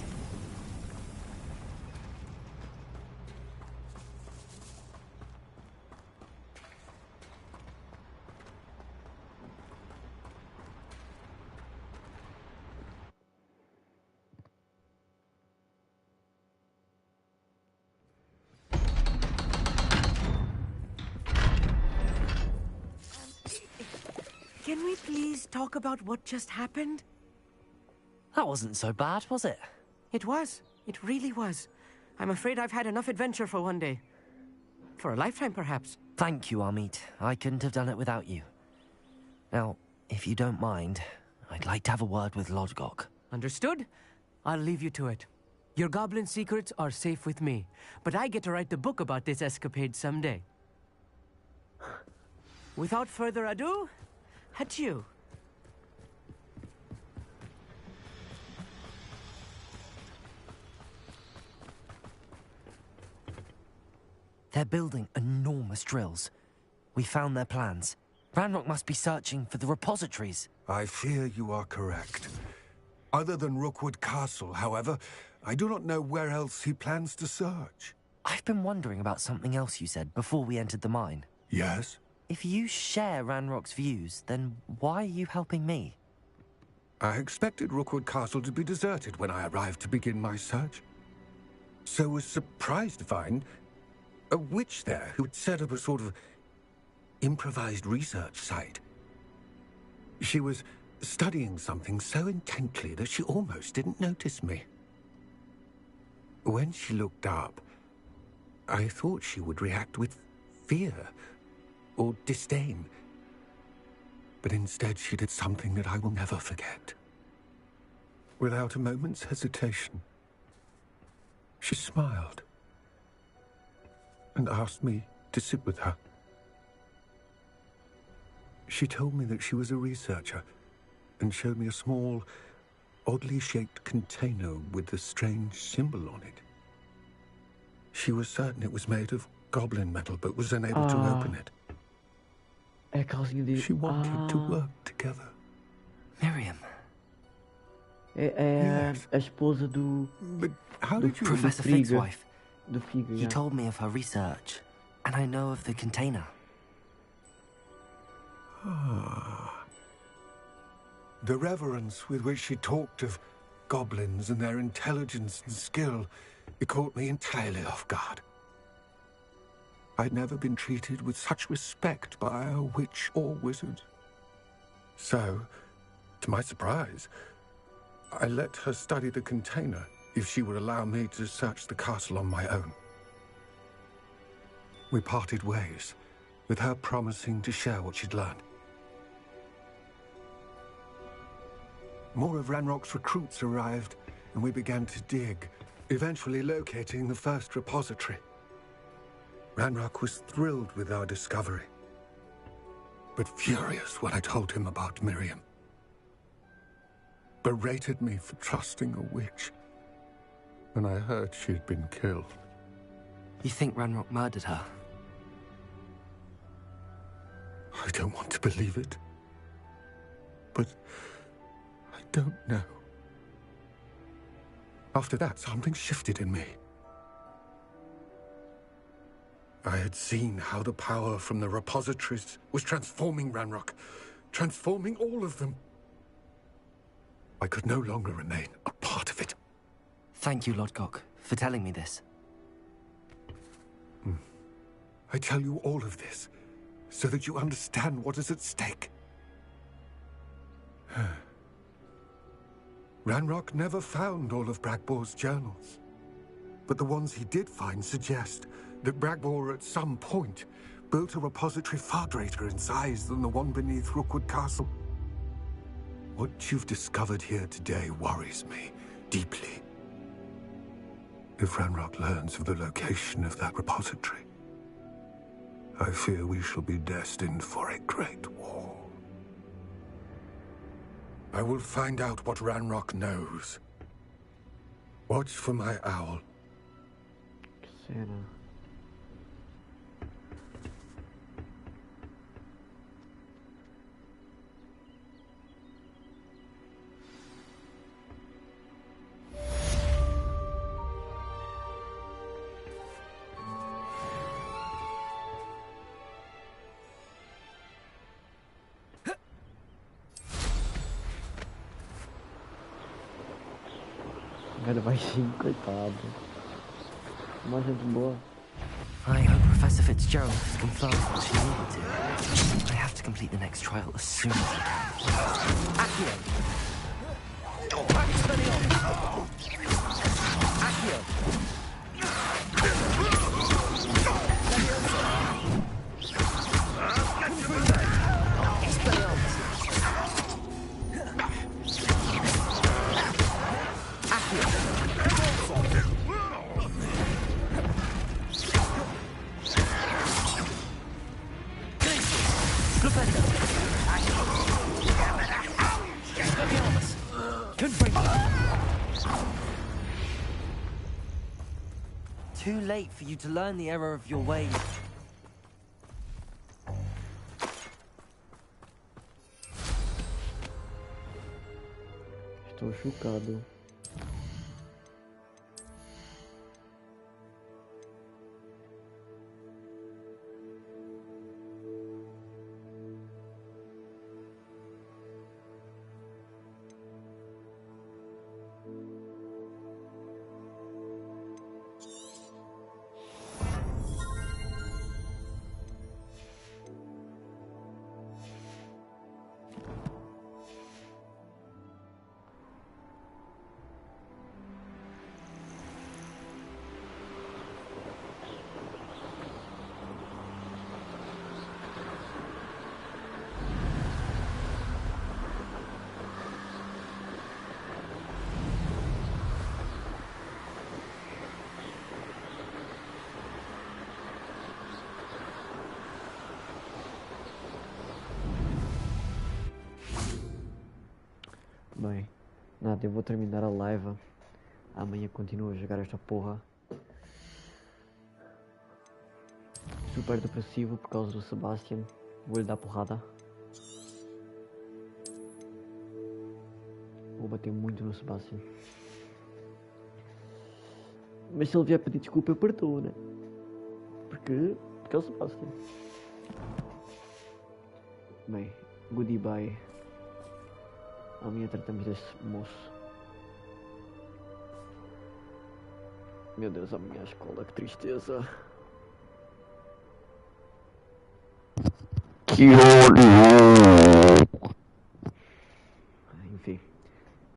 S20: Can we please talk about what just happened?
S3: That wasn't so bad, was it?
S20: It was. It really was. I'm afraid I've had enough adventure for one day. For a lifetime, perhaps.
S3: Thank you, Amit. I couldn't have done it without you. Now, if you don't mind, I'd like to have a word with Lodgok.
S20: Understood? I'll leave you to it. Your goblin secrets are safe with me, but I get to write the book about this escapade someday. Without further ado, adieu.
S3: They're building enormous drills. We found their plans. Ranrock must be searching for the repositories.
S9: I fear you are correct. Other than Rookwood Castle, however, I do not know where else he plans to search.
S3: I've been wondering about something else you said before we entered the mine.
S9: Yes?
S3: If you share Ranrock's views, then why are you helping me?
S9: I expected Rookwood Castle to be deserted when I arrived to begin my search. So was surprised to find a witch there who had set up a sort of improvised research site. She was studying something so intently that she almost didn't notice me. When she looked up, I thought she would react with fear or disdain. But instead she did something that I will never forget. Without a moment's hesitation, she smiled and asked me to sit with her. She told me that she was a researcher and showed me a small, oddly shaped container with a strange symbol on it. She was certain it was made of goblin metal, but was unable to open it.
S1: É a calcinha de...
S9: She wanted to work together.
S3: Miriam.
S1: É a esposa do...
S9: But how did you...
S3: Professor Fig's wife.
S1: Do Figo,
S3: He told me of her research, and I know of the container.
S9: Ah. The reverence with which she talked of goblins and their intelligence and skill, it caught me entirely off guard. I'd never been treated with such respect by a witch or wizard. So, to my surprise, I let her study the container if she would allow me to search the castle on my own. We parted ways, with her promising to share what she'd learned. more of Ranrock's recruits arrived, and we began to dig, eventually locating the first repository. Ranrock was thrilled with our discovery, but furious when I told him about Miriam. Berated me for trusting a witch when I heard she had been killed.
S3: You think Ranrock murdered her?
S9: I don't want to believe it, but I don't know. After that, something shifted in me. I had seen how the power from the repositories was transforming Ranrock, transforming all of them. I could no longer remain a part of it.
S3: Thank you, Lodgok, for telling me this.
S9: I tell you all of this so that you understand what is at stake. Ranrock never found all of Bragbor's journals, but the ones he did find suggest that Bragbor at some point built a repository far greater in size than the one beneath Rookwood Castle. What you've discovered here today worries me deeply. If Ranrock learns of the location of that repository, I fear we shall be destined for a great war. I will find out what Ranrock knows. Watch for my owl.
S1: Santa. Cara, vai sim, coitado. Uma gente boa.
S3: I hope Professor Fitzgerald has confirmed what she needed to. I have to complete the next trial as soon as I can. Accio! Accio! Too late for you to learn the error of your ways.
S1: Estou chocado. Bem, nada, eu vou terminar a live. Amanhã continuo a jogar esta porra. Super depressivo por causa do Sebastian. Vou-lhe dar porrada. Vou bater muito no Sebastian. Mas se ele vier pedir desculpa, eu perdoo, né? Porque é o Sebastian. Bem, goodbye. Amanhã tratamos desse moço. Meu Deus, amanhã a escola, que tristeza. Que ódio!